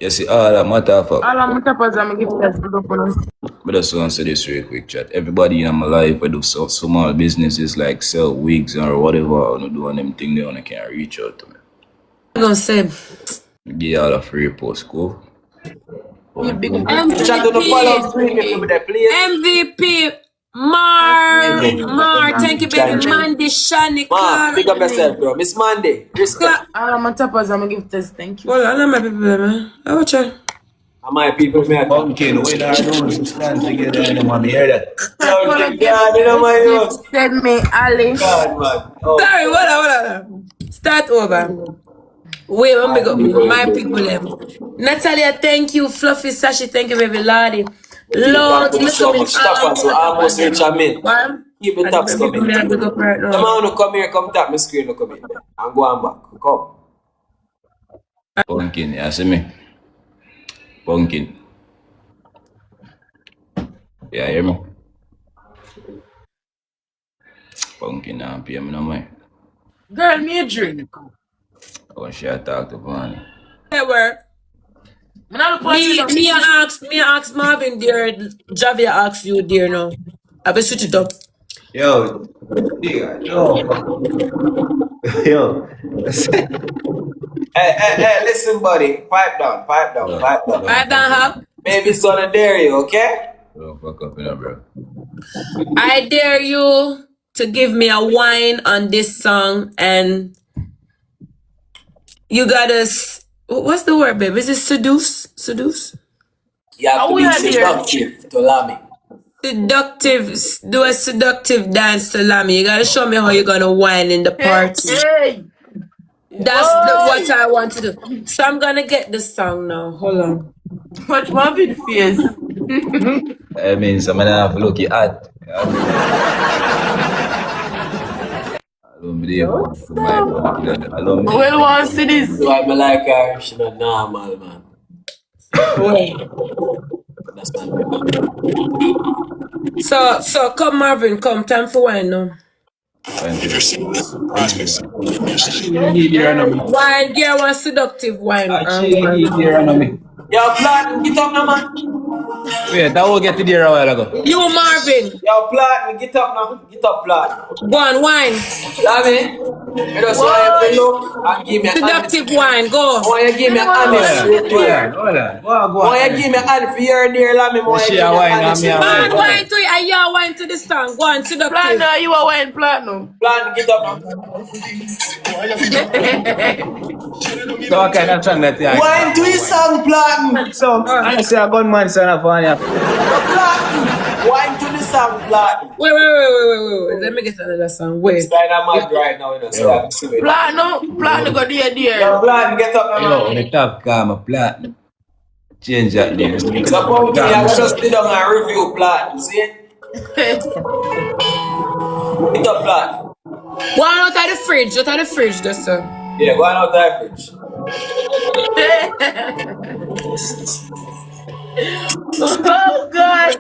You see all matter of fact. All of my tappers I'm give test big up on us. But I just want to say this real quick, chat. Everybody in my life, I do so small businesses like sell wigs or whatever, I do on them thing, they can't reach out to me. I'm gonna say Give y'all a free post, cool? MVP. Mar, thank you, baby. Mandy, Shani, Ma, big up yourself, bro. Miss Monday, respect. All of my tappers I'm give test, thank you. Well, I know my people, man. I watch it. My people, me Pumpkin, when I know to stand together, and I'm hear that. Pumpkin, God, you know my house. Send me Ali. God, man. Sorry, hold on. Start over. Wait, let me go. My people, Natalia, thank you. Fluffy Sashi, thank you, baby. Lottie. Lord, look so at much tappers, so almost reach a min. Keep the taps coming. Right The man who come here, come tap my screen, look come in there. And go on back. Come. Pumpkin, you see me? Pumpkin. Yeah, hear me? Pumpkin, now pay me no money. Girl, me a drink. I want to talk to Bonnie. Where? Me ask Marvin dear, Javier ask you dear now. I will switch it up. Yo, yo. Hey, listen, buddy. Pipe down. Pipe down, Hub. Baby's gonna dare you, okay? Don't fuck up, you know, bro. I dare you to give me a wine on this song, and you gotta. What's the word, babe? Is it seduce? Seduce? You have to be seductive to Lami. Seductive. Do a seductive dance to Lami. You gotta show me how you're gonna wine in the party. Hey. That's what I want to do. So I'm gonna get the song now. Hold on. Watch Marvin face. I mean, someone have to look at. I don't believe Well, want to see this? Do I like her? She not normal, man. Wait. That's my So come Marvin, come. Time for wine now. Wine, dear, one seductive wine. Yo, Platin, get up now, man. Wait, I will get to there a while ago. You, Marvin. Yo, Platin, get up now. Get up, Platin. Go on, wine. Lami, I just want you to look and give me an seductive wine. Go. I want you to give me an honest report. Hold on. I want you to give me an honest for your dear Lami. I want you to give me an honest report. Wine to it. I hear wine to this song. Go on, seductive. Platinum, you are wine platinum. Platinum, get up now. So what kind of song that you Wine to his song, Platinum. So, I say a gunman son of one. Platinum. Wine to the song, Platinum. Wait. Let me get another song. Wait. It's like I'm mad right now, you know. So I have to see it. Platinum go dear. Yo, Platinum, get up now, Yo, on the top calm a platinum. Change that name. So Pumpkin, I just sit down and review Platinum, see? Get up, Platinum. Go on out of the fridge. Out of the fridge, that's sir. Yeah, go on out of the fridge. Oh God!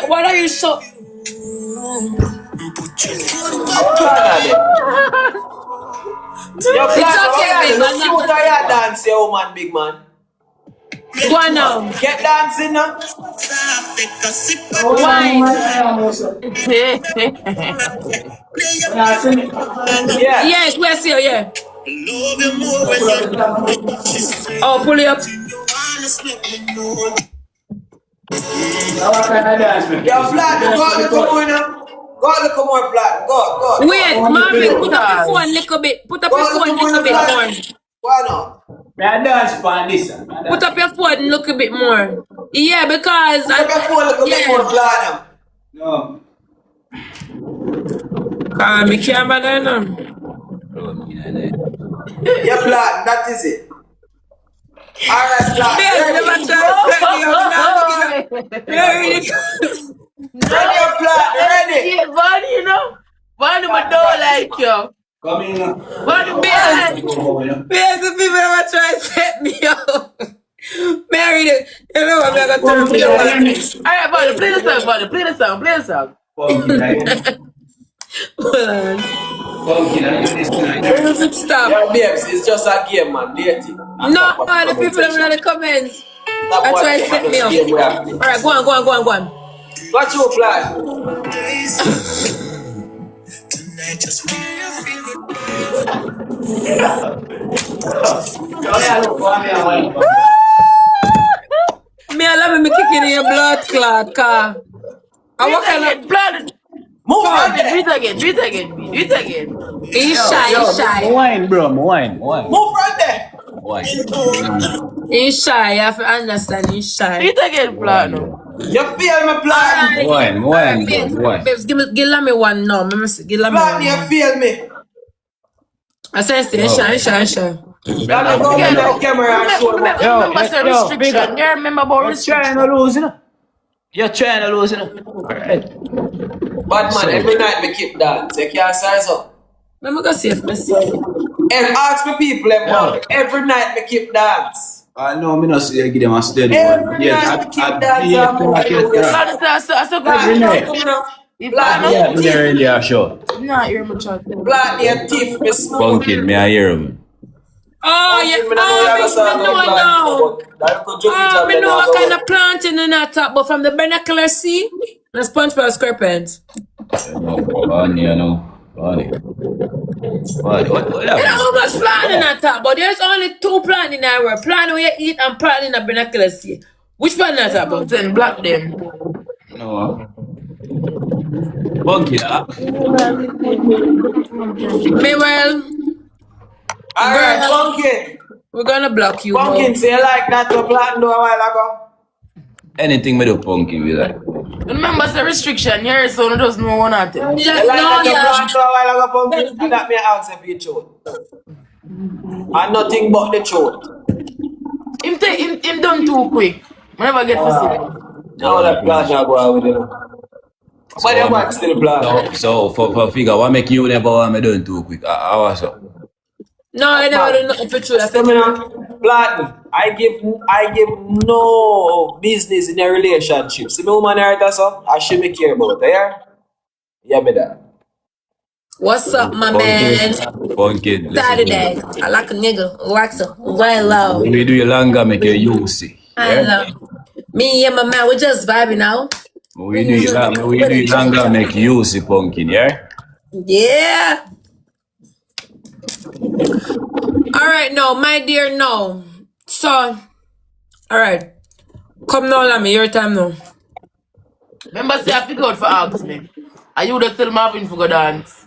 What are you so? Yo, It's okay, babe. Shoot how you dance, you woman, big man. Go on now. Get dancing now. Wine. Yeah. Yes, we're still, yeah. Oh, pull it up. Yo, Blood, go look more now. Go look more, Blood. Go. Wait, Marvin, put up your phone a little bit. Put up your phone a little bit more. Why not? I dance for this. Put up your phone a little bit more. Yeah, because put up your phone a little bit more, Blood. No. Calm me camera there now. Yeah, Blood, that is it. Alright, Blood. Ready up, Blood. Ready. Yeah, Bonnie, you know? Bonnie, my don't like you. Come in. Bonnie, the people ever try to set me up. Married it. You know what I'm going to turn me on. Alright, Bonnie, play the song, Bonnie. Play the song. Hold on. Stop. Yo, babes, it's just a game, man. Dating. No, the people in the comments. That's why it set me up. Alright, go on. What's your plan? Me, I love me kicking in your blood clot, car. I walk on blood. Move on. Do it again. He's shy. Wine, bro. Wine. Move right there. Wine. He's shy. You have to understand. He's shy. Do it again, blood. You feel me, Blood? Wine. Babes, give me one now. Give me Blood, one. you feel me? I said, stay shy. Blood, go get the camera and show them. Remember the restriction. You remember about restriction. You're trying to lose, you know. Alright. Bad man, every night me keep dance. You can't size up. Let me go see if I see. And ask me people, every night me keep dance. I know, me not see you give them a steady Every one. night me keep dance. Every night. Blood, Me really are sure. Nah, you're my child. Blood, you thief, me smooth. Pumpkin, me I hear him. Oh, yeah. Me know what kind of planting in that top, but from the binocular sea, the SpongeBob SquarePants. Funny, you know. Funny. What You know how much plant in that top, but there's only 2 plants in that world. Plant where you eat and plant in the binocular sea. Which plant is that about? Then block them. No. Pumpkin, Me well. Alright, Pumpkin. We're gonna block you. Pumpkin, say you like that to plan do a while ago? anything with a pumpkin, we like. Remember the restriction here, so no does no one at it. You like that to plan do a while ago, Pumpkin? And that me answer for your throat. And nothing but the throat. Him done too quick. I never get to see. Now that plan shall go out with you. But you want still plan. So for figure, what make you never want me done too quick? How was it? No, I never do nothing for true. Platinum, I give no business in a relationship. See me woman here, that's all. I should me care about her. Yeah, me that. What's up, my man? Pumpkin. Saturday. I like a nigga. Wax a well low. We do your longer, make you use it. I love. Me and my man, we just vibing now. We do your longer, make you use it, Pumpkin, yeah? Yeah. All right, no, my dear, no. So, all right. Come now, Lammy, your time now. Remember, say I figure out for ask me. Are you the still Marvin for go dance?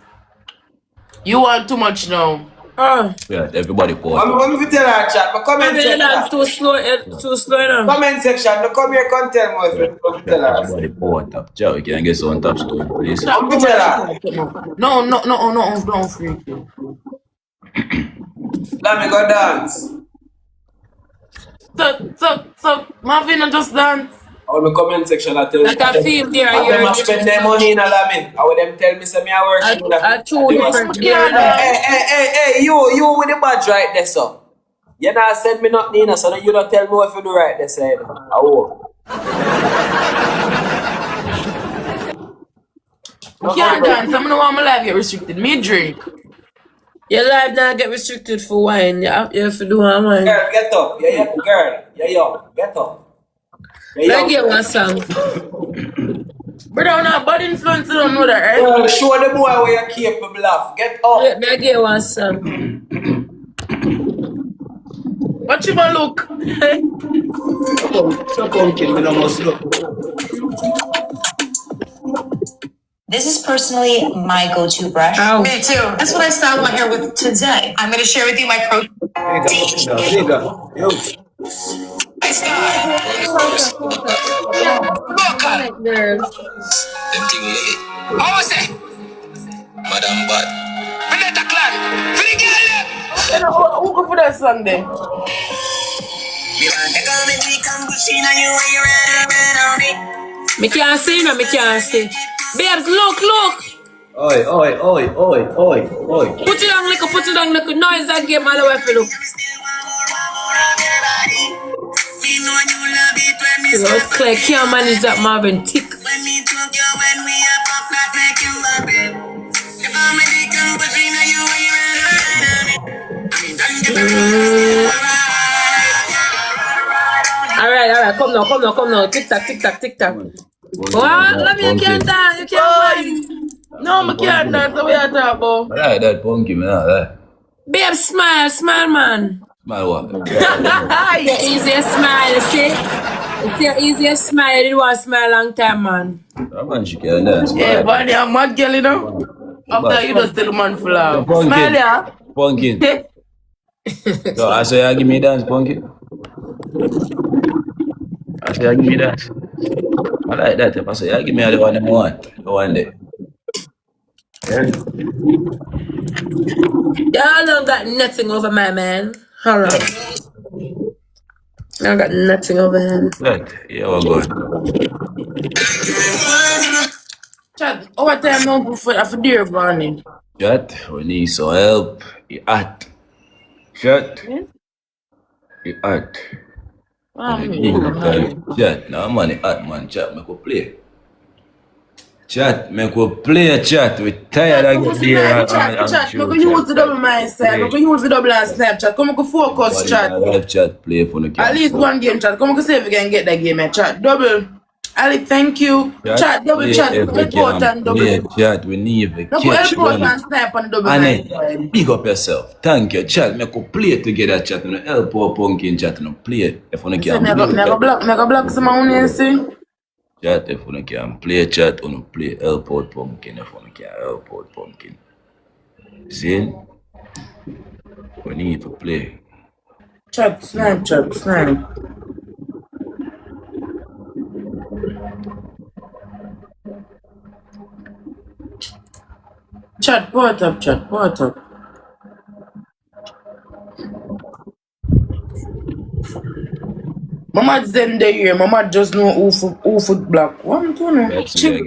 You want too much now. Yeah, everybody pause. I'm going to tell her chat, but comment section. Too slow now. Comment section, no come here, come tell me if you tell her. Everybody pause up. Joe, can I get some top story, please? I'm going to tell her. No, don't freak you. Let me go dance. So, Marvin and just dance. On the comment section, I tell you. Like a film there, I them spend their money in a lamin. I would them tell me say me I work in that. two different Hey, you with the badge right there, so. You not said me not Nina, so you don't tell me what you do right there, side. Oh. You can't dance. I'm gonna want my life get restricted. Me drink. Your life now get restricted for wine. You have to do one wine. Girl, get up. Yeah, girl. Yeah, yo, get up. Let me get one song. But I'm not bad influence, you don't know that, right? Well, show the boy where you're capable of. Get up. Let me get one song. Watch watch him a look. So pumpkin, we don't must look. This is personally my go-to brush. Ow. Me too. That's what I styled my hair with today. I'm going to share with you my protein. Bigger. Yo. Girl. How was it? Madam Bad. Vanetta Clan. Free girl. Who go for that song then? Me can't see, no, me can't see. Babes, look. Oi. Put it on, little noise that game all the way for look. You know, Claire can't manage that Marvin tick. Alright, come now. Tick tock. What? Let me, you can't dance, you can't wine. No, I can't dance the way I talk about. I like that pumpkin, man. I like. Babe, smile, man. Smile what? It's your easiest smile, you see? It's your easiest smile, you didn't want to smile a long time, man. That man, she can dance. Yeah, but I'm mad girl, you know? After you just tell the man full of. Smile, yeah? Pumpkin. So I say, give me dance, pumpkin. I say, give me dance. I like that. If I say, give me the one I want. The one day. Y'all don't got nothing over my man. Alright. I got nothing over him. Right. Yeah, we're good. Chat, over time now for dear morning. Chat, we need some help. You hot. Chat. You hot. Chat, now money hot, man. Chat, make we play. Chat, make we play, chat. We tired of getting here. Chat, make we use the double mindset. Make we use the double and Snapchat. Come on, focus, chat. Live chat, play for the At least one game, chat. Come on, see if we can get that game, chat. Double. Ali, thank you. Chat, double chat. Important double. Yeah, chat, we need to catch one. And snipe on double mindset. Big up yourself. Thank you, chat. Make we play together, chat. Help our pumpkin chat and play. If we can make a block someone, you see? Chat, if we can play chat, we play help out pumpkin. If we can help out pumpkin. See? We need to play. Chat, snipe. Chat, what up? Mama them there here. Mama just know who foot black. What am I doing? Chill,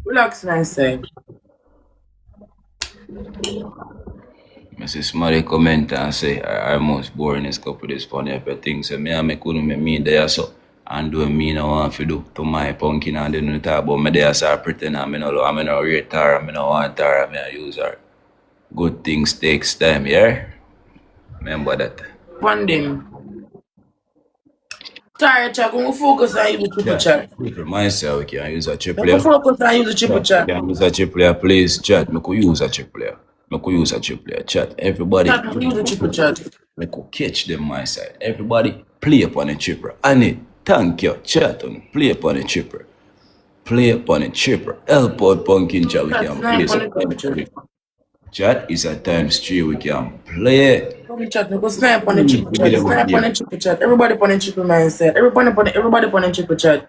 relax myself. I see somebody comment and say our most boringest couple is funny if things. So me and me couldn't make me there so and do me no want to do to my pumpkin and then talk about me there so I pretend I'm no rate her, I'm no want her, I'm no use her. Good things takes time, yeah? Remember that. One them. Sorry, chat, we focus on use the triple chat. For myself, we can use a triple. We focus on use the triple chat. We can use a triple, please, chat. We could use a triple. Chat. Everybody. Chat, we use a triple chat. We could catch them my side. Everybody play upon a triple. And thank you, chat. Play upon a triple. Help out pumpkin chat. We can play. Chat is a times 3. We can play. Chat, we go snipe on the triple chat. Snipe on the triple chat. Everybody on the triple mindset. Everybody on the triple chat.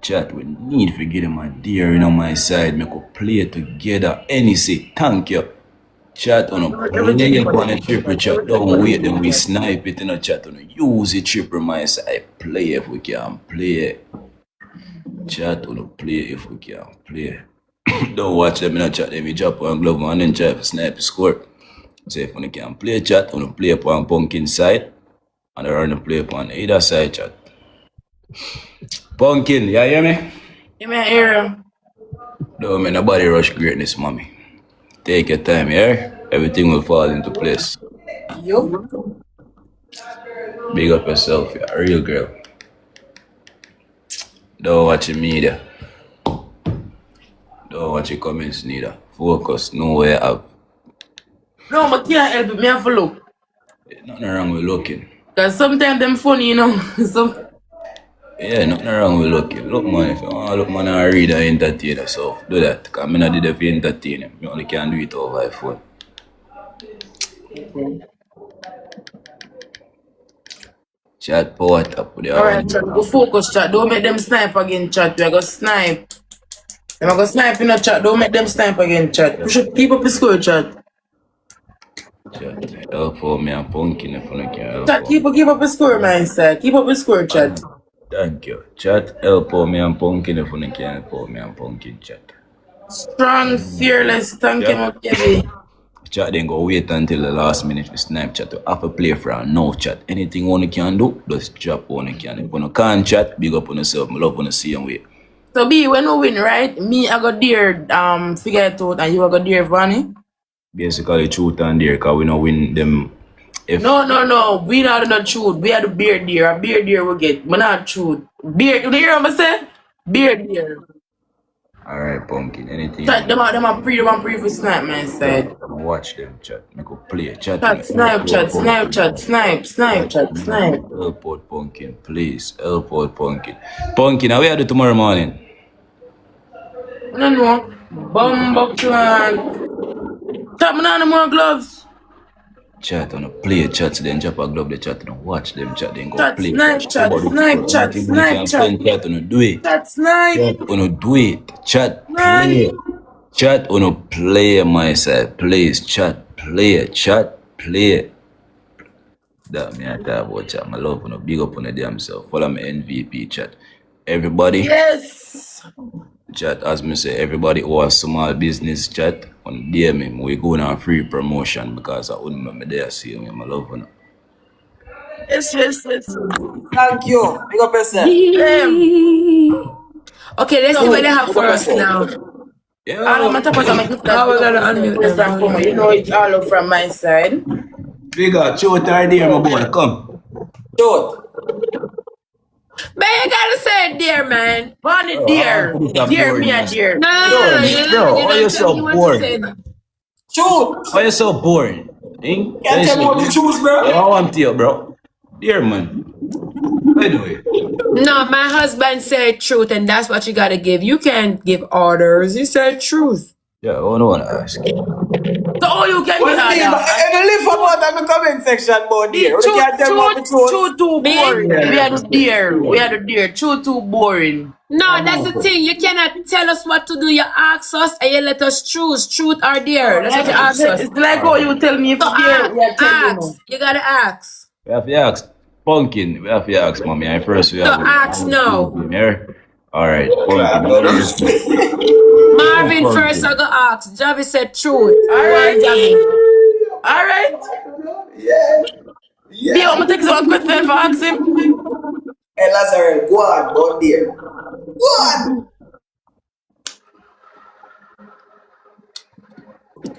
Chat, we need to get them a dear on my side. Make we play together. Any say, thank you. Chat on a play upon a triple chat. Don't wait, then we snipe it in a chat. On use the triple my side. Play if we can play. Chat on a play if we can play. Don't watch them in a chat. Let me drop one glove and then try to snipe the score. So if we can play chat, we play upon pumpkin side. And we're going to play upon either side chat. Pumpkin, you hear me? You may hear him. Don't make nobody rush greatness, mommy. Take your time, yeah? Everything will fall into place. Yup. Big up yourself, you're a real girl. Don't watch the media. Don't watch your comments neither. Focus, know where you have. No, I can't help it. Me have to look. Nothing wrong with looking. Cause sometimes them funny, you know. Yeah, nothing wrong with looking. Look, man, if you want to look, man, I read and entertain yourself. Do that. Because I'm not did it for entertaining. You only can do it over the phone. Chat for what up with Alright, chat, go focus, chat. Don't make them snipe again, chat. We are gonna snipe. Them are gonna snipe in the chat. Don't make them snipe again, chat. Push it, keep up the score, chat. Chat, help for me and pumpkin if you can help. Chat, keep up the score, man, sir. Keep up the score, chat. Thank you. Chat, help for me and pumpkin if you can help me and pumpkin, chat. Strong, fearless, thank you, baby. Chat then go wait until the last minute for Snapchat to have a play for a no chat. Anything one can do, just drop one can. If you can't chat, big up on yourself. I love on the same way. So B, when we win, right? Me, I got dare figure it out, and you I got dare Vanny. Basically, truth and dare, because we don't win them. If No. We not the truth. We are the beer deer. A beer deer we get. But not truth. Beer, you hear what I say? Beer deer. Alright, pumpkin. Anything. Chat, them are pre for snipe, man, side. Watch them, chat. Make a play. Chat. Snipe, chat. Help out, pumpkin, please. Help out, pumpkin. Pumpkin, how we are do tomorrow morning? I don't know. Bumbo clan. Chat, me not no more gloves. Chat on a play, chat, then drop a glove, the chat, and watch them, chat, then go Chat, play. snipe, chat. Chat, on do it. Chat, snipe. Chat, on do it. Chat, play. Chat, on play, my side, please. Chat, play. That me I talk about chat. My love on big up on the damn self. Follow me MVP, chat. Everybody. Yes. Chat, as me say, everybody who has small business, chat, on DM we going on free promotion because I wouldn't remember there see me, my love on. Yes. Thank you. Big up yourself. Okay, let's see what they have for us now. Yeah. All of my toppers are my gift that you know it's all up from my side. Bigger, show it right there, my boy. Come. Show it. Man, you gotta say it, dear man. Bonnie, dear. Dear me and dear. No. Bro, why you so bored? Shoot. Why you so bored? Can't tell me what to choose, bro. I want to, bro. Dear man. Anyway. No, my husband said truth, and that's what you gotta give. You can't give orders. He said truth. Yeah, I don't want to ask. So you can be I don't live about in the comment section, but dear. You can't tell me what to choose. Too boring. We are the deer. Too boring. No, that's the thing. You cannot tell us what to do. You ask us and you let us choose. Truth or dare. That's what you ask us. It's like how you tell me if So ask. You gotta ask. We have to ask. Pumpkin, we have to ask, mommy. I first we have So ask now. Alright, Pumpkin. Marvin first I go ask. Javi said truth. Alright. Yeah. I'm gonna take some question for ask him. Hey, Lazarus, go on, go there. Go on.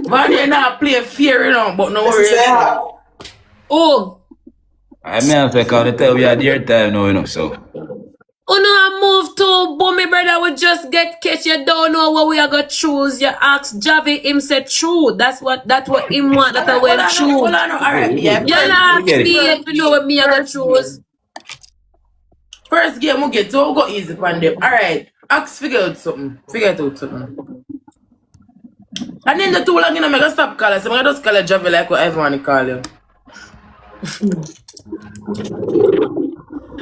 Man, you not play fear, you know, but no worries. Oh. I may have to call it tell we are dear time now, you know, so. Oh no, I move to but my brother would just get catch. You don't know what we are gonna choose. You ask Javi, him said true. That's what him want. That's what we'll choose. Hold on, alright, yeah. You not ask me if you know what me I gonna choose. First game we get, so we go easy on them. Alright, ask figure out something. And then the too long, you know, I'm gonna stop calling. So I'm gonna just call Javi like what everyone call you.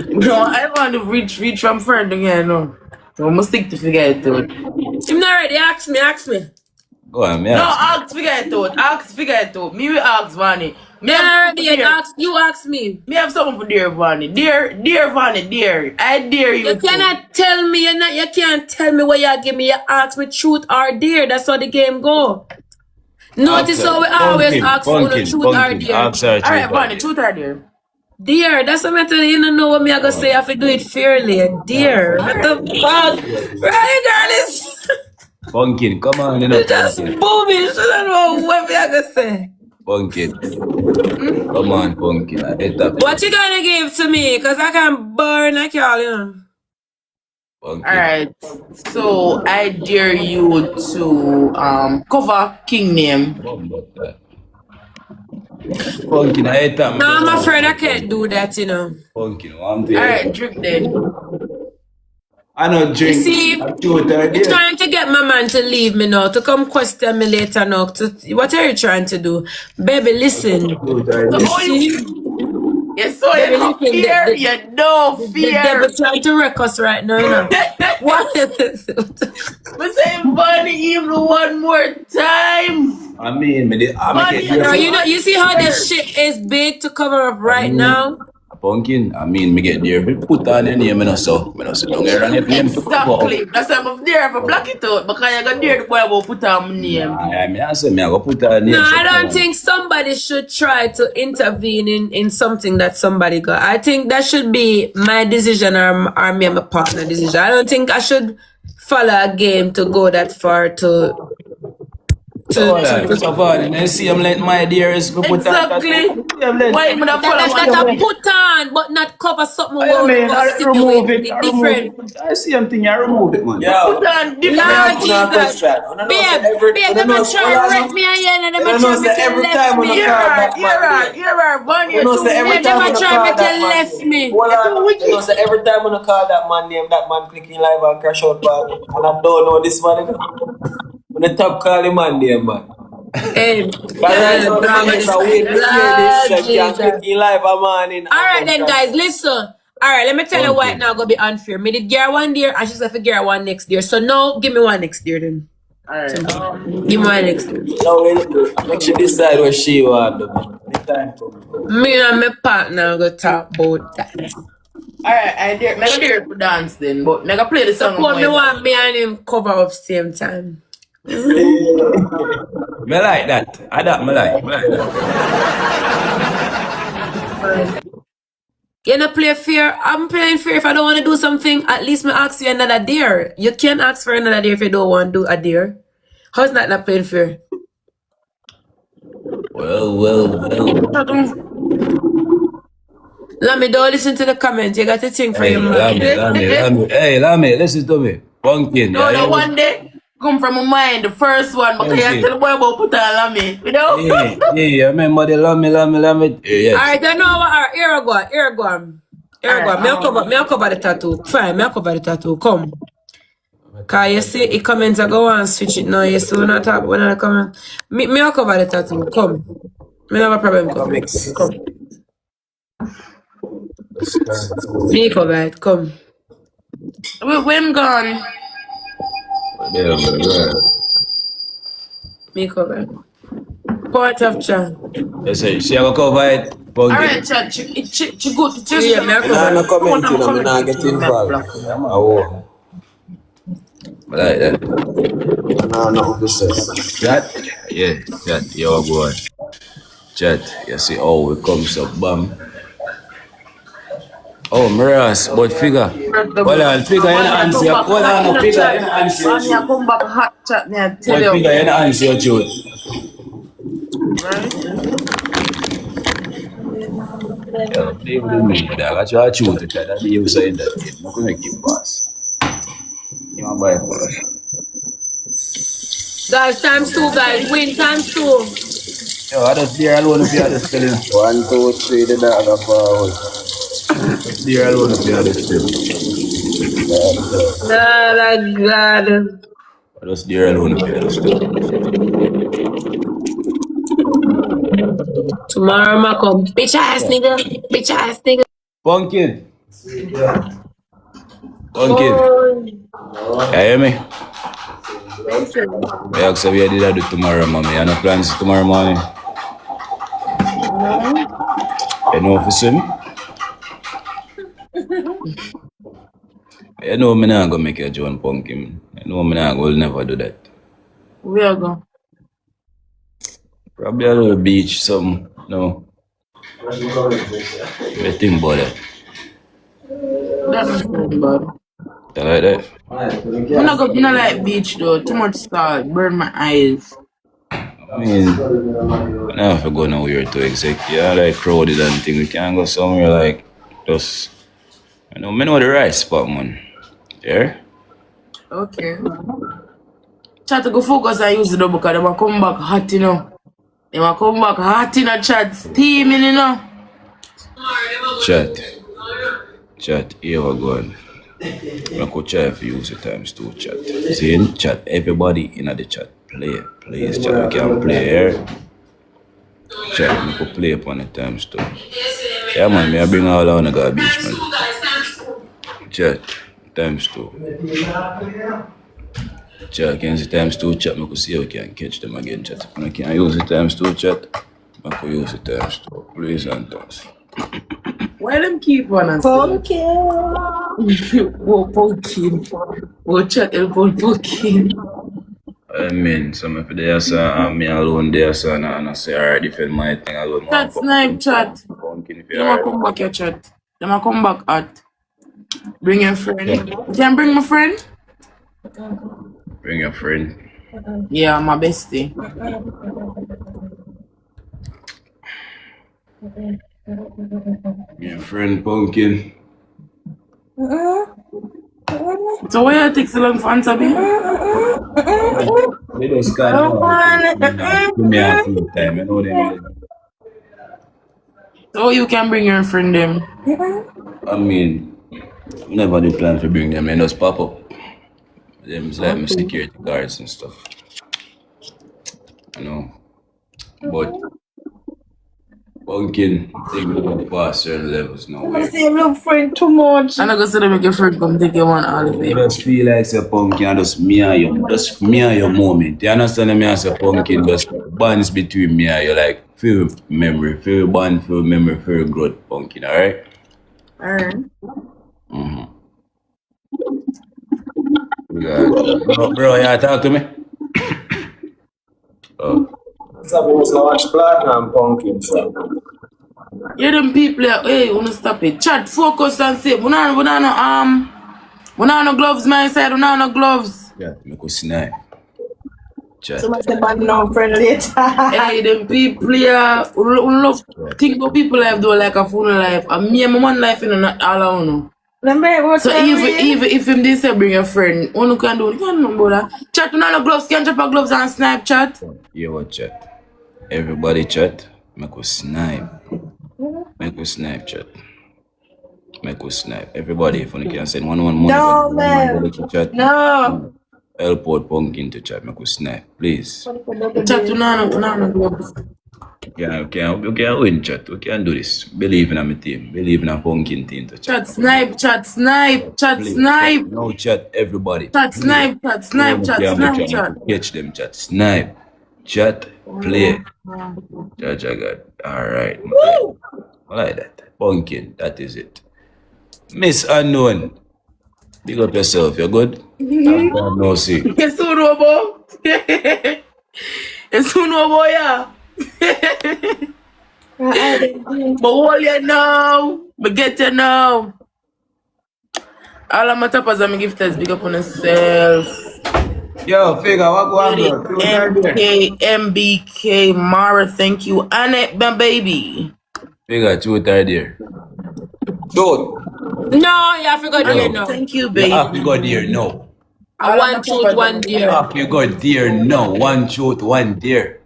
No, I want to reach from further again, no. So I must stick to figure it out. Him not ready, ask me. Go on, No, ask figure it out. Me will ask Vanny. Me already you ask me. Me have something for dear Vanny. Dear Vanny, dear. I dare you. You cannot tell me, you can't tell me what you give me. You ask me truth or dare. That's how the game go. Notice how we always ask for the truth or dare. Alright, Vanny, truth or dare? Dear, that's what I'm telling you. You don't know what me I gonna say. I have to do it fairly. Dear, what the fuck? Right, girl, is Pumpkin, come on, you know. just booming. So I don't know what me I gonna say. Pumpkin. Come on, Pumpkin. I hate that. What you gonna give to me? Cause I can burn like y'all, you know. Alright, so I dare you to cover king name. Pumpkin, I hate that. No, I'm afraid I can't do that, you know. Pumpkin, what I'm Alright, drink then. I don't You drink. see, you're trying to get my man to leave me now, to come question me later now. What are you trying to do? Baby, listen. You see? Yes, so Baby, you no listen, fear, you no the devil fear. trying to wreck us right now, you know. What? Me say Bunny evil one more time. I mean, I Bunny, make you Bro, no you know, it. you see how this shit is big to cover up I right mean, now? Pumpkin, I mean, me get there. We put on your name, so. Me no sit down here and plane to cover up. Exactly. That's why I'm there for block it out. Because you got there the boy will put on my name. I mean, I say, me I go put on your No, name. I don't think somebody should try to intervene in something that somebody got. I think that should be my decision or me and my partner decision. I don't think I should follow a game to go that far to So far, and see him like my dearest go put on that. Exactly. Why you gonna follow that one a way? put on, but not cover something I where we mean, go I stick you remove with. it. It's I remove different. it. I see him thing. I remove it, man. Put Yo, on let me different. ask Lord you a Jesus. question. You know, say Babe, them a try to wreck me again and them a try to make you every left time when me. you call that man name. Here are, Bunny, You you know, too say every Babe, wicked. them time a when you try to call make that you man left name. me. Hold You too on. You know, wicked. say every time when you call that man name, that man clicking live and crash out party. And I don't know this man, you know. When the top call the man name, man. Hey, But right now, the man is waiting to hear this. Lord So can Jesus. click in live a morning and Alright come then, crash guys, out. listen. Alright, let me tell you right now, gonna be unfair. Me did get one there, and she said for get one next year. So now, give me one next year then. Alright. Give me one next year. Now, make she decide what she want, man. Anytime come. Me and my partner go talk about that. Alright, I dare. Make dare to dance then, but make play the song. Suppose me want me and him cover up same time. Me like that. I that me like. Me like that. You know, play fair. I'm playing fair. If I don't want to do something, at least me ask you another dare. You can't ask for another dare if you don't want to do a dare. How's that not playing fair? Well. Lami, don't listen to the comments. You got to think for Hey, your mind. Lame. Hey, Lame, listen to me. Pumpkin. No, the one day come from my mind, the first one, because you tell the boy about put on Lammy, you know? Yeah, I remember the Lame. Yes. Alright, I know what. Alright, here I go. Me I cover the tattoo. Fine, me I cover the tattoo. Come. Cause you see, it comments I go and switch it now. You see when I talk, when I comment. Me I cover the tattoo. Come. Me no have a problem covering it. Come. Me cover it. Come. When gone? Yeah. Me cover it. Part of John. Yes, sir. She have a cover it. Pumpkin. Alright, chat, she good. Yeah, me I I'm cover not it. commenting, I'm not getting involved. Oh. Like that. No, officer. Chat? Yeah, chat. Yo, boy. Chat. You see how it comes up, bam. Oh, Miras, but figure. Hold on, figure in answer. Hold on, figure in answer. And you come back hot chat, me I tell But you. figure in answer, truth. Right? Yeah, play with me, dog. I try to choose it. That's the use in that game. I'm gonna make you pass. You want to buy pass? Guys, times 2, guys. Win times 2. Yo, I just there alone if you are just telling. 1, 2, 3, the dog forward. There alone if you are just telling. Oh, God. I just there alone if you are just telling. Tomorrow, I come. Bitch ass nigga. Pumpkin. Oh. You hear me? I ask if you did that do tomorrow, mommy. You have no plans tomorrow morning? No. You know if you see me? You know me not gonna make you join Pumpkin. You know me not will never do that. Where you go? Probably a little beach, something. No. You think about that? That not sound bad. You like that? I'm not going to like beach though. Too much salt. Burn my eyes. I mean, I don't have to go nowhere to exact. Yeah, like crowded and things. We can't go somewhere like just. I know the right spot, man. Yeah? Okay. Try to go focus and use the double because they will come back hot, you know. They might come back hot in a chat, steaming, you know. Chat, here we go. I could try to use the times 2 chat. See in chat, everybody in the chat, please chat, we can play here. Chat, we could play upon the times 2. Yeah man, I bring all on the garbage man. Chat, times 2. Chat, can see times 2 chat, I could see how we can catch them again chat. When I can use the times 2 chat, I could use the times 2. Please and thanks. Why them keep on us? Pumpkin. Oh, pumpkin. Oh, chat and pumpkin. I mean, some of the answer me alone there, so and I say, alright, defend my thing alone. Chat snipe chat. They might come back your chat. They might come back at. Bring your friend. You can bring my friend? Bring your friend. Yeah, my bestie. Your friend Pumpkin. So why you take so long for answer me? They just can't give me a few time, you know them. So you can bring your friend them? I mean, never do plan to bring them, and just pop up. Them's like my security guards and stuff. You know. But Pumpkin take me past certain levels now. I say love friend too much. I'm not gonna say to make your friend come take your one all the You just feel like say Pumpkin just me and you. Just me and your moment. You understand me? I say Pumpkin just bonds between me and you, like feel memory, feel bond, feel memory, feel growth, Pumpkin, alright? Alright. Bro, you talk to me? Oh. Supposed to watch Platinum Pumpkin, sir. Yeah, them people, hey, wanna stop it. Chat, focus and say, we not no gloves, my side, we not no gloves. Yeah, me go snipe. Chat. So much the band now friend later. Hey, them people, yeah, we love think about people life though like a full life. And me and my one life, you know, not all I know. So even if him did say bring a friend, one who can do, you can't know about that. Chat, we not no gloves, can drop a gloves and snipe, chat. Yeah, what chat? Everybody chat, me go snipe. Me go snipe, chat. Me go snipe. Everybody, if you can send one money, no, man. Chat. No. Help out Pumpkin to chat, me go snipe, please. Chat, we not no gloves. You can win, chat. We can do this. Believe in my team. Believe in a Pumpkin team to chat. Chat, snipe, chat, snipe, chat, Please, snipe. Chat. No chat, everybody. Chat, snipe, chat, snipe, chat, snipe, chat. Catch them, chat. Snipe. Chat, play. Chat, God. Alright. I like that. Pumpkin, that is it. Miss Unknown. Big up yourself, you're good? No, see. Yes, you know, boy. Yes, you know, boy, yeah. But all you know, but get to know. All of my tappers and my gifters, big up on yourself. Yo, figure, what go on, bro? MBK, Mara, thank you. Annette, my baby. Figure, 2 3 there. Dude. No, you have to go there now. Thank you, baby. You have to go there, no. One truth, one dare. You have to go there, no. One truth, one dare.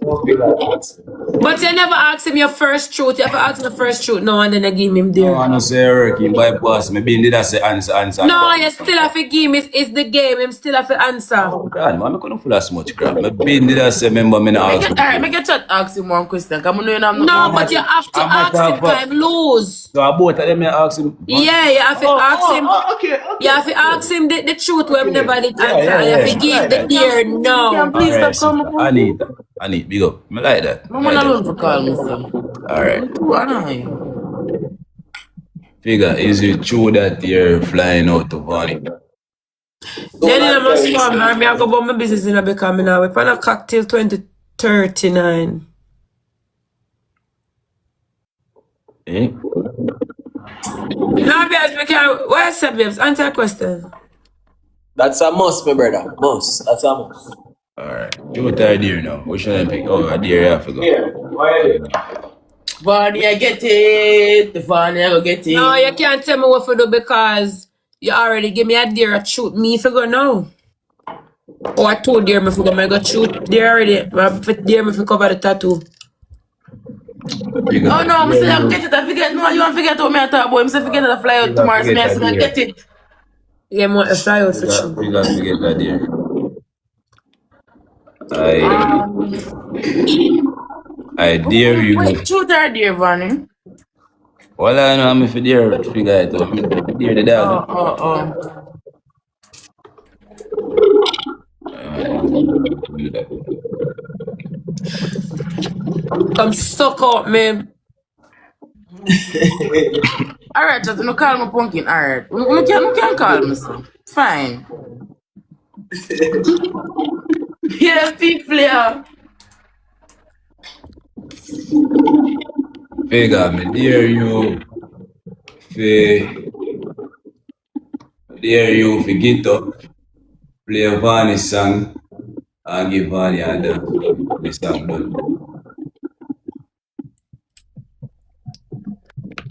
But you never ask him your first truth. You have to ask him the first truth now and then I give him there. No, I don't say work, you bypass me. Maybe did say answer. No, you still have to give him. It's the game. Him still have to answer. Oh, God, man, I'm full of much crap. Maybe did say remember me now. Alright, make a chat ask him one question. Come on, no, but you have to ask him time lose. So both of them, you ask him. Yeah, you have to ask him. Okay. You have to ask him the truth when never did answer. You have to give the dear no. Please stop coming. I need big up. I like that. I'm not alone for call me, sir. Alright. Figure, is it true that you're flying out to Bonnie? Then I must come. I go about my business in a becoming now. We're on a cocktail 2039. Eh? No, babes, we can. Where's the babes? Answer a question. That's a must, my brother. Must. That's a must. Alright. You with the deer now? What should I pick? Oh, a deer, you have to go. Bonnie, I get it. The Bonnie, I go get it. No, you can't tell me what to do because you already give me a deer a shoot me if you go now. Oh, I told dear me for go. I got shoot there already. Dear me for cover the tattoo. Oh no, I say I get it. I forget. No, you want to forget what me I talk about. I say forget that I fly out tomorrow. So me I say I get it. Yeah, more a fly out for sure. You got to get that there. I dare you. Wait, truth or dare, Vanny? Well, I know I'm if you dare figure it out. I'm dare the dog. Oh. Come suck up, man. Alright, just no call me pumpkin. Alright. You can call me so. Fine. Yeah, people player. Figure me dare you. Dare you to get up, play a Vanny song, and give Vanny a dance. The song done.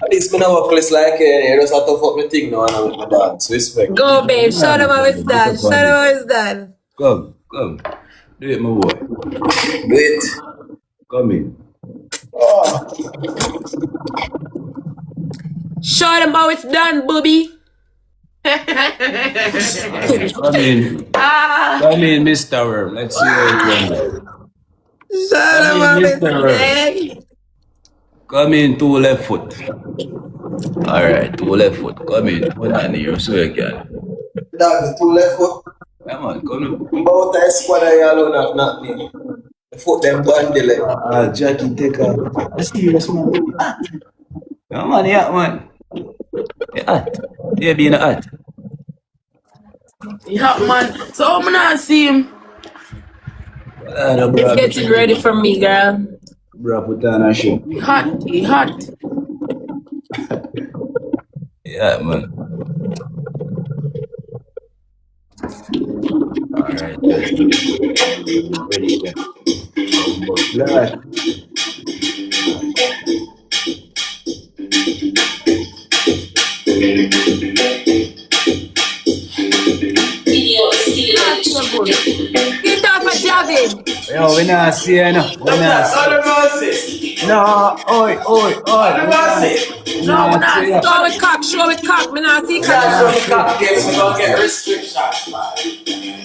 At least me now work less like you just have to fuck me thing now and I'm with my dance. Respect. Go, babe. Show them how it's done. Show them how it's done. Come. Do it, my boy. Do it. Come in. Show them how it's done, booby. Come in, Mr. Worm. Let's see what it's done. Show them how it's done. Come in, 2 left foot. Alright, 2 left foot. Come in. Put on here so you can. That's the 2 left foot. Come on, come on. About a squad of y'all alone not me. The foot them bundle. Jackie, take a serious man. Come on, yeah, man. You hot. You being hot. Yeah, man. So I'm not see him. He's getting ready for me, girl. Bro, put on a shoe. He hot. Yeah, man. Alright, ready then. Blood. Get off of Javin. Yo, we not see you, no. We not see. No, oi. No, we're not. Show it cock. Me not see cock.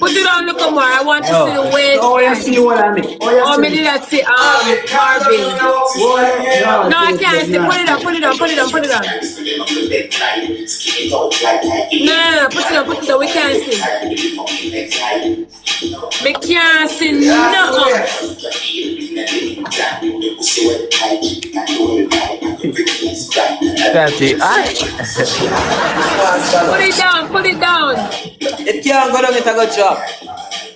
Put it on, look more. I want to see the waist. Oh, you see what I mean? Oh, me did that see Marvin. No, I can't see. Put it on. No, put it on. We can't see. We can't see nothing. That's it. Put it down. It can't go down, it a go drop.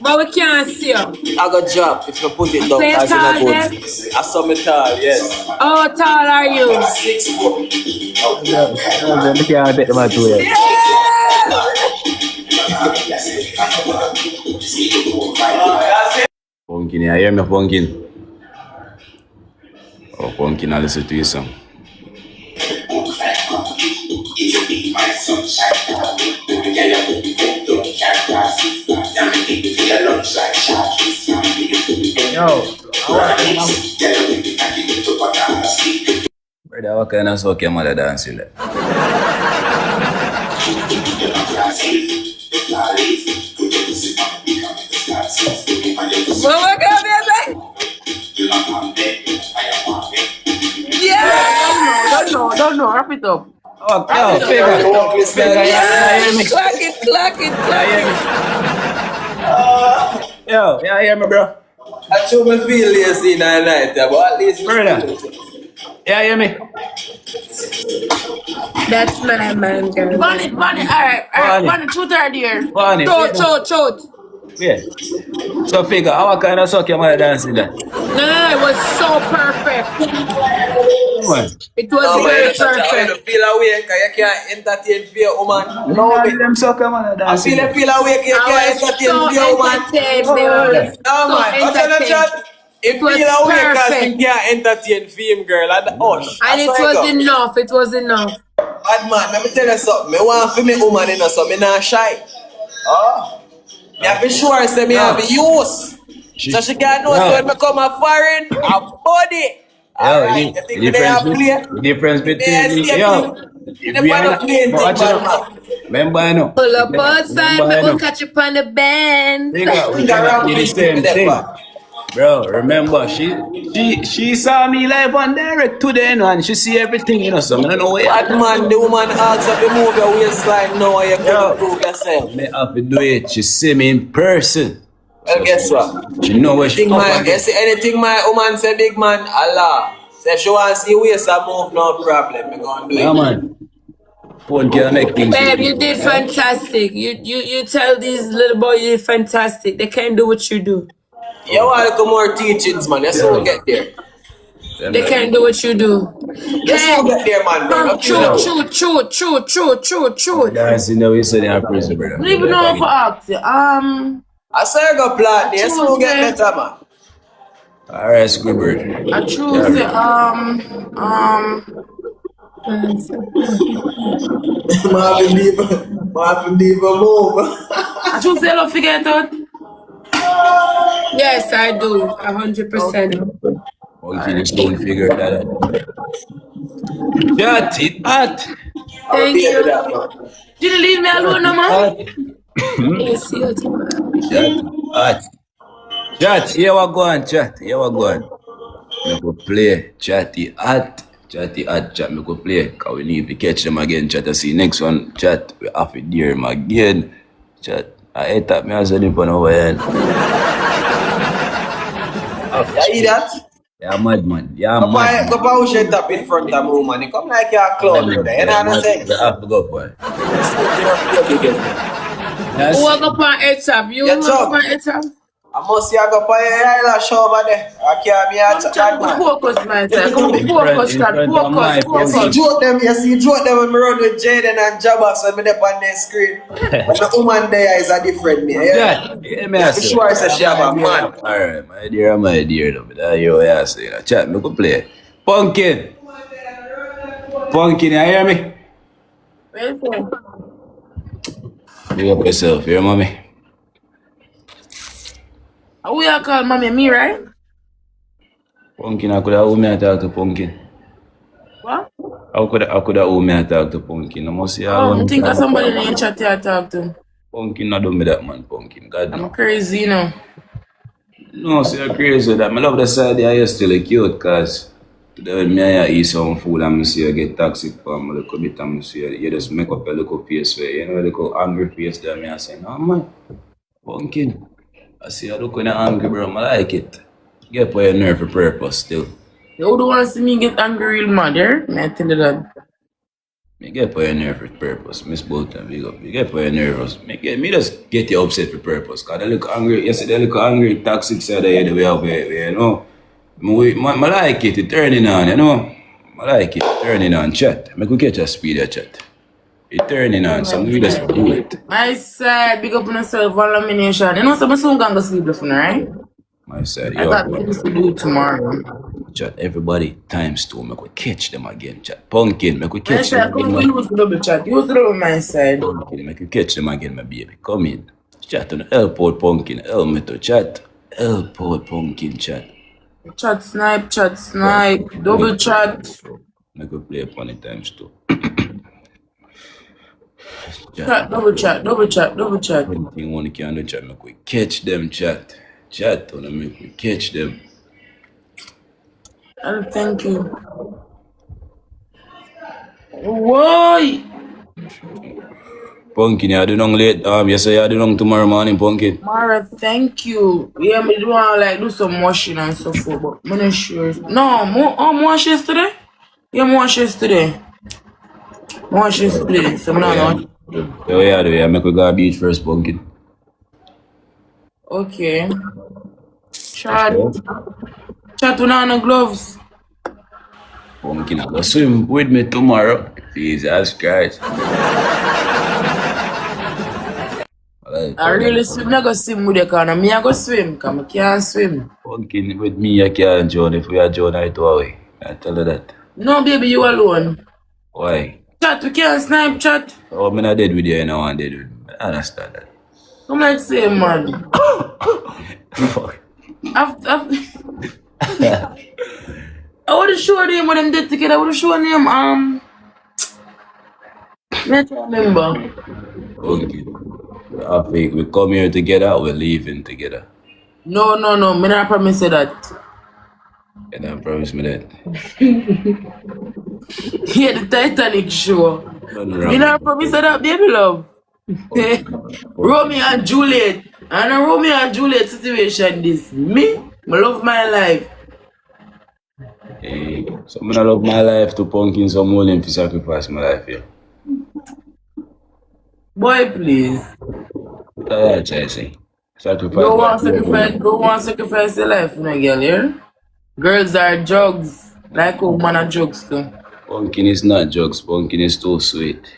But we can't see you. I go drop if you put it down. Play tall then? I saw me tall, yes. How tall are you? 6 foot. I can't bet them at 2 years. Pumpkin, you hear me, Pumpkin? Oh, Pumpkin, I listen to you song. Brother, what kind of sock your mother dancing like? What baby? Yeah! Don't know. Wrap it up. Oh, figure. Clock it. Yo, yeah, hear me, bro. I show me feel lazy in the night, but at least brother. Yeah, hear me. That's my man, girl. Bunny. Alright. Bunny, truth or dare? Bunny. Chote. Yeah. So figure, how kind of sock your mother dancing that? No, it was so perfect. What? It was very perfect. I feel awake, you can't entertain for your woman. No, them sock your mother dancing. I feel awake, you can't entertain for your woman. No, man. If you feel awake, because you can't entertain for him, girl. And it was enough. Bad man, let me tell you something. I want for me woman, so I'm not shy. Oh. Me have to sure say me have a use. So she can know so when me come a foreign, a body. Alright, you think me they have play? The difference Me between me, escape yo, you. if The we part are of not, playing but thing, watch it bad up. man. Remember, I know. Pull up outside, Remember, me I go know. catch you on the bench. We Finger cannot wrong be the twisting me same that thing. part. Bro, remember, she saw me live on direct today, you know, and she see everything, you know, so I don't know what you Bad man, the woman asks if you move your waistline now and you couldn't Yo, prove yourself. me have to do it. She see me in person. Well, So guess what? she know where she Anything up my, you again. see anything my woman say, big man, Allah. Say if she wants to see waist and move, no problem. Me gonna do Yeah, it. man. Phone can make things Babe, you easy. did Yeah? fantastic. You tell these little boys you did fantastic. They can't do what you do. You want to come more teachings, man. You soon Yo, get there. They can't do what you do. You Hey, soon get there, man. Don't come, feel true, that yo. way. true, true, true, true, true, I'm true. dancing now, you said in prison, brother. I don't Me even back know if again. I ask you. I saw you go plant I there. You soon get Tuesday, better, man. Alright, Squidward. I Yeah, Tuesday, bro. Marvin leave a move. I Tuesday, I don't forget that. Yes, I do. 100%. Okay, you soon figure that out. Chat it hot. I'll Thank be with you. that, man. Didn't leave me Chat alone, no it man. hot. Yes, see you tomorrow. Chat it hot. Chat, here we go on, chat. Here we go on. Me go play. Chatty hot. Chatty hot, chat. Me go play. Cause we need to catch them again, chat. I see next one, chat. We have to dear him again. Chat. I hate that me as a nip on over here. You hear that? Yeah, mad man. Yeah, Go mad pa man. push it up in front of me, man. You come like you're a clown, brother. You know Yeah, what I'm mad. saying? We have to go for it. Who Yes. walk up on heads up? You You walk up on talk. heads up? I must see I go pay your eyelash over there. I can't be a Come chat, bad go man. focus, man. Come In front, focus, in chat. front of Focus, my You focus. pumpkin. see joke them when me run with Jaden and Jabba so me up on their screen. But the woman there is a different me. Yeah? Chat. Hear me Yeah, I for say. sure I say she have My a dear. man. Alright, my dear. Love it. You yeah, say that. Chat, me go play. Pumpkin. Pumpkin, you hear me? Welcome. Big up yourself, hear mommy? Who you call mommy? Me, right? Pumpkin, I could have me talk to Pumpkin. What? I could have me talk to Pumpkin. I must say Oh, I alone. think of somebody in your chat here I talk to. Pumpkin not do me that man, Pumpkin. God I'm no. crazy, you know. No, see you're crazy with that. I love the side there you still cute cause today when me and you eat some food and I see you get toxic for me a little bit and I see you just make up a little face where you know a little angry face there me I say, no man, Pumpkin. I see you look when you're angry bro, I like it. Get for your nerve for purpose still. You don't want to see me get angry real mad, yeah? May I tell you that? Me get for your nerve for purpose. Miss Bolton, big up. You get for your nerves. Me just get you upset for purpose. Cause they look angry. You see they look angry, toxic side of you the way up here, you know. I like it, it turning on, you know. I like it, turning on chat. Make we catch a speed of chat. It turning on, so we just do it. I said, big up on yourself, one lamination. You know, so I'm soon going to sleep, listen, right? My side, I yo, got things to do tomorrow. chat. Everybody times two. Make we catch them again, chat. Pumpkin, make we I catch said, them come again, to man. use the double chat. Use the double my side. Pumpkin, make we catch them again, my baby. Come in. Chat on help out Pumpkin. Help me to chat. Help out Pumpkin, chat. Chat snipe, double chat. Make we play upon it times two. Chat, double chat, double chat, double chat. Anything one can do, chat, make we catch them, chat. Chat, wanna make we catch them. Thank you. Why? Pumpkin, you do long late. Yes, you do long tomorrow morning, Pumpkin. Mara, thank you. Yeah, me do want like do some washing and so forth, but I'm not sure. No, more wash yesterday? Yeah, more wash yesterday. More wash yesterday. So I'm not wash. Yeah, make we go beach first, Pumpkin. Okay. You Chat. sure? Chat without no gloves. Pumpkin, I go swim with me tomorrow. Jesus Christ. I really swim. I go swim with the car. Me I go swim because I can't swim. Pumpkin, with me, I can't join. If we are join, I do away. I tell you that. No, baby, you alone. Why? Chat, we can't snipe chat. Oh, I'm not dead with you, I know I'm dead with me. I understand that. Come like say, man. I would have shown him when them did together. I would have shown him, I can't remember. Okay. I think we come here together, we're leaving together. No. Me not promise you that. You don't promise me that. Yeah, the Titanic show. Me not promise you that, baby love. Romeo and Juliet. And a Romeo and Juliet situation this. Me love my life. Hey, so I love my life to pumpkin some willing to sacrifice my life here. Boy, please. That's what I say. Sacrifice Don't want sacrifice your life, my girl, yeah? Girls are drugs. Like how man are drugs too. Pumpkin is not drugs, pumpkin is too sweet.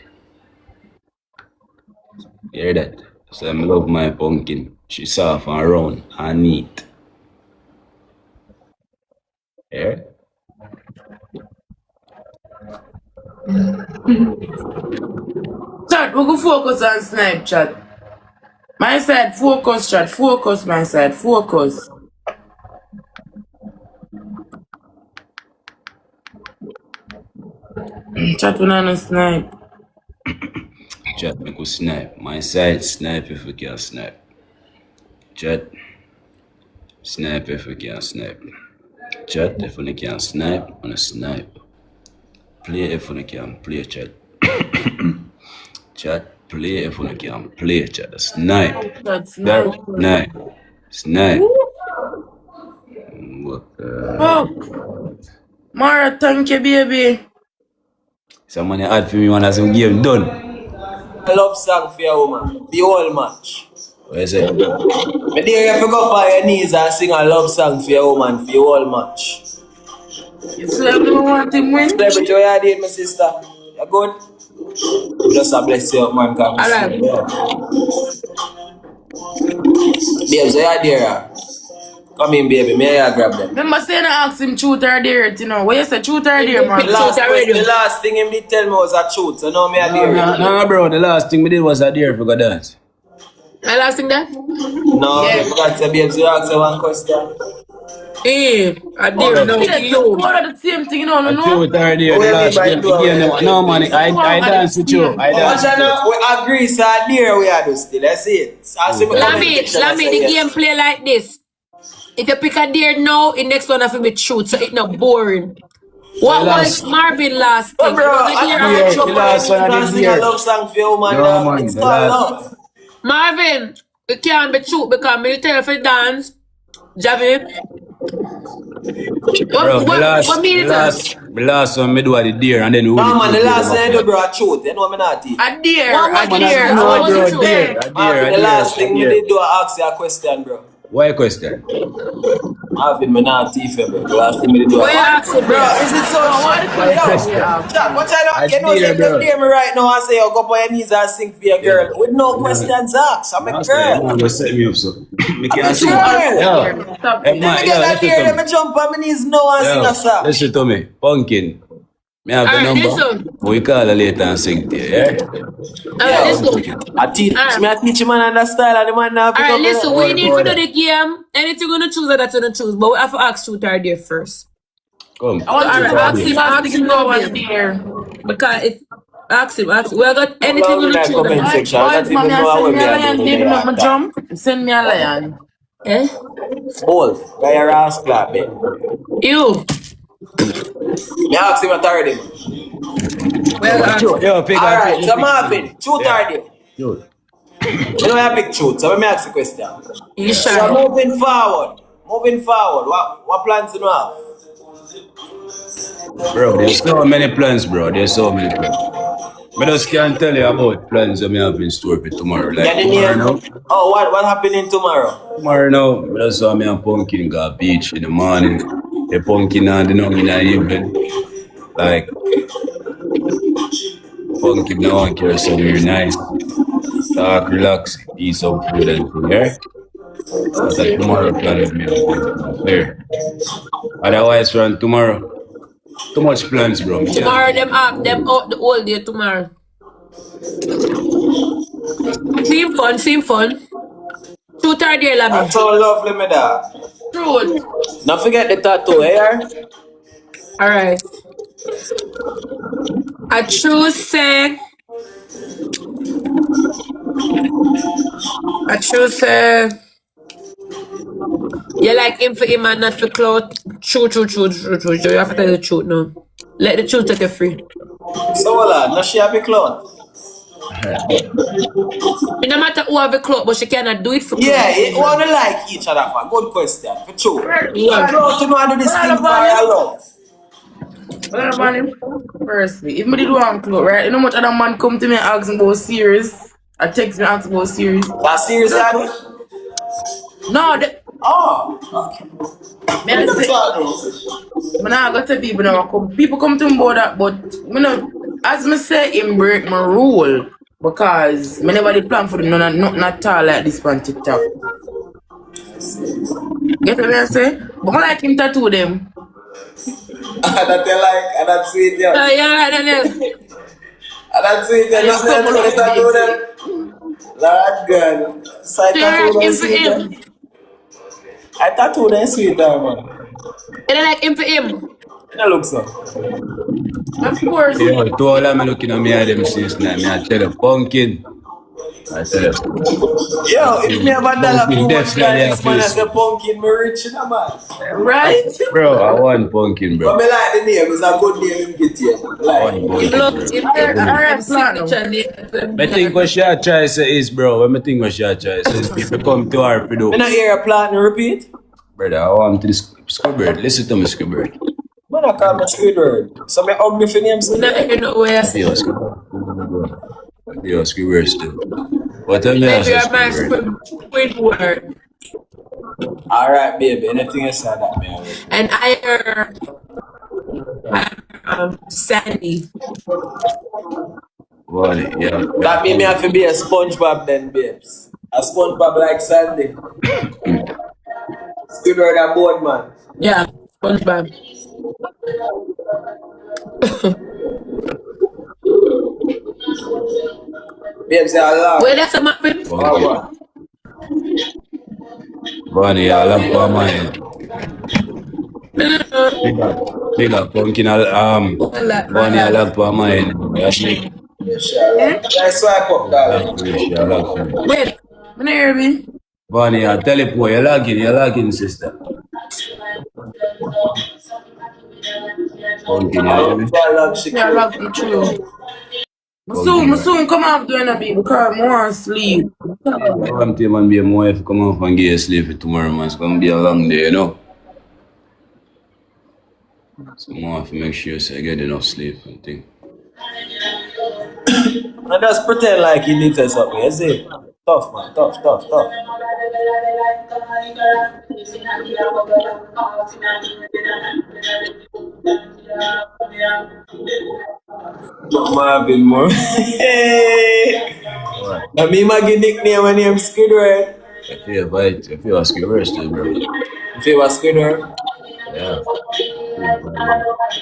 You hear that? So I love my pumpkin. She's soft and round and neat. Yeah? Chat, we go focus on Snapchat. My side, focus, chat. Focus, my side. Focus. Chat, we not snipe. Chat, me go snipe. My side, snipe if we can snipe. Chat, snipe if we can snipe. Chat, if we can snipe, I'm gonna snipe. Play if we can play, chat. Chat, play if we can play, chat. Snipe. That's snipe. Snipe. Fuck. Mara, thank you, baby. Someone add for me when I some game done. I love song for your woman. The whole match. What is it? Me dare you to go up on your knees and sing a love song for your woman for your whole match. You celebrity want him win? Celebrity, what you did, my sister? You good? Just a bless you, man. Alright. Babes, what you there? Come in, baby. May I grab them? Remember saying I asked him truth or dare, you know. What you say, truth or dare, man? The last thing he did tell me was a truth, so now me a dare. No, bro, the last thing we did was a dare for go dance. The last thing that? No, I forgot to babes, you ask one question. Hey, I dare know you. What are the same thing, you know? I do it already, the last game. No, man, I dance with you. I dance with you. We agree, so I dare we are do still, that's it. Lammy, the game play like this. If you pick a dare now, the next one have to be truth, so it's not boring. What was Marvin last thing? Bro, the last one I did a love song for you, man. No, man, it's called love. Marvin, it can't be truth because me tell you for dance. Javi. Bro, the last one me do a the dare and then we no, man, the last one I do, bro, a truth. You know me not eat. A dare. The last thing we did do, I ask you a question, bro. Why question? Marvin, me not thief, bro. The last thing we did do, I ask you, bro. Is it so? What I don't, you know, say you hear me right now and say you go up on your knees and sing for your girl with no questions asked. I'm a girl. Man, just set me up, so. Me can't sing. Let me get that here, let me jump on my knees now and sing a song. Listen to me, Pumpkin. Me have the number. We call her later and sing to you, yeah? I teach you man and that style and the man now pick up. Alright, listen, we need to do the game. Anything you're gonna choose, that's gonna choose. But we have to ask truth or dare first. Come. Ask him no one dare. Because if ask him. We have got anything you choose. Send me a lion. Eh? Hold. Got your ass clap, babe. You. Me ask him authority. Alright, so Marvin, truth or dare? Truth. You know I pick truth, so let me ask the question. You sure? So moving forward, what plans do you have? Bro, there's so many plans, bro. There's so many plans. I just can't tell you about plans that I have in store for tomorrow. Like tomorrow now. Oh, what happening tomorrow? Tomorrow now, I just saw me and Pumpkin go beach in the morning. The Pumpkin and the noon in the evening. Like, Pumpkin now want to somewhere nice. Talk, relax, eat some food and thing, yeah? That's like tomorrow plan with me. Clear. Otherwise, from tomorrow, too much plans, bro. Tomorrow, them out the whole day tomorrow. Seem fun. Truth or dare, Lammy? That's so lovely, me dog. Truth. Don't forget the tattoo, eh? Alright. I choose say. I choose say. You like him for him and not for clout. True. You have to tell the truth now. Let the truth set you free. So, no she have a clout. It no matter who have a clout, but she cannot do it for clout. Yeah, it wanna like each other, man. Good question, for true. Yeah. Clout to know how to do this thing for your love. Well, man, firstly, if me did one clout, right? You know much other man come to me and ask me about series. I text me and ask about series. That serious, Annie? No, oh, okay. Me I say, me nah go tell people now. People come to me about that, but me know, as me say, him break my rule because me never did plan for them. Nothing at all like this on TikTok. Get what I say? But I like him tattoo them. That you like, and that's sweet, yeah. Yeah, Daniel. And that's sweet, yeah. Just let me tattoo them. Lord God. So I tattoo them sweet, yeah. I tattoo them sweet, man. You don't like him for him? It don't look so. Of course. Yo, to all of me looking at me at them since now, me I tell you, pumpkin. I tell you. Yo, if me have a dollar for much like definitely this man, I say pumpkin, me rich, you know, man. Right? Bro, I want pumpkin, bro. But me like the name, it's a good name in get here. Like, I think what she try say is, bro, what I think what she try say is, people come to her for do. me not hear a plan and repeat. Brother, I want to this Squidward. Listen to me, Squidward. Man, I call me Squidward. So me ugly for name, Squidward. Yo, Squidward still. What tell me Maybe I you're my Squidward. Alright, baby. Anything you say that, man. And I heard Sandy. Well, yeah. That mean me have to be a SpongeBob then, babes. A SpongeBob like Sandy. Squidward a board, man. Yeah, SpongeBob. Babes, I love. Wait, that's a muppet. Bonnie, I love for my head. Big up, pumpkin, Bonnie, I love for my head. Ashley. Let's swipe up, darling. Wait, can you hear me? Bonnie, I tell you, boy, you're lagging, sister. Pumpkin, you hear me? Yeah, I love you too. Soon come out doing a bit because I want to sleep. I'm telling man, be more if you come off and get sleep for tomorrow, man. It's going to be a long day, you know? So I have to make sure so I get enough sleep and thing. And just pretend like you need to say something, you see? Tough, man. Tough. Marvin Moore. I mean, my nickname when I'm Squidward. I feel a Squidward still, bro. You feel a Squidward? Yeah.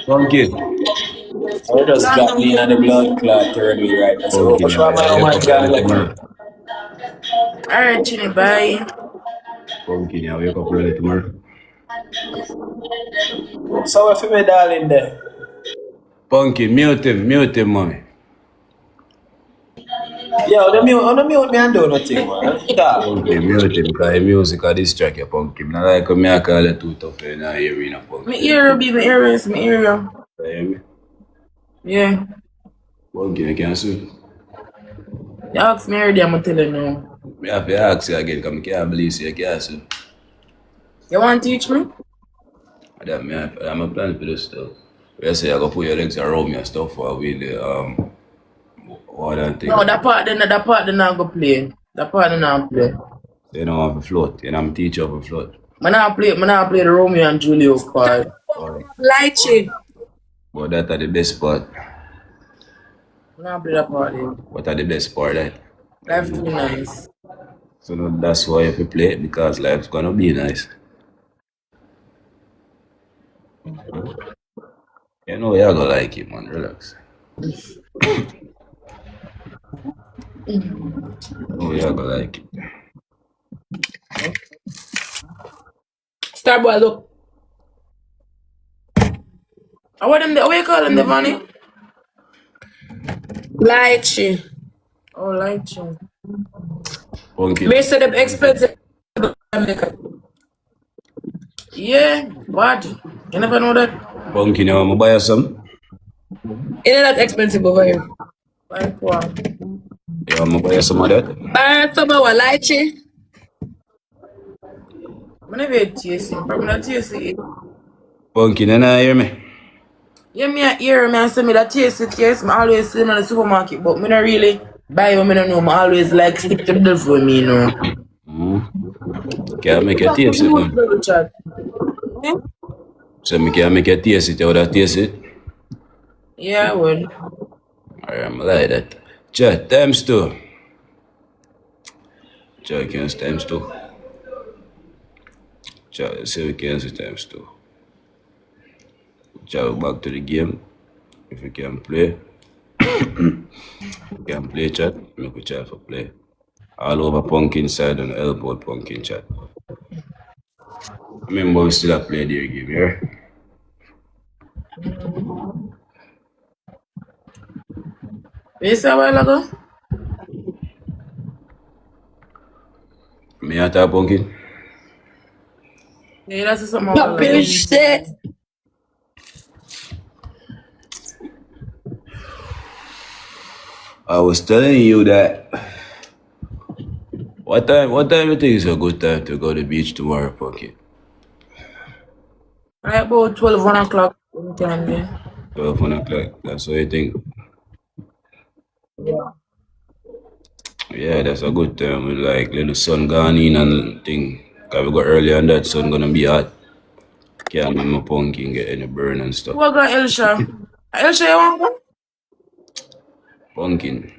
Pumpkin. I just got me in the blood clot turn me right now. So, what's wrong with my Alright, Chinny, bye. Pumpkin, yeah, wake up early tomorrow. So, what for me, darling, there? Pumpkin, mute him, mommy. Yo, the mute me and do nothing, man. Pumpkin, mute him, because the music of this track, Pumpkin. I like me, I call it too tough, and I hear me, Pumpkin. My ear be my ears, my ear. You hear me? Yeah. Pumpkin, you can't see. You ask me already, I'm going to tell you now. I have to ask you again, because I can't believe you can't see. You want to teach me? I'm a plan for this stuff. You say I go put your legs around me and stuff while we the all that thing. No, that part then I go play. That part then I play. They don't have a float, and I'm teacher of a float. Man I play the Romeo and Julio part. Lychee. But that are the best part. Man I play that part then. What are the best part, right? Life too nice. So no, that's why if you play it, because life's gonna be nice. You know you're gonna like it, man. Relax. Oh, you're gonna like it. Starboy, look. What you call them, Devani? Lychee. Oh, lychee. Pumpkin. Me say them expensive. Yeah, what? You never know that? Pumpkin, you want to buy you some? It ain't that expensive over here. Like what? You want to buy you some of that? Buy some of lychee. I never taste it. Probably not taste it. Pumpkin, you not hear me? Yeah, me a hear me and say me that taste it, yes. I always see them in the supermarket, but me not really buy them, I don't know. I always like stick to the for me, you know. Can't make you taste it, man. So me can't make you taste it, you would have taste it? Yeah, I would. Alright, I'm like that. Chat, times 2. Chat, can times 2. Chat, let's see if we can see times 2. Chat, back to the game. If we can play. We can play chat, make we chat for play. All over pumpkin side and elbow pumpkin chat. Remember we still have play their game, yeah? You said a while ago? Me at a pumpkin? Yeah, that's something a Not while ago. bullshit. I was telling you that. What time you think is a good time to go to the beach tomorrow, pumpkin? Right about 12, 1 o'clock. Anytime, yeah. 12, 1 o'clock. That's what you think? Yeah. Yeah, that's a good time. With like little sun gone in and thing. Cause we go early and that sun gonna be hot. Can't make my pumpkin get any burn and stuff. What got Elsha? Elsha, you want one? Pumpkin.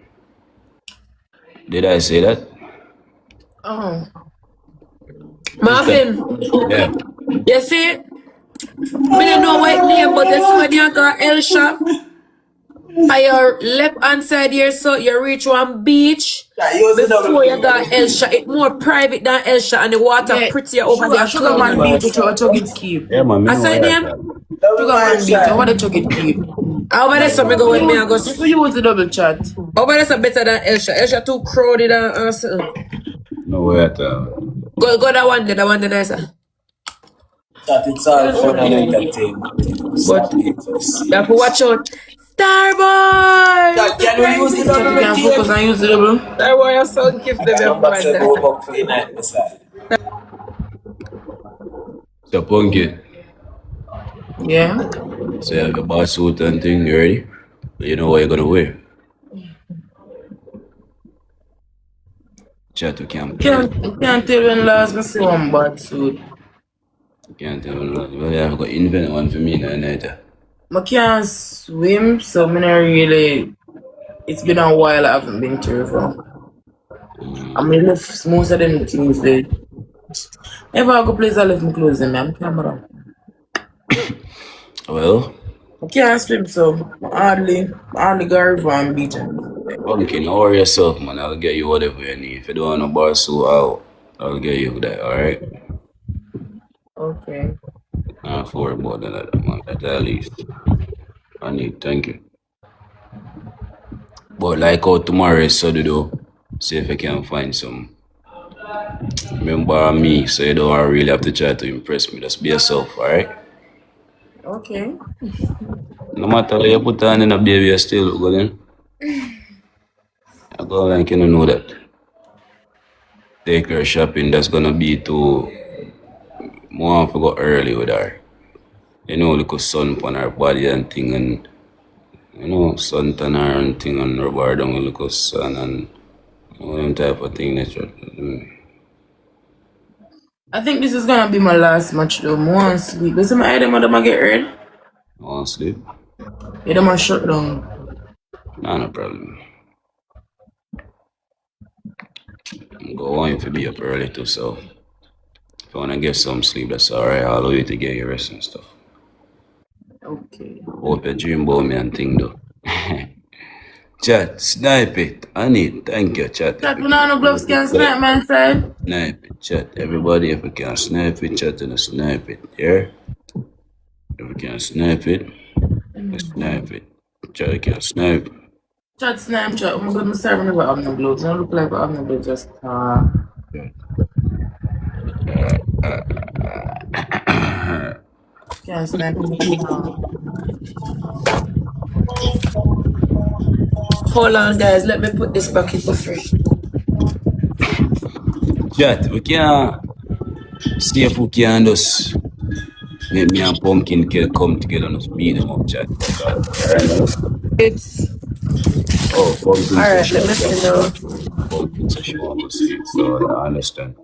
Did I say that? Oh. Marvin, Yeah. you see? Me don't know what name, but it's when you got L shop. By your left hand side here, so you reach one beach. Before you got Elsha, it's more private than Elsha, and the water prettier over there. Sugar Man Beach, which you Chugit Keep. Yeah, man. I said name. Sugar Man Beach, over the Chugit Keep. Over there, so me go with me and go. You could use the double chat. Over there, so better than Elsha. Elsha too crowded and something. No way at all. Go that one there, nicer. That it's all fun and entertainment. But you have to watch out. Starboy! Can we use the double? You can focus and use the double. Starboy, your son gift them Come back to go back for the night, beside. So pumpkin. Yeah. So you have your bar suit and thing, you ready? You know what you're gonna wear. Chat to camp. Can't tell when last I see one bad suit. Can't tell me. Well, you have to invent one for me now, night. I can't swim, so I'm not really. It's been a while I haven't been to river. I mean, most of them things they. If I go place, I left my clothes in my camera. Well, I can't swim, so I hardly go river and beach. pumpkin, don't worry yourself, man. I'll get you whatever you need. If you don't want no bar suit, I'll get you that, alright? Okay. Not for more than that, man. At least. I need, thank you. But like how tomorrow is Saturday though, see if I can find some. Remember me, so you don't really have to try to impress me. Just be yourself, alright? Okay. No matter what you put on in a baby, you still look good, then. I go like you don't know that. Take her shopping, that's gonna be too more to go early with her. You know, little sun on her body and thing, and you know, sun tan her and thing and rub her down with little sun and all them type of thing that you I think this is gonna be my last match though. I want to sleep. But some of them get red. want to sleep. Yeah, them are shut down. Nah, no problem. I'm going to be up early too, so if you wanna get some sleep, that's alright. I'll allow you to get your rest and stuff. Okay. Hope you dream about me and thing though. Chat, snipe it. I need. Thank you, chat. Chat, we know no gloves can snipe, man, side. Snipe it, chat. Everybody, if we can snipe it, chat, and snipe it. Yeah? If we can snipe it, snipe it. Chat, can snipe. Chat, snipe, chat. Oh my God, my side never have no gloves. Don't look like I have no gloves, just can't snipe me. Hold on, guys. Let me put this back in the fridge. Chat, we can see if we can just make me and Pumpkin Kid come together and just beat them up, chat. It's Oh, Pumpkin says alright. she Let me see now. Pumpkin says she wants to see it, so I understand.